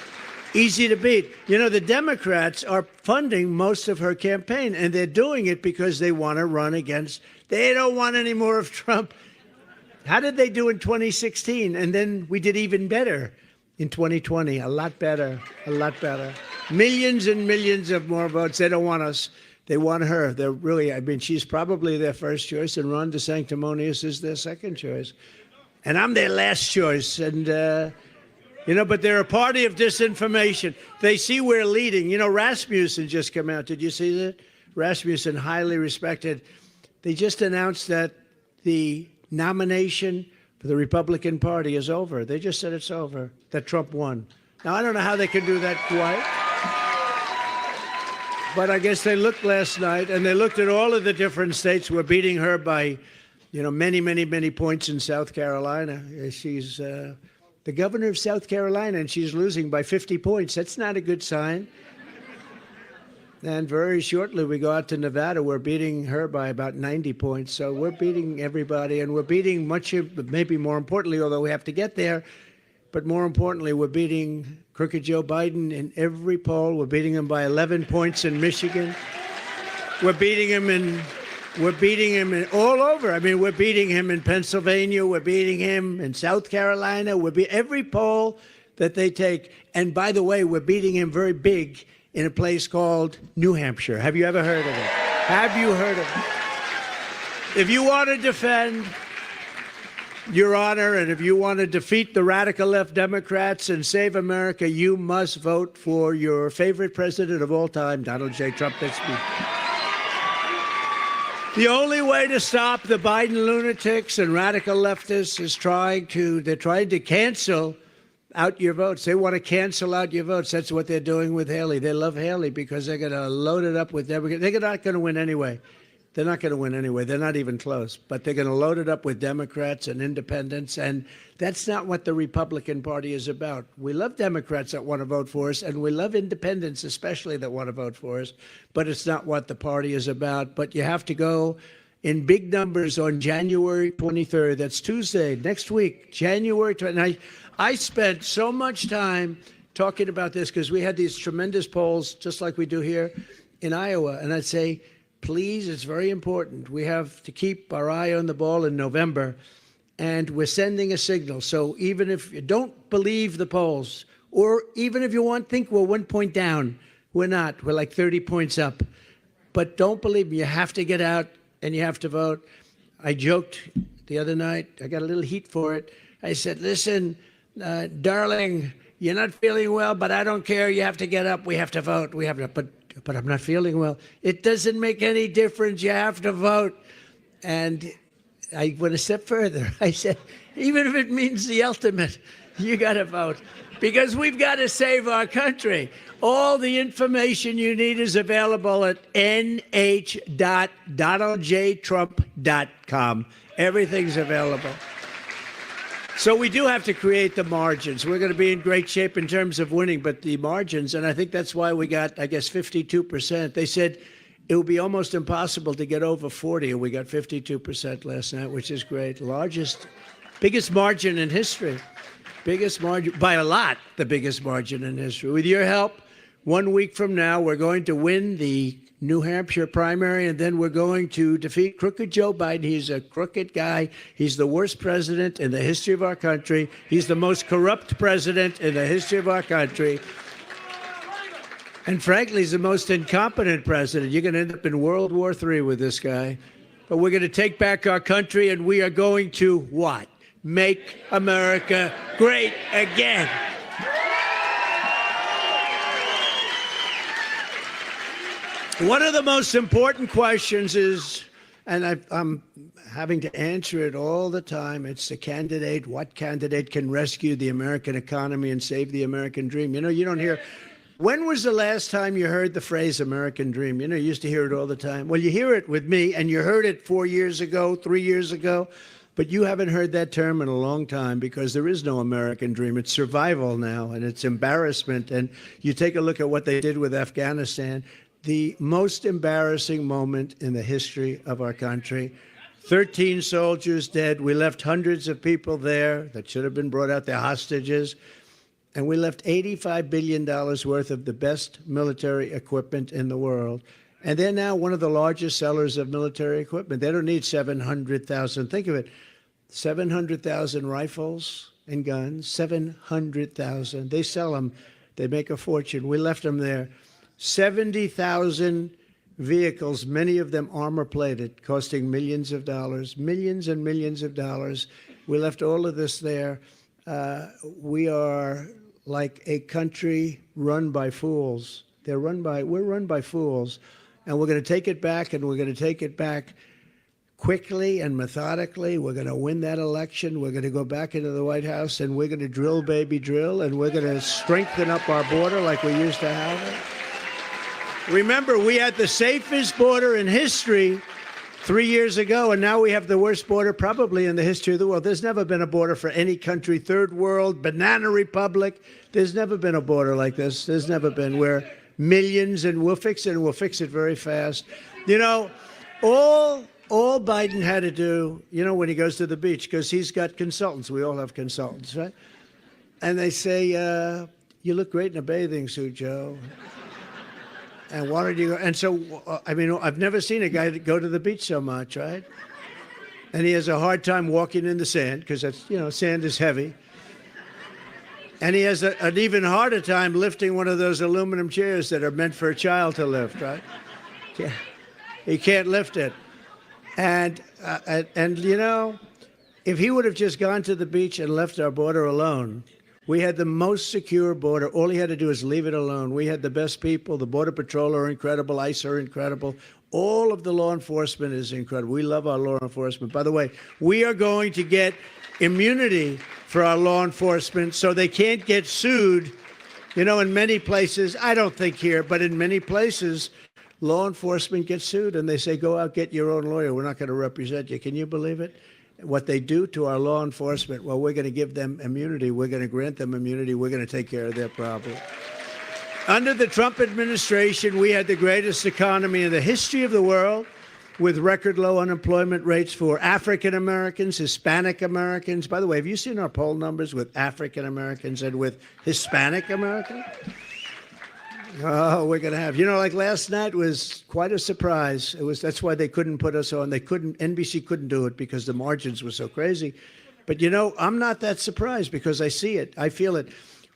S18: easy to beat. You know, the Democrats are funding most of her campaign, and they're doing it because they want to run against, they don't want any more of Trump. How did they do in 2016? And then we did even better in 2020, a lot better, a lot better. Millions and millions of more votes. They don't want us. They want her. They're really, she's probably their first choice, and Ron DeSanctimonious is their second choice. And I'm their last choice. And, but they're a party of disinformation. They see we're leading. Rasmussen just came out. Did you see that? Rasmussen, highly respected. They just announced that the nomination for the Republican Party is over. They just said it's over, that Trump won. Now, I don't know how they can do that quite. But I guess they looked last night, and they looked at all of the different states. We're beating her by, many, many, many points in South Carolina. She's the governor of South Carolina, and she's losing by 50 points. That's not a good sign. And very shortly, we go out to Nevada. We're beating her by about 90 points. So we're beating everybody, and we're beating maybe more importantly, although we have to get there, but more importantly, we're beating crooked Joe Biden in every poll. We're beating him by 11 points in Michigan. We're beating him in We're beating him all over. I mean, we're beating him in Pennsylvania. We're beating him in South Carolina. Every poll that they take. And by the way, we're beating him very big in a place called New Hampshire. Have you ever heard of it? Have you heard of it? If you want to defend your honor, and if you want to defeat the radical left Democrats and save America, you must vote for your favorite president of all time, Donald J. Trump. That's me. The only way to stop the Biden lunatics and radical leftists is they're trying to cancel out your votes. They want to cancel out your votes. That's what they're doing with Haley. They love Haley because they're going to load it up with Democrats. They're not going to win anyway. They're not going to win anyway. They're not even close. But they're going to load it up with Democrats and independents. And that's not what the Republican Party is about. We love Democrats that want to vote for us, and we love independents especially that want to vote for us. But it's not what the party is about. But you have to go in big numbers on January 23rd. That's Tuesday, next week, January 23rd. I spent so much time talking about this because we had these tremendous polls, just like we do here in Iowa. And I'd say, please, it's very important. We have to keep our eye on the ball in November, and we're sending a signal. So even if you don't believe the polls, or even if you think we're 1 point down, we're not. We're like 30 points up. But don't believe me. You have to get out and you have to vote. I joked the other night. I got a little heat for it. I said, listen, darling, you're not feeling well, but I don't care. You have to get up. We have to vote. We have to. But I'm not feeling well. It doesn't make any difference. You have to vote. And I went a step further. I said, even if it means the ultimate, you got to vote. Because we've got to save our country. All the information you need is available at nh.donaldjtrump.com. Everything's available. So we do have to create the margins. We're going to be in great shape in terms of winning, but the margins, and I think that's why we got, 52%. They said it would be almost impossible to get over 40, and we got 52% last night, which is great. Biggest margin in history. Biggest margin, by a lot, the biggest margin in history. With your help, 1 week from now, we're going to win the New Hampshire primary, and then we're going to defeat crooked Joe Biden. He's a crooked guy. He's the worst president in the history of our country. He's the most corrupt president in the history of our country. And frankly, he's the most incompetent president. You're going to end up in World War III with this guy. But we're going to take back our country, and we are going to what? Make America great again. One of the most important questions is, and I'm having to answer it all the time, it's the candidate. What candidate can rescue the American economy and save the American dream? You know, you don't hear. When was the last time you heard the phrase American dream? You know, you used to hear it all the time. Well, you hear it with me, and you heard it 4 years ago, 3 years ago, but you haven't heard that term in a long time because there is no American dream. It's survival now, and it's embarrassment. And you take a look at what they did with Afghanistan. The most embarrassing moment in the history of our country. 13 soldiers dead. We left hundreds of people there that should have been brought out. They're hostages. And we left $85 billion worth of the best military equipment in the world. And they're now one of the largest sellers of military equipment. They don't need 700,000. Think of it. 700,000 rifles and guns. 700,000. They sell them. They make a fortune. We left them there. 70,000 vehicles, many of them armor-plated, costing millions of dollars, millions and millions of dollars. We left all of this there. We are like a country run by fools. We're run by fools. And we're going to take it back, and we're going to take it back quickly and methodically. We're going to win that election. We're going to go back into the White House, and we're going to drill, baby, drill, and we're going to strengthen up our border like we used to have it. Remember, we had the safest border in history 3 years ago, and now we have the worst border probably in the history of the world. There's never been a border for any country, third world, banana republic. There's never been a border like this. There's never been where millions, and we'll fix it, and we'll fix it very fast. You know, all Biden had to do, you know, when he goes to the beach, because he's got consultants. We all have consultants, right? And they say, you look great in a bathing suit, Joe. And why did you go? And so, I mean, I've never seen a guy that go to the beach so much, right? And he has a hard time walking in the sand because that's, sand is heavy. And he has an even harder time lifting one of those aluminum chairs that are meant for a child to lift, right? Yeah. He can't lift it. And if he would have just gone to the beach and left our border alone, we had the most secure border. All he had to do is leave it alone. We had the best people. The Border Patrol are incredible. ICE are incredible. All of the law enforcement is incredible. We love our law enforcement. By the way, we are going to get immunity for our law enforcement so they can't get sued. In many places, I don't think here, but in many places, law enforcement gets sued and they say, go out, get your own lawyer. We're not going to represent you. Can you believe it? What they do to our law enforcement, well, we're going to give them immunity. We're going to grant them immunity. We're going to take care of their problem. Under the Trump administration, we had the greatest economy in the history of the world, with record low unemployment rates for African Americans, Hispanic Americans. By the way, have you seen our poll numbers with African Americans and with Hispanic Americans? Oh, we're going to have, like last night was quite a surprise. That's why they couldn't put us on. NBC couldn't do it because the margins were so crazy. But I'm not that surprised because I see it. I feel it.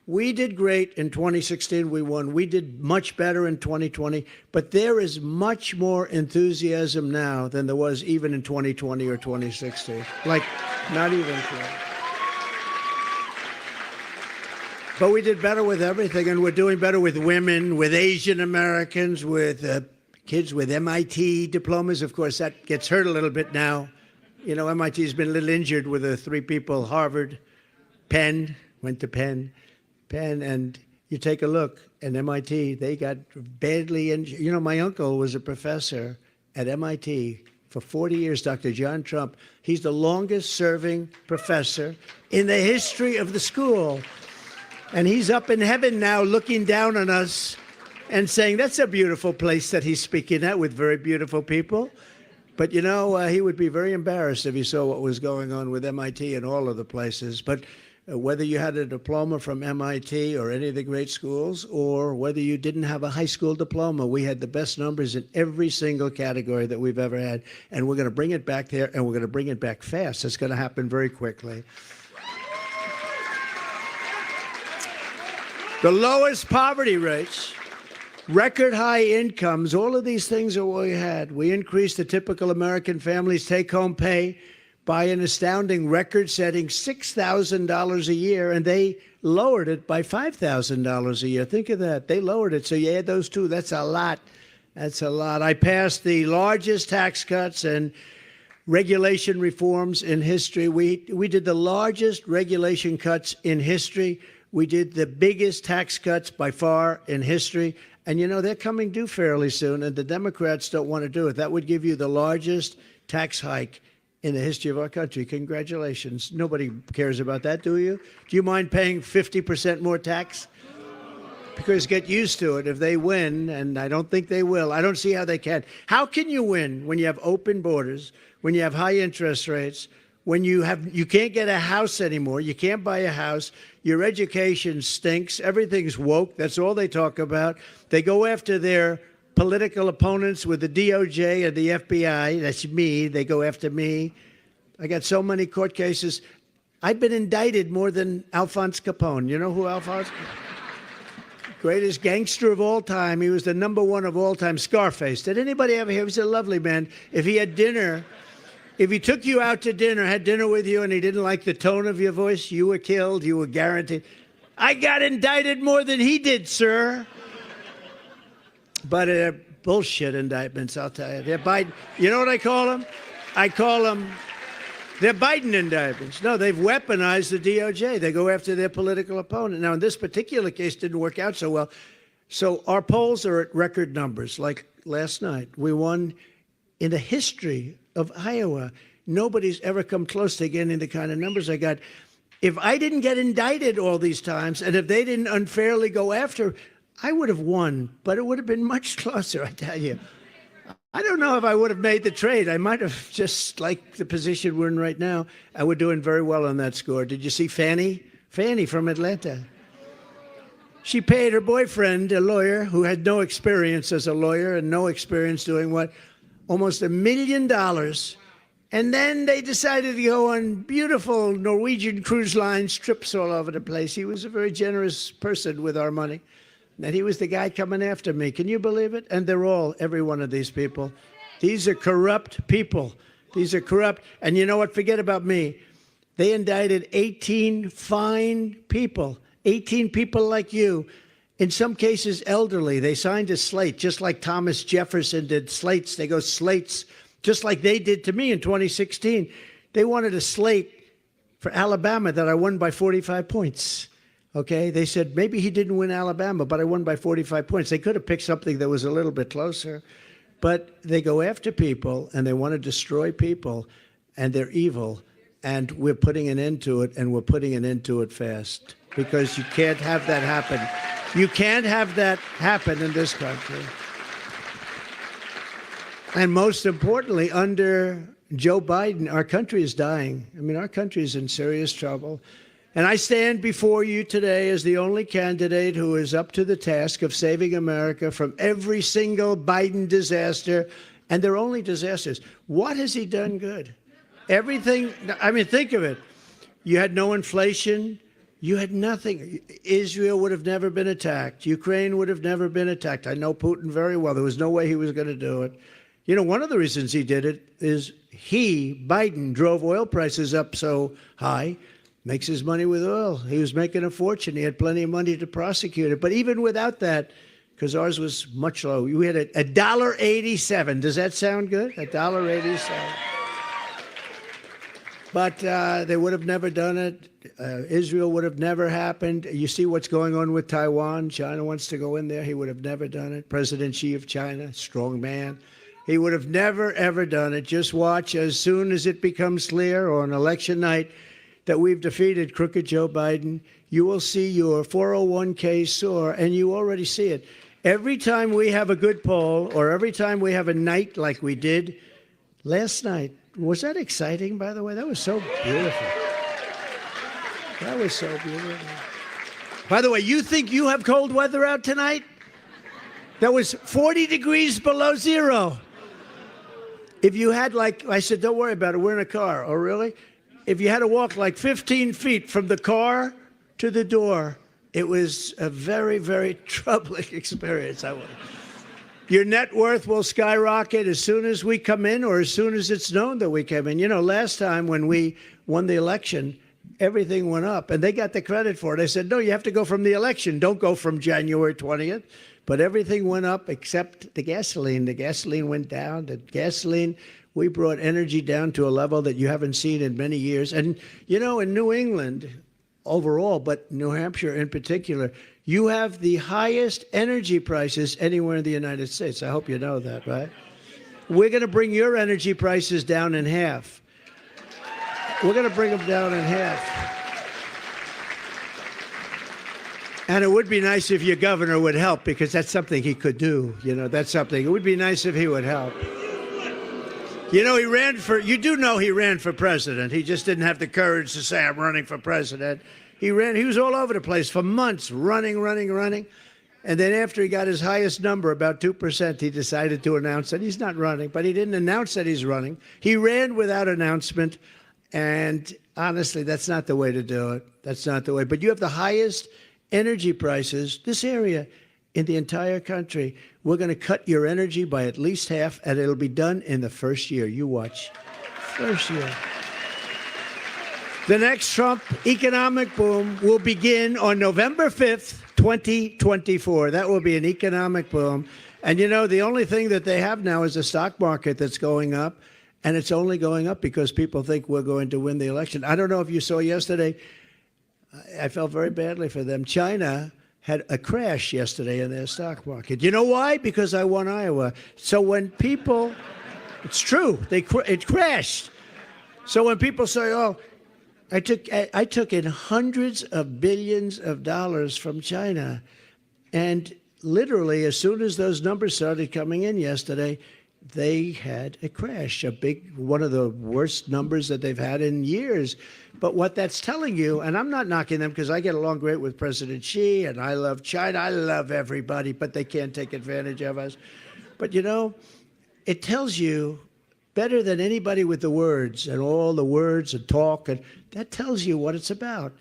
S18: We did great in 2016. We won. We did much better in 2020. But there is much more enthusiasm now than there was even in 2020 or 2016. Like, not even close. But we did better with everything, and we're doing better with women, with Asian Americans, with kids with MIT diplomas. Of course, that gets hurt a little bit now. MIT's been a little injured with the three people, Harvard, Penn, went to Penn, and you take a look at MIT, they got badly injured. My uncle was a professor at MIT for 40 years, Dr. John Trump. He's the longest serving professor in the history of the school. And he's up in heaven now looking down on us and saying, that's a beautiful place that he's speaking at with very beautiful people. But, he would be very embarrassed if he saw what was going on with MIT and all of the places. But whether you had a diploma from MIT or any of the great schools, or whether you didn't have a high school diploma, we had the best numbers in every single category that we've ever had. And we're going to bring it back there, and we're going to bring it back fast. It's going to happen very quickly. The lowest poverty rates, record high incomes, all of these things are what we had. We increased the typical American family's take-home pay by an astounding record-setting $6,000 a year, and they lowered it by $5,000 a year. Think of that. They lowered it. So you add those two, that's a lot. That's a lot. I passed the largest tax cuts and regulation reforms in history. We did the largest regulation cuts in history. We did the biggest tax cuts by far in history. And, they're coming due fairly soon, and the Democrats don't want to do it. That would give you the largest tax hike in the history of our country. Congratulations. Nobody cares about that, do you? Do you mind paying 50% more tax? Because get used to it. If they win, and I don't think they will, I don't see how they can. How can you win when you have open borders, when you have high interest rates, when you can't get a house anymore, you can't buy a house, your education stinks, everything's woke, that's all they talk about. They go after their political opponents with the DOJ and the FBI, that's me, they go after me. I got so many court cases. I've been indicted more than Alphonse Capone. You know who Alphonse? Greatest gangster of all time. He was the #1 of all time, Scarface. Did anybody ever hear? He was a lovely man. If he had dinner, if he took you out to dinner, had dinner with you, and he didn't like the tone of your voice, you were killed, you were guaranteed. I got indicted more than he did, sir. But they're bullshit indictments, I'll tell you. They're Biden. You know what I call them? I call them, they're Biden indictments. No, they've weaponized the DOJ. They go after their political opponent. Now, in this particular case, didn't work out so well. So our polls are at record numbers. Like last night, we won in the history of Iowa. Nobody's ever come close to getting the kind of numbers I got. If I didn't get indicted all these times, and if they didn't unfairly go after, I would have won, but it would have been much closer, I tell you. I don't know if I would have made the trade. I might have just like the position we're in right now. We're doing very well on that score. Did you see Fannie? Fannie from Atlanta. She paid her boyfriend, a lawyer who had no experience as a lawyer and no experience doing what? Almost $1 million. And then they decided to go on beautiful Norwegian cruise line trips all over the place. He was a very generous person with our money. And he was the guy coming after me. Can you believe it? And they're all, every one of these people. These are corrupt people. These are corrupt. And you know what? Forget about me. They indicted 18 fine people, 18 people like you, in some cases elderly. They signed a slate, just like Thomas Jefferson did slates. They go slates, just like they did to me in 2016. They wanted a slate for Alabama that I won by 45 points. Okay, they said maybe he didn't win Alabama, but I won by 45 points. They could have picked something that was a little bit closer, but they go after people and they want to destroy people, and they're evil, and we're putting an end to it, and we're putting an end to it fast, because you can't have that happen. You can't have that happen in this country. And most importantly, under Joe Biden, our country is dying. I mean, our country is in serious trouble. And I stand before you today as the only candidate who is up to the task of saving America from every single Biden disaster. And they're only disasters. What has he done good? Everything. I mean, think of it. You had no inflation. You had nothing. Israel would have never been attacked. Ukraine would have never been attacked. I know Putin very well. There was no way he was going to do it. You know, one of the reasons he did it is Biden, drove oil prices up so high. Makes his money with oil. He was making a fortune. He had plenty of money to prosecute it. But even without that, because ours was much lower, we had $1.87. Does that sound good? $1.87. But they would have never done it. Israel would have never happened. You see what's going on with Taiwan. China wants to go in there. He would have never done it. President Xi of China, strong man. He would have never, ever done it. Just watch as soon as it becomes clear on election night that we've defeated crooked Joe Biden, you will see your 401k soar, and you already see it. Every time we have a good poll, or every time we have a night like we did last night, was that exciting, by the way? That was so beautiful. That was so beautiful. By the way, you think you have cold weather out tonight? That was 40 degrees below zero. If you had, like, I said, don't worry about it, we're in a car. Oh, really? If you had to walk like 15 feet from the car to the door, it was a very, very troubling experience. Your net worth will skyrocket as soon as we come in, or as soon as it's known that we came in. You know, last time when we won the election, everything went up, and they got the credit for it. I said, no, you have to go from the election. Don't go from January 20th. But everything went up except the gasoline. The gasoline went down. The gasoline, we brought energy down to a level that you haven't seen in many years. And, you know, in New England overall, but New Hampshire in particular, you have the highest energy prices anywhere in the United States. I hope you know that, right? We're going to bring your energy prices down in half. We're going to bring them down in half. And it would be nice if your governor would help, because that's something he could do. You know, that's something. It would be nice if he would help. You know, you do know he ran for president. He just didn't have the courage to say, I'm running for president. He was all over the place for months, running. And then after he got his highest number, about 2%, he decided to announce that he's not running. But he didn't announce that he's running. He ran without announcement. And honestly, that's not the way to do it. That's not the way. But you have the highest energy prices, this area, in the entire country. We're going to cut your energy by at least half, and it'll be done in the first year. You watch. First year. The next Trump economic boom will begin on November 5th, 2024. That will be an economic boom. And, you know, the only thing that they have now is a stock market that's going up, and it's only going up because people think we're going to win the election. I don't know if you saw yesterday, I felt very badly for them. China had a crash yesterday in their stock market. You know why? Because I won Iowa. So when people, it's true, it crashed. So when people say, oh, I took in hundreds of billions of dollars from China, and literally as soon as those numbers started coming in yesterday, they had a crash, one of the worst numbers that they've had in years. But what that's telling you, and I'm not knocking them because I get along great with President Xi and I love China, I love everybody, but they can't take advantage of us. But it tells you better than anybody with the words and all the words and talk, and that tells you what it's about.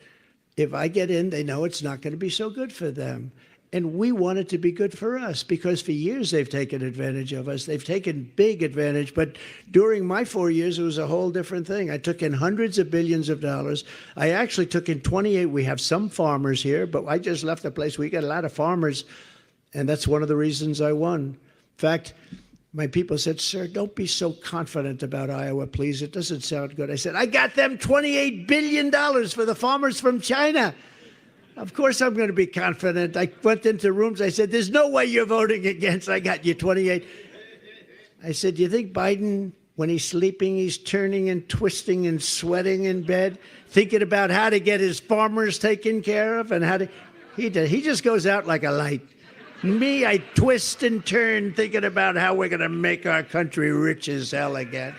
S18: If I get in, they know it's not going to be so good for them. And we want it to be good for us because for years they've taken advantage of us. They've taken big advantage. But during my 4 years, it was a whole different thing. I took in hundreds of billions of dollars. I actually took in 28. We have some farmers here, but I just left the place. We got a lot of farmers, and that's one of the reasons I won. In fact, my people said, "Sir, don't be so confident about Iowa, please. It doesn't sound good." I said, "I got them $28 billion for the farmers from China. Of course I'm going to be confident." I went into rooms. I said, "There's no way you're voting against. I got you 28." I said, "Do you think Biden, when he's sleeping, he's turning and twisting and sweating in bed, thinking about how to get his farmers taken care of and how to?" He just goes out like a light. Me, I twist and turn thinking about how we're going to make our country rich as hell again.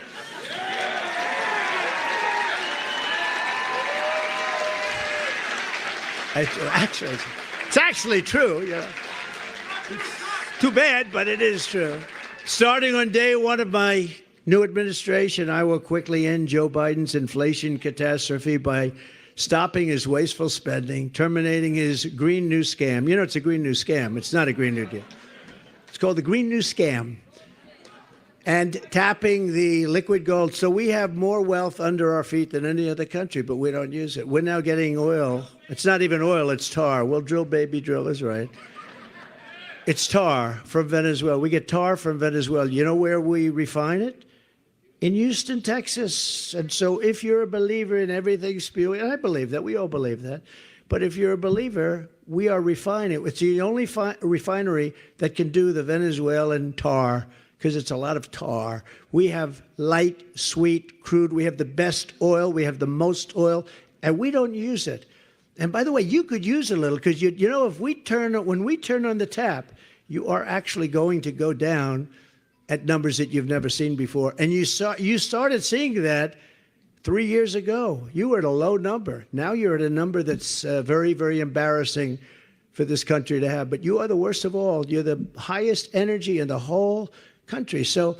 S18: It's actually true. It's too bad, but it is true. Starting on day one of my new administration, I will quickly end Joe Biden's inflation catastrophe by stopping his wasteful spending, terminating his Green New Scam. It's a Green New Scam. It's not a Green New Deal. It's called the Green New Scam. And tapping the liquid gold. So we have more wealth under our feet than any other country, but we don't use it. We're now getting oil. It's not even oil, it's tar. We'll drill, baby, drill is right. It's tar from Venezuela. We get tar from Venezuela. You know where we refine it? In Houston, Texas. And so if you're a believer in everything spewing, and I believe that, we all believe that, but if you're a believer, we are refining it. It's the only refinery that can do the Venezuelan tar, because it's a lot of tar. We have light, sweet, crude. We have the best oil. We have the most oil, and we don't use it. And by the way, you could use a little, because if when we turn on the tap, you are actually going to go down at numbers that you've never seen before. And you started seeing that 3 years ago. You were at a low number. Now you're at a number that's very, very embarrassing for this country to have. But you are the worst of all. You're the highest energy in the whole country. So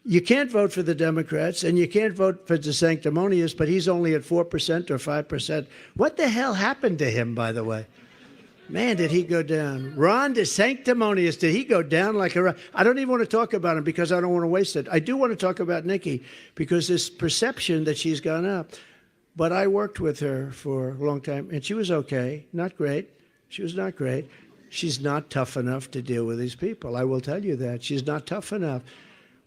S18: you can't vote for the Democrats and you can't vote for DeSanctimonious, but he's only at 4% or 5%. What the hell happened to him, by the way? Man, did he go down. Ron DeSanctimonious, did he go down like a rock? I don't even want to talk about him because I don't want to waste it. I do want to talk about Nikki because this perception that she's gone up. But I worked with her for a long time, and she was okay. Not great. She was not great. She's not tough enough to deal with these people. I will tell you that. She's not tough enough.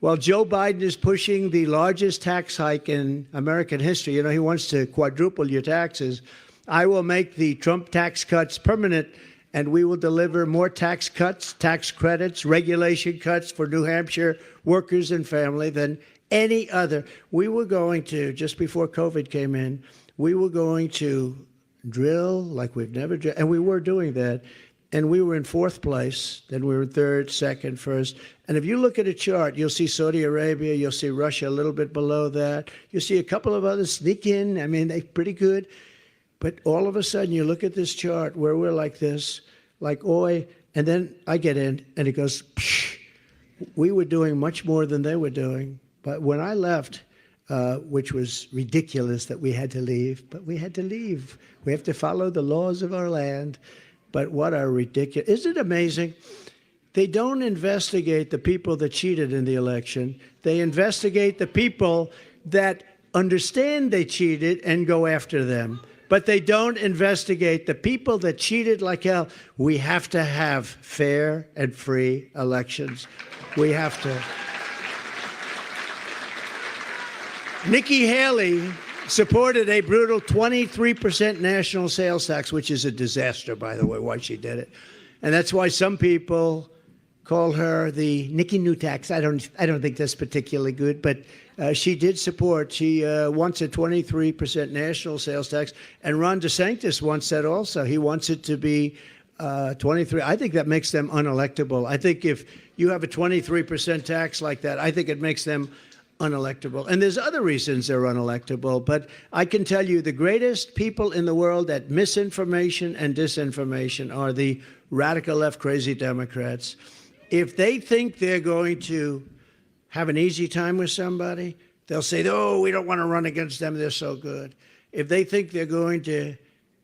S18: While Joe Biden is pushing the largest tax hike in American history, he wants to quadruple your taxes, I will make the Trump tax cuts permanent, and we will deliver more tax cuts, tax credits, regulation cuts for New Hampshire workers and family than any other. We were going to, just before COVID came in, we were going to drill like we've never drilled, and we were doing that. And we were in fourth place, then we were third, second, first. And if you look at a chart, you'll see Saudi Arabia, you'll see Russia a little bit below that. You'll see a couple of others sneak in. I mean, they're pretty good. But all of a sudden, you look at this chart where we're like this, like, oi, and then I get in, and it goes, psh. We were doing much more than they were doing. But when I left, which was ridiculous that we had to leave, but we had to leave. We have to follow the laws of our land. But what a ridiculous, isn't it amazing? They don't investigate the people that cheated in the election. They investigate the people that understand they cheated and go after them. But they don't investigate the people that cheated like hell. We have to have fair and free elections. We have to. Nikki Haley supported a brutal 23% national sales tax, which is a disaster, by the way, why she did it. And that's why some people call her the Nikki New tax. I don't think that's particularly good, but she did support. She wants a 23% national sales tax. And Ron DeSantis wants that also. He wants it to be 23. I think that makes them unelectable. I think if you have a 23% tax like that, I think it makes them unelectable. And there's other reasons they're unelectable, but I can tell you the greatest people in the world at misinformation and disinformation are the radical left crazy Democrats. If they think they're going to have an easy time with somebody, they'll say, oh, we don't want to run against them, they're so good. If they think they're going to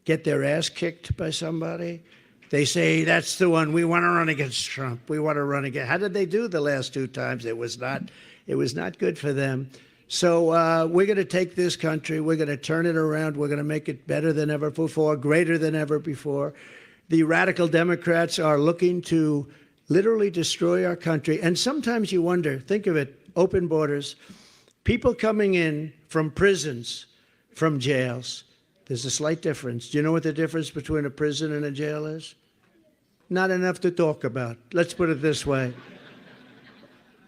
S18: get their ass kicked by somebody, they say, that's the one, we want to run against Trump. We want to run against. How did they do the last 2 times? It was not good for them. So we're going to take this country, we're going to turn it around, we're going to make it better than ever before, greater than ever before. The radical Democrats are looking to literally destroy our country. And sometimes you wonder, think of it, open borders, people coming in from prisons, from jails. There's a slight difference. Do you know what the difference between a prison and a jail is? Not enough to talk about. Let's put it this way.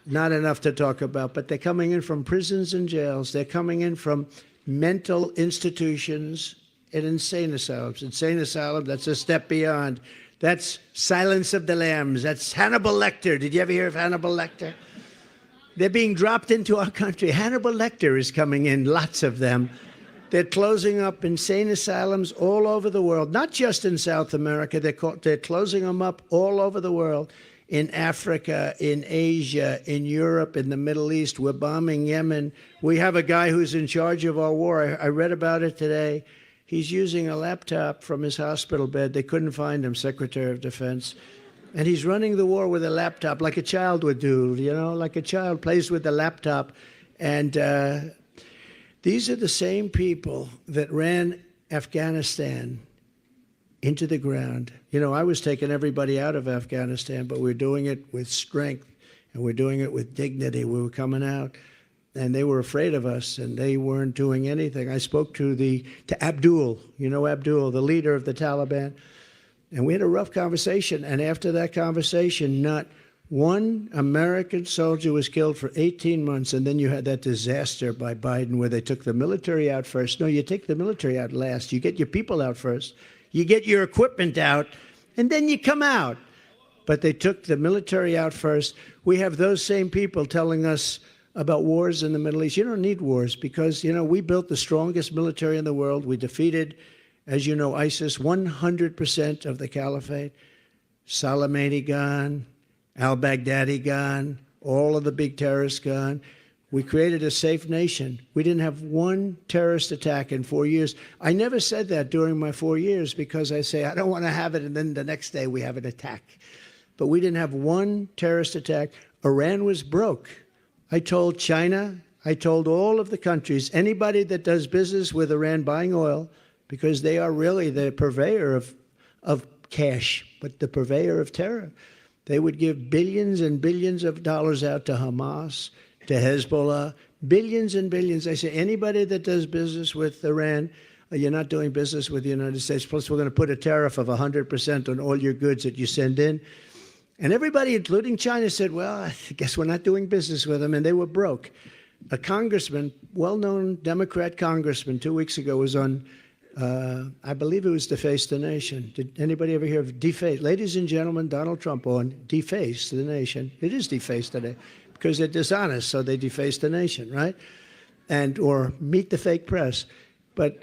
S18: Not enough to talk about, but they're coming in from prisons and jails. They're coming in from mental institutions and insane asylums. Insane asylum, that's a step beyond. That's Silence of the Lambs. That's Hannibal Lecter. Did you ever hear of Hannibal Lecter? They're being dropped into our country. Hannibal Lecter is coming in, lots of them. They're closing up insane asylums all over the world, not just in South America. They're closing them up all over the world, in Africa, in Asia, in Europe, in the Middle East. We're bombing Yemen. We have a guy who's in charge of our war. I read about it today. He's using a laptop from his hospital bed. They couldn't find him, Secretary of Defense. And he's running the war with a laptop like a child would do, you know, like a child plays with the laptop. And these are the same people that ran Afghanistan into the ground. You know, I was taking everybody out of Afghanistan, but we're doing it with strength and we're doing it with dignity. We were coming out and they were afraid of us and they weren't doing anything. I spoke to Abdul, you know Abdul, the leader of the Taliban, and we had a rough conversation. And after that conversation, not one American soldier was killed for 18 months. And then you had that disaster by Biden where they took the military out first. No, you take the military out last. You get your people out first. You get your equipment out, and then you come out. But they took the military out first. We have those same people telling us about wars in the Middle East. You don't need wars because, you know, we built the strongest military in the world. We defeated, as you know, ISIS, 100% of the caliphate. Soleimani gone, al-Baghdadi gone, all of the big terrorists gone. We created a safe nation. We didn't have one terrorist attack in 4 years. I never said that during my 4 years because I say, I don't want to have it, and then the next day we have an attack. But we didn't have one terrorist attack. Iran was broke. I told China, I told all of the countries, anybody that does business with Iran buying oil, because they are really the purveyor of cash, but the purveyor of terror. They would give billions and billions of dollars out to Hamas, to Hezbollah, billions and billions. I say, anybody that does business with Iran, you're not doing business with the United States. Plus, we're going to put a tariff of 100% on all your goods that you send in. And everybody, including China, said, well, I guess we're not doing business with them. And they were broke. A congressman, well-known Democrat congressman, 2 weeks ago was on, I believe it was Deface the Nation. Did anybody ever hear of Deface? Ladies and gentlemen, Donald Trump on Deface the Nation. It is Deface today because they're dishonest, so they deface the nation, right? And or meet the fake press. But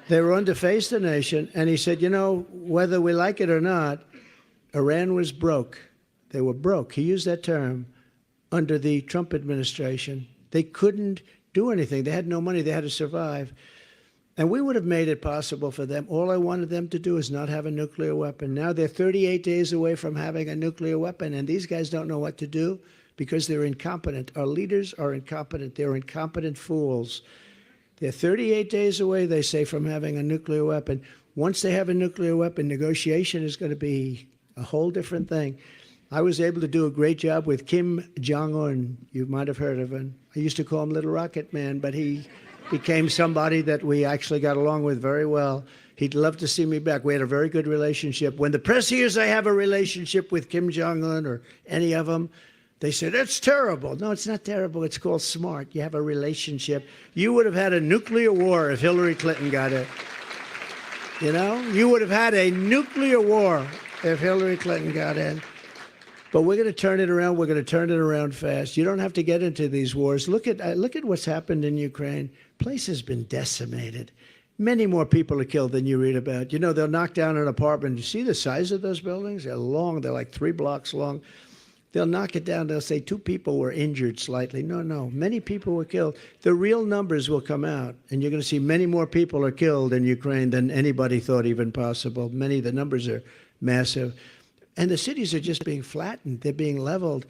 S18: they were on Deface the Nation, and he said, you know, whether we like it or not, Iran was broke. They were broke. He used that term under the Trump administration. They couldn't do anything. They had no money. They had to survive. And we would have made it possible for them. All I wanted them to do is not have a nuclear weapon. Now they're 38 days away from having a nuclear weapon, and these guys don't know what to do because they're incompetent. Our leaders are incompetent. They're incompetent fools. They're 38 days away, they say, from having a nuclear weapon. Once they have a nuclear weapon, negotiation is going to be a whole different thing. I was able to do a great job with Kim Jong-un. You might have heard of him. I used to call him Little Rocket Man, but he became somebody that we actually got along with very well. He'd love to see me back. We had a very good relationship. When the press hears I have a relationship with Kim Jong-un or any of them, they say, that's terrible. No, it's not terrible. It's called smart. You have a relationship. You would have had a nuclear war if Hillary Clinton got it. You know, you would have had a nuclear war if Hillary Clinton got in. But we're going to turn it around. We're going to turn it around fast. You don't have to get into these wars. Look at what's happened in Ukraine. Place has been decimated. Many more people are killed than you read about. You know, they'll knock down an apartment. You see the size of those buildings? They're long. They're like 3 blocks long. They'll knock it down. They'll say 2 people were injured slightly. No. Many people were killed. The real numbers will come out, and you're going to see many more people are killed in Ukraine than anybody thought even possible. The numbers are massive. And the cities are just being flattened. They're being leveled.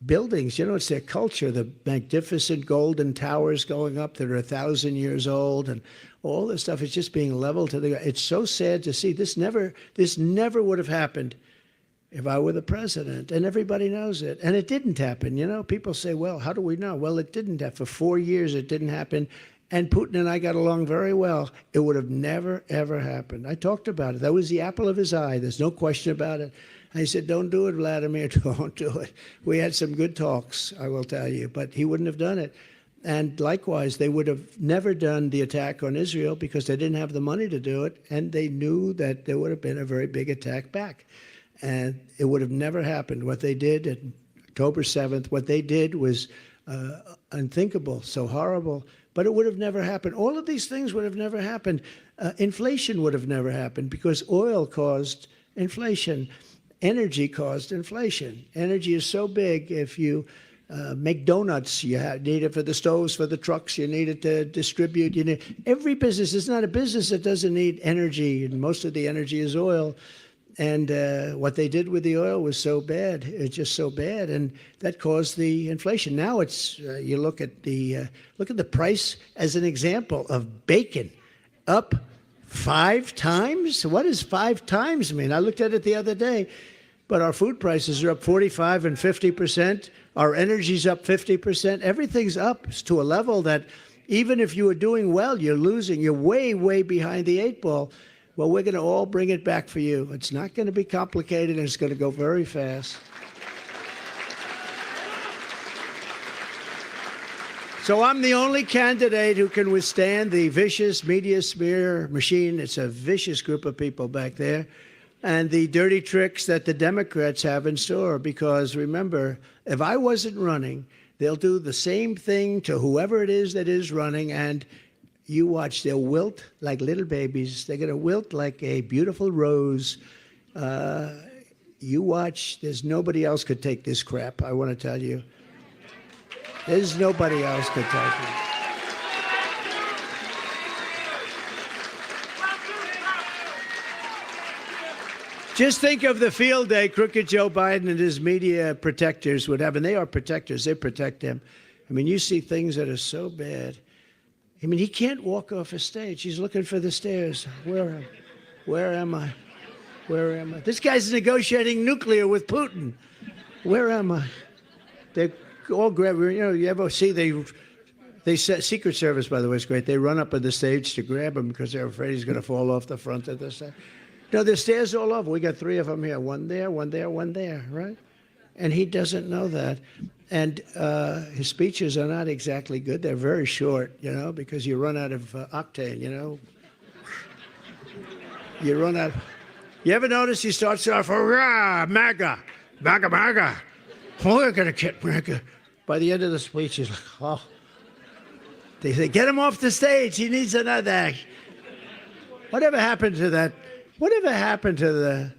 S18: Buildings, you know, it's their culture, the magnificent golden towers going up that are 1,000 years old, and all this stuff is just being leveled to the ground. It's so sad to see. This never would have happened if I were the president, and everybody knows it. And it didn't happen. You know, people say, well, how do we know? Well, it didn't happen. For 4 years, it didn't happen. And Putin and I got along very well. It would have never, ever happened. I talked about it. That was the apple of his eye. There's no question about it. I said, don't do it, Vladimir, don't do it. We had some good talks, I will tell you, but he wouldn't have done it. And likewise, they would have never done the attack on Israel because they didn't have the money to do it, and they knew that there would have been a very big attack back. And it would have never happened. What they did on October 7th, what they did was unthinkable, so horrible, but it would have never happened. All of these things would have never happened. Inflation would have never happened because oil caused inflation. Energy caused inflation. Energy is so big. If you make donuts, you need it for the stoves, for the trucks. You need it to distribute. You need every business. There's not a business that doesn't need energy, and most of the energy is oil. And what they did with the oil was so bad. It's just so bad, and that caused the inflation. Now it's you look at the price as an example of bacon, up 5 times? What does 5 times mean? I looked at it the other day, but our food prices are up 45 and 50%. Our energy's up 50%. Everything's up to a level that even if you are doing well, you're losing. You're way, way behind the 8 ball. Well, we're going to all bring it back for you. It's not going to be complicated, and it's going to go very fast. So I'm the only candidate who can withstand the vicious media smear machine. It's a vicious group of people back there. And the dirty tricks that the Democrats have in store. Because remember, if I wasn't running, they'll do the same thing to whoever it is that is running. And you watch, they'll wilt like little babies. They're going to wilt like a beautiful rose. You watch, there's nobody else could take this crap, I want to tell you. There's nobody else could take it. Just think of the field day crooked Joe Biden and his media protectors would have. And they are protectors. They protect him. I mean, you see things that are so bad. I mean, he can't walk off a stage. He's looking for the stairs. Where am I? Where am I? This guy's negotiating nuclear with Putin. Where am I? They're all grab. You know, you ever see they set Secret Service, by the way, is great. They run up on the stage to grab him because they're afraid he's going to fall off the front of the stage. No, there's stairs all over. We got 3 of them here. One there, one there, one there, right? And he doesn't know that. And his speeches are not exactly good. They're very short, you know, because you run out of octane, you know. You run out. You ever notice he starts off, hurrah, MAGA, MAGA, MAGA. We're going to get MAGA. By the end of the speech, he's like, oh. They say, get him off the stage. He needs another act. Whatever happened to that? Whatever happened to the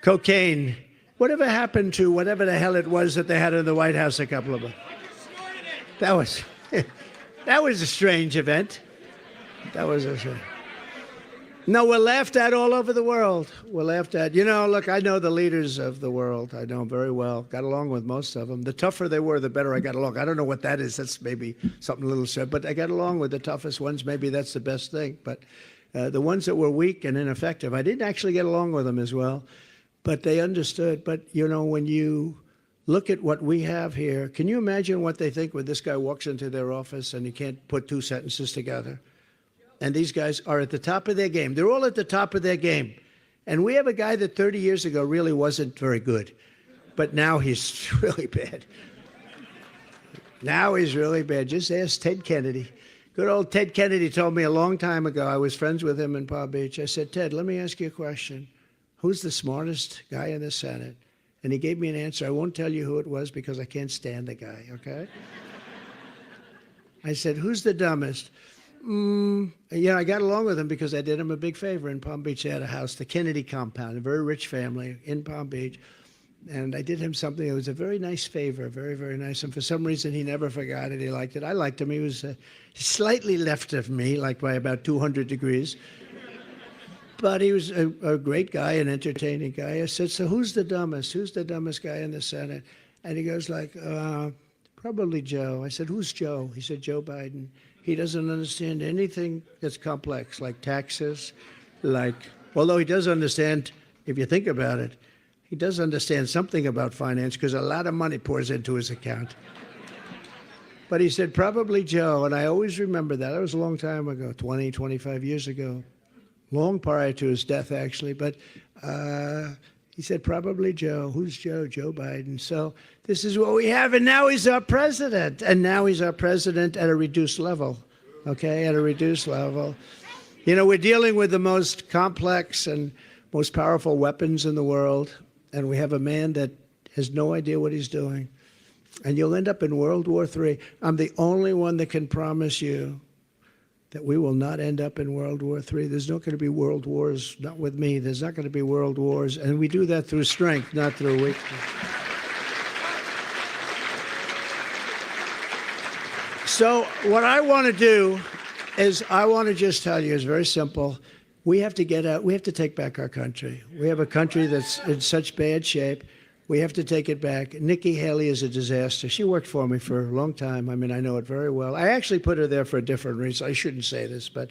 S18: cocaine? Whatever happened to whatever the hell it was that they had in the White House a couple of months? That was a strange event. That was a strange. No, we're laughed at all over the world. We're laughed at. You know, look, I know the leaders of the world. I know them very well. Got along with most of them. The tougher they were, the better I got along. I don't know what that is. That's maybe something a little sad. But I got along with the toughest ones. Maybe that's the best thing. But the ones that were weak and ineffective, I didn't actually get along with them as well. But they understood. But, you know, when you look at what we have here, can you imagine what they think when this guy walks into their office and he can't put 2 sentences together? And these guys are at the top of their game. They're all at the top of their game. And we have a guy that 30 years ago really wasn't very good. But now he's really bad. Now he's really bad. Just ask Ted Kennedy. Good old Ted Kennedy told me a long time ago, I was friends with him in Palm Beach. I said, Ted, let me ask you a question. who's the smartest guy in the Senate? And he gave me an answer. I won't tell you who it was because I can't stand the guy, okay? I said, who's the dumbest? Yeah, I got along with him because I did him a big favor in Palm Beach. They had a house, the Kennedy compound, a very rich family in Palm Beach. And I did him something that was a very nice favor, very, very nice. And for some reason, he never forgot it. He liked it. I liked him. He was slightly left of me, like by about 200 degrees. But he was a great guy, an entertaining guy. I said, so who's the dumbest? Who's the dumbest guy in the Senate? And he goes like, probably Joe. I said, who's Joe? He said, Joe Biden. He doesn't understand anything that's complex, like taxes, although he does understand, if you think about it, he does understand something about finance because a lot of money pours into his account. But he said, probably Joe. And I always remember that. That was a long time ago, 20, 25 years ago. Long prior to his death, actually. But he said, probably Joe. Who's Joe? Joe Biden. So this is what we have. And now he's our president. And now he's our president at a reduced level. Okay, at a reduced level. You know, we're dealing with the most complex and most powerful weapons in the world. And we have a man that has no idea what he's doing. And you'll end up in World War III. I'm the only one that can promise you that we will not end up in World War III. There's not going to be world wars, not with me. There's not going to be world wars. And we do that through strength, not through weakness. So what I want to do is I want to just tell you, it's very simple. We have to get out. We have to take back our country. We have a country that's in such bad shape. We have to take it back. Nikki Haley is a disaster. She worked for me for a long time. I mean, I know it very well. I actually put her there for a different reason. I shouldn't say this, but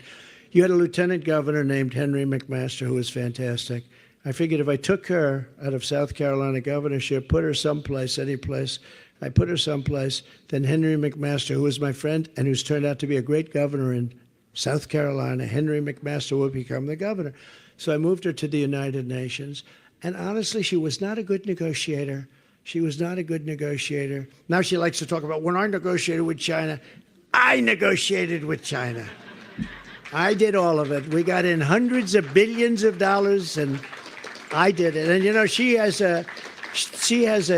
S18: you had a lieutenant governor named Henry McMaster who was fantastic. I figured if I took her out of South Carolina governorship, put her someplace, any place, I put her someplace, then Henry McMaster, who was my friend and who's turned out to be a great governor in South Carolina, Henry McMaster would become the governor. So I moved her to the United Nations. And honestly, she was not a good negotiator. She was not a good negotiator. Now she likes to talk about, when I negotiated with China, I negotiated with China. I did all of it. We got in hundreds of billions of dollars, and I did it. And, you know, she has a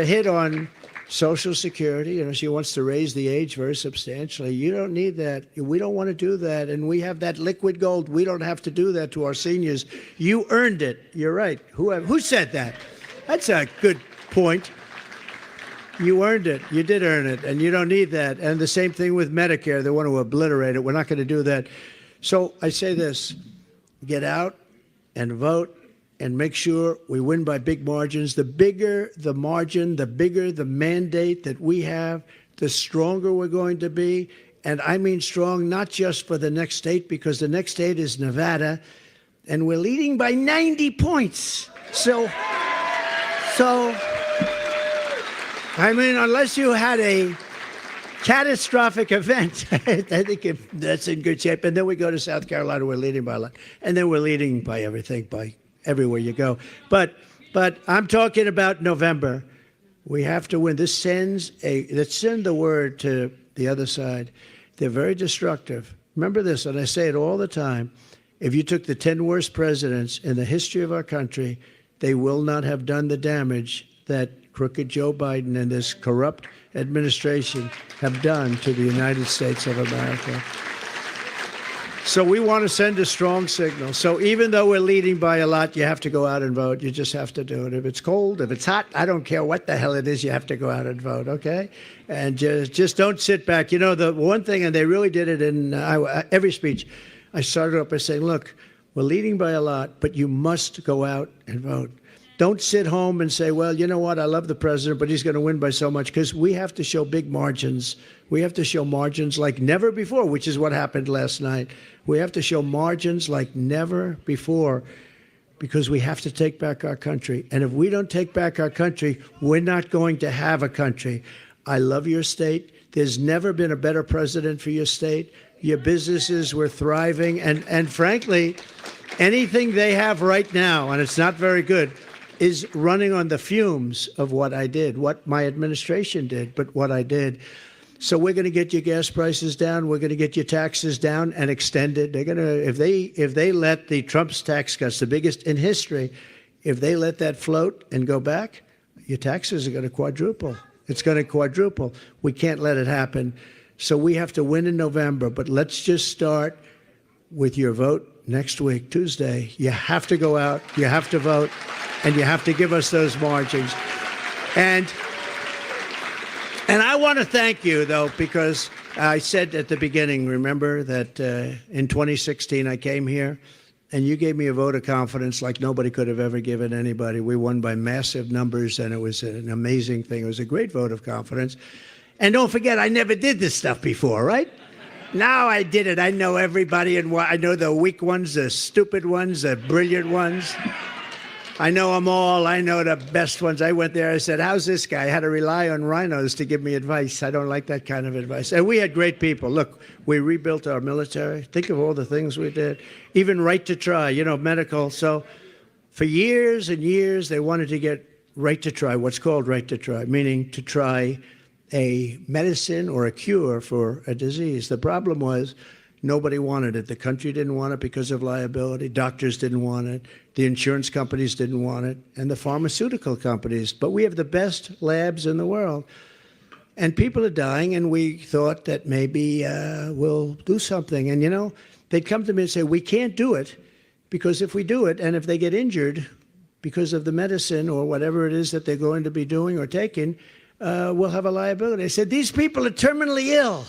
S18: hit on Social Security. You know, she wants to raise the age very substantially. You don't need that. We don't want to do that. And we have that liquid gold. We don't have to do that to our seniors. You earned it. You're right. Who said that? That's a good point. You earned it. You did earn it. And you don't need that. And the same thing with Medicare. They want to obliterate it. We're not going to do that. So I say this. Get out and vote. And make sure we win by big margins. The bigger the margin, the bigger the mandate that we have, the stronger we're going to be. And I mean strong, not just for the next state, because the next state is Nevada, and we're leading by 90 points. So I mean, unless you had a catastrophic event, I think that's in good shape. And then we go to South Carolina, we're leading by a lot. And then we're leading by everything, by everywhere you go. But I'm talking about November. We have to win. Let's send the word to the other side. They're very destructive. Remember this, and I say it all the time. If you took the 10 worst presidents in the history of our country, they will not have done the damage that crooked Joe Biden and this corrupt administration have done to the United States of America. So we want to send a strong signal. So even though we're leading by a lot, you have to go out and vote. You just have to do it. If it's cold, if it's hot, I don't care what the hell it is, you have to go out and vote, okay? And just don't sit back. You know, the one thing, and they really did it in every speech, I started up by saying, look, we're leading by a lot, but you must go out and vote. Don't sit home and say, well, you know what, I love the president, but he's going to win by so much, because we have to show big margins. We have to show margins like never before, which is what happened last night. We have to show margins like never before, because we have to take back our country. And if we don't take back our country, we're not going to have a country. I love your state. There's never been a better president for your state. Your businesses were thriving. And frankly, anything they have right now, and it's not very good, is running on the fumes of what I did, what my administration did, but what I did. So we're going to get your gas prices down. We're going to get your taxes down and extended. They're going to, if they let the Trump's tax cuts, the biggest in history, If they let that float and go back, your taxes are going to quadruple. It's going to quadruple. We can't let it happen. So we have to win in November. But let's just start with your vote next week, Tuesday. You have to go out, you have to vote, and you have to give us those margins. And I want to thank you, though, because I said at the beginning, remember that in 2016 I came here, and you gave me a vote of confidence like nobody could have ever given anybody. We won by massive numbers, and it was an amazing thing. It was a great vote of confidence. And don't forget, I never did this stuff before, right? Now I did it. I know everybody, and I know the weak ones, the stupid ones, the brilliant ones. I know them all. I know the best ones. I went there. I said, how's this guy? I had to rely on rhinos to give me advice. I don't like that kind of advice. And we had great people. Look, we rebuilt our military. Think of all the things we did. Even right to try, medical. So for years and years, they wanted to get right to try, what's called right to try, meaning to try a medicine or a cure for a disease. The problem was nobody wanted it. The country didn't want it because of liability. Doctors didn't want it. The insurance companies didn't want it. And the pharmaceutical companies. But we have the best labs in the world. And people are dying, and we thought that maybe we'll do something. And, they'd come to me and say, we can't do it because if we do it, and if they get injured because of the medicine or whatever it is that they're going to be doing or taking, we'll have a liability. I said, these people are terminally ill.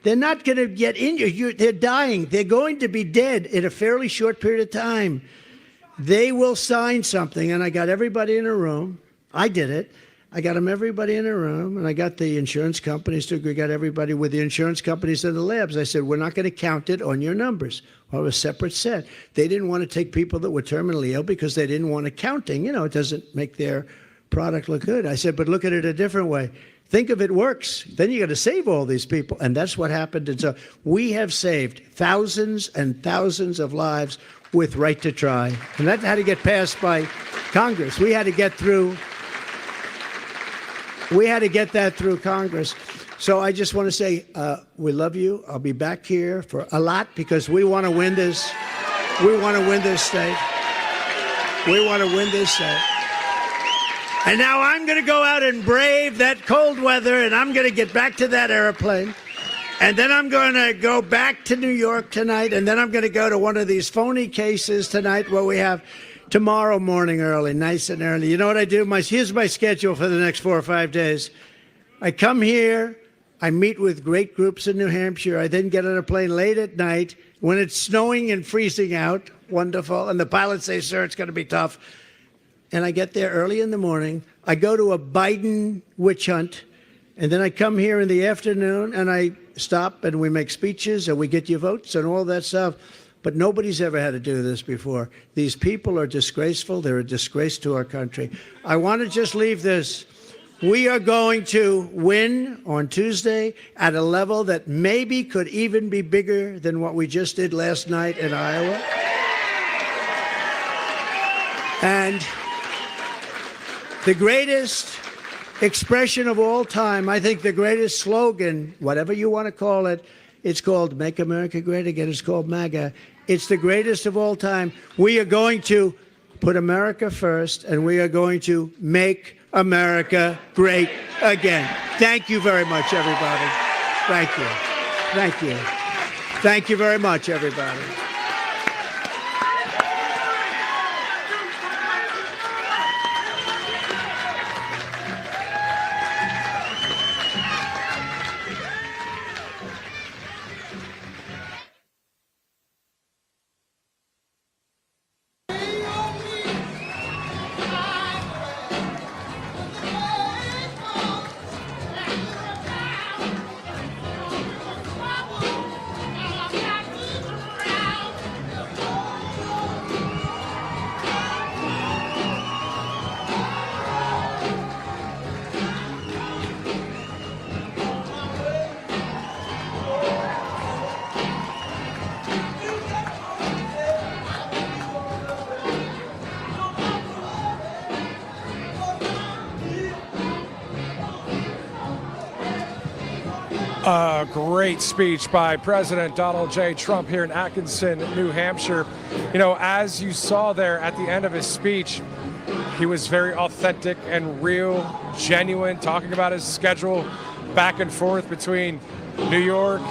S18: They're not going to get injured. They're dying. They're going to be dead in a fairly short period of time. They will sign something. And I got everybody in a room. I did it. I got everybody in a room, and I got the insurance companies to agree. Got everybody with the insurance companies and the labs. I said, we're not going to count it on your numbers. Or a separate set. They didn't want to take people that were terminally ill because they didn't want accounting. It doesn't make their product look good. I said, but look at it a different way. Think if it works, then you got to save all these people. And that's what happened. And so we have saved thousands and thousands of lives with right to try. And that had to get passed by Congress. We had to get that through Congress. So I just want to say, we love you. I'll be back here for a lot because we want to win this. We want to win this state. We want to win this state. And now I'm going to go out and brave that cold weather, and I'm going to get back to that airplane. And then I'm going to go back to New York tonight, and then I'm going to go to one of these phony cases tonight where we have tomorrow morning early, nice and early. You know what I do? Here's my schedule for the next 4 or 5 days. I come here. I meet with great groups in New Hampshire. I then get on a plane late at night when it's snowing and freezing out. Wonderful. And the pilots say, sir, it's going to be tough. And I get there early in the morning. I go to a Biden witch hunt. And then I come here in the afternoon and I stop and we make speeches and we get your votes and all that stuff. But nobody's ever had to do this before. These people are disgraceful. They're a disgrace to our country. I want to just leave this. We are going to win on Tuesday at a level that maybe could even be bigger than what we just did last night in Iowa. And the greatest expression of all time, I think the greatest slogan, whatever you want to call it, it's called Make America Great Again. It's called MAGA. It's the greatest of all time. We are going to put America first, and we are going to make America great again. Thank you very much, everybody. Thank you. Thank you. Thank you very much, everybody.
S1: A great speech by President Donald J. Trump here in Atkinson, New Hampshire. You know, as you saw there at the end of his speech, he was very authentic and real, genuine, talking about his schedule back and forth between New York,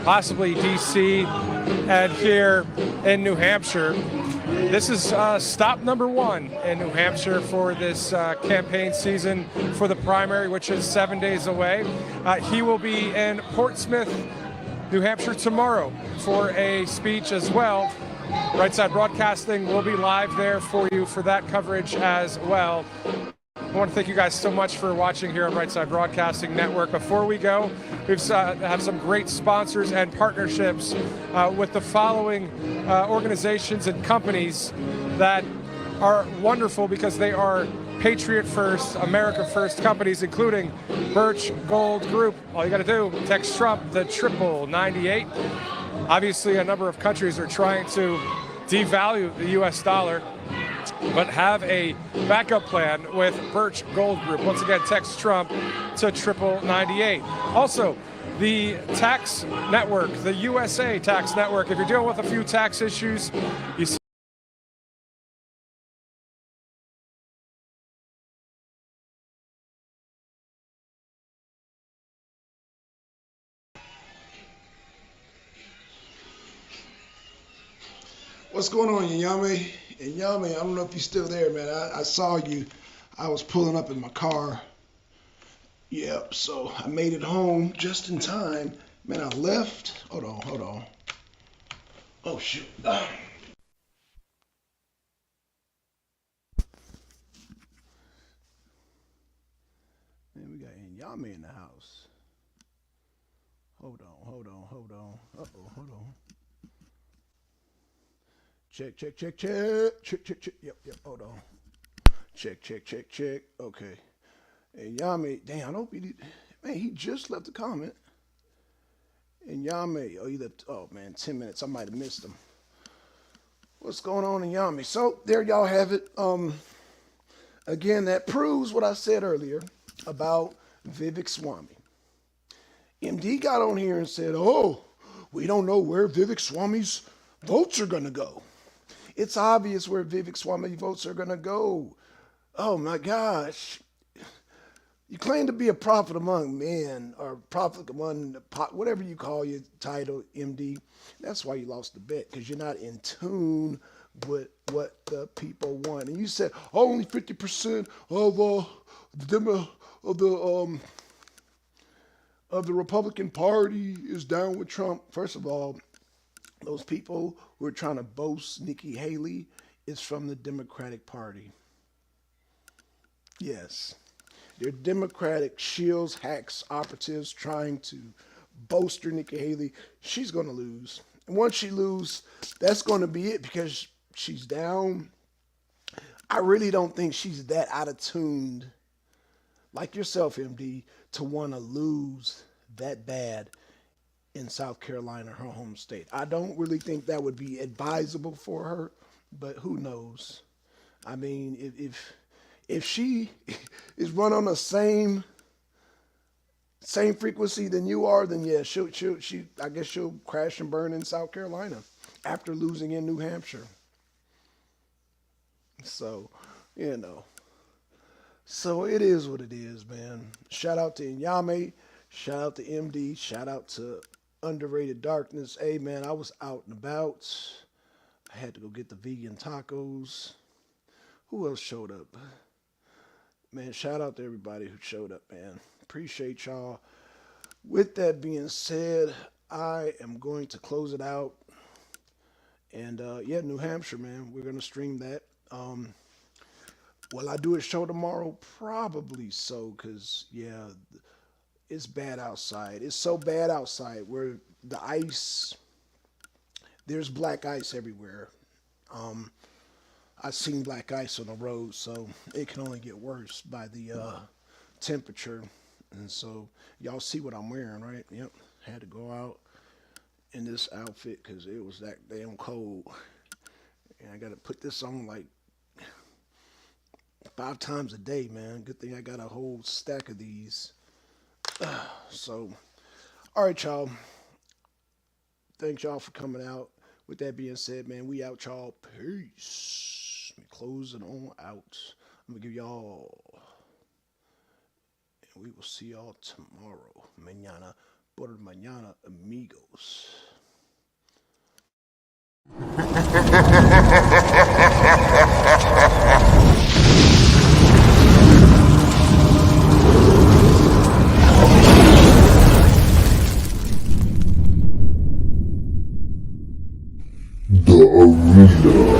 S1: possibly D.C., and here in New Hampshire. This is stop number one in New Hampshire for this campaign season for the primary, which is 7 days away. He will be in Portsmouth, New Hampshire tomorrow for a speech as well. Right Side Broadcasting will be live there for you for that coverage as well. I want to thank you guys so much for watching here on Right Side Broadcasting Network. Before we go, we have some great sponsors and partnerships with the following organizations and companies that are wonderful because they are Patriot First, America First companies, including Birch Gold Group. All you got to do, text Trump to 9898. Obviously, a number of countries are trying to devalue the U.S. dollar, but have a backup plan with Birch Gold Group. Once again, text Trump to 9998. Also, the tax network, the USA Tax Network. If you're dealing with a few tax issues, you see
S14: What's going on, Yame? And Yame, I don't know if you're still there, man. I saw you. I was pulling up in my car. Yep, so I made it home just in time. Man, I left. Hold on. Oh, shoot. Man, we got Yame in the house. Hold on. Uh-oh, hold on. Check. Yep, hold on. Check. Okay. And Yame, damn, I hope he did. Man, he just left a comment. And Yame, he left, 10 minutes. I might have missed him. What's going on in Yame? So there y'all have it. Again, that proves what I said earlier about Vivek Swamy. MD got on here and said, we don't know where Vivek Swamy's votes are going to go. It's obvious where Vivek Swamy votes are going to go. Oh my gosh. You claim to be a prophet among men, or prophet among, whatever you call your title, MD. That's why you lost the bet, because you're not in tune with what the people want. And you said only 50% of the Republican Party is down with Trump. First of all, those people who are trying to boast Nikki Haley is from the Democratic Party. Yes. They're Democratic shills, hacks, operatives trying to bolster Nikki Haley. She's going to lose. And once she loses, that's going to be it because she's down. I really don't think she's that out of tune, like yourself, MD, to want to lose that bad in South Carolina, her home state. I don't really think that would be advisable for her, but who knows? I mean, if she is run on the same frequency than you are, then yeah, I guess she'll crash and burn in South Carolina after losing in New Hampshire. So, so it is what it is, man. Shout out to Inyame, shout out to MD, shout out to Underrated Darkness. Hey, man, I was out and about. I had to go get the vegan tacos. Who else showed up? Man, shout out to everybody who showed up, man. Appreciate y'all. With that being said, I am going to close it out. And, New Hampshire, man, we're going to stream that. Will I do a show tomorrow? Probably so, because, it's bad outside. It's so bad outside where the ice, there's black ice everywhere. I've seen black ice on the road, so it can only get worse by the temperature. And so y'all see what I'm wearing, right? Yep. Had to go out in this outfit because it was that damn cold. And I got to put this on like 5 times a day, man. Good thing I got a whole stack of these. So All right, y'all. Thanks, y'all, for coming out. With that being said, man, we out, y'all. Peace. Let me close it on out. I'm going to give y'all, and we will see y'all tomorrow. Mañana por mañana, amigos.
S20: The Arena.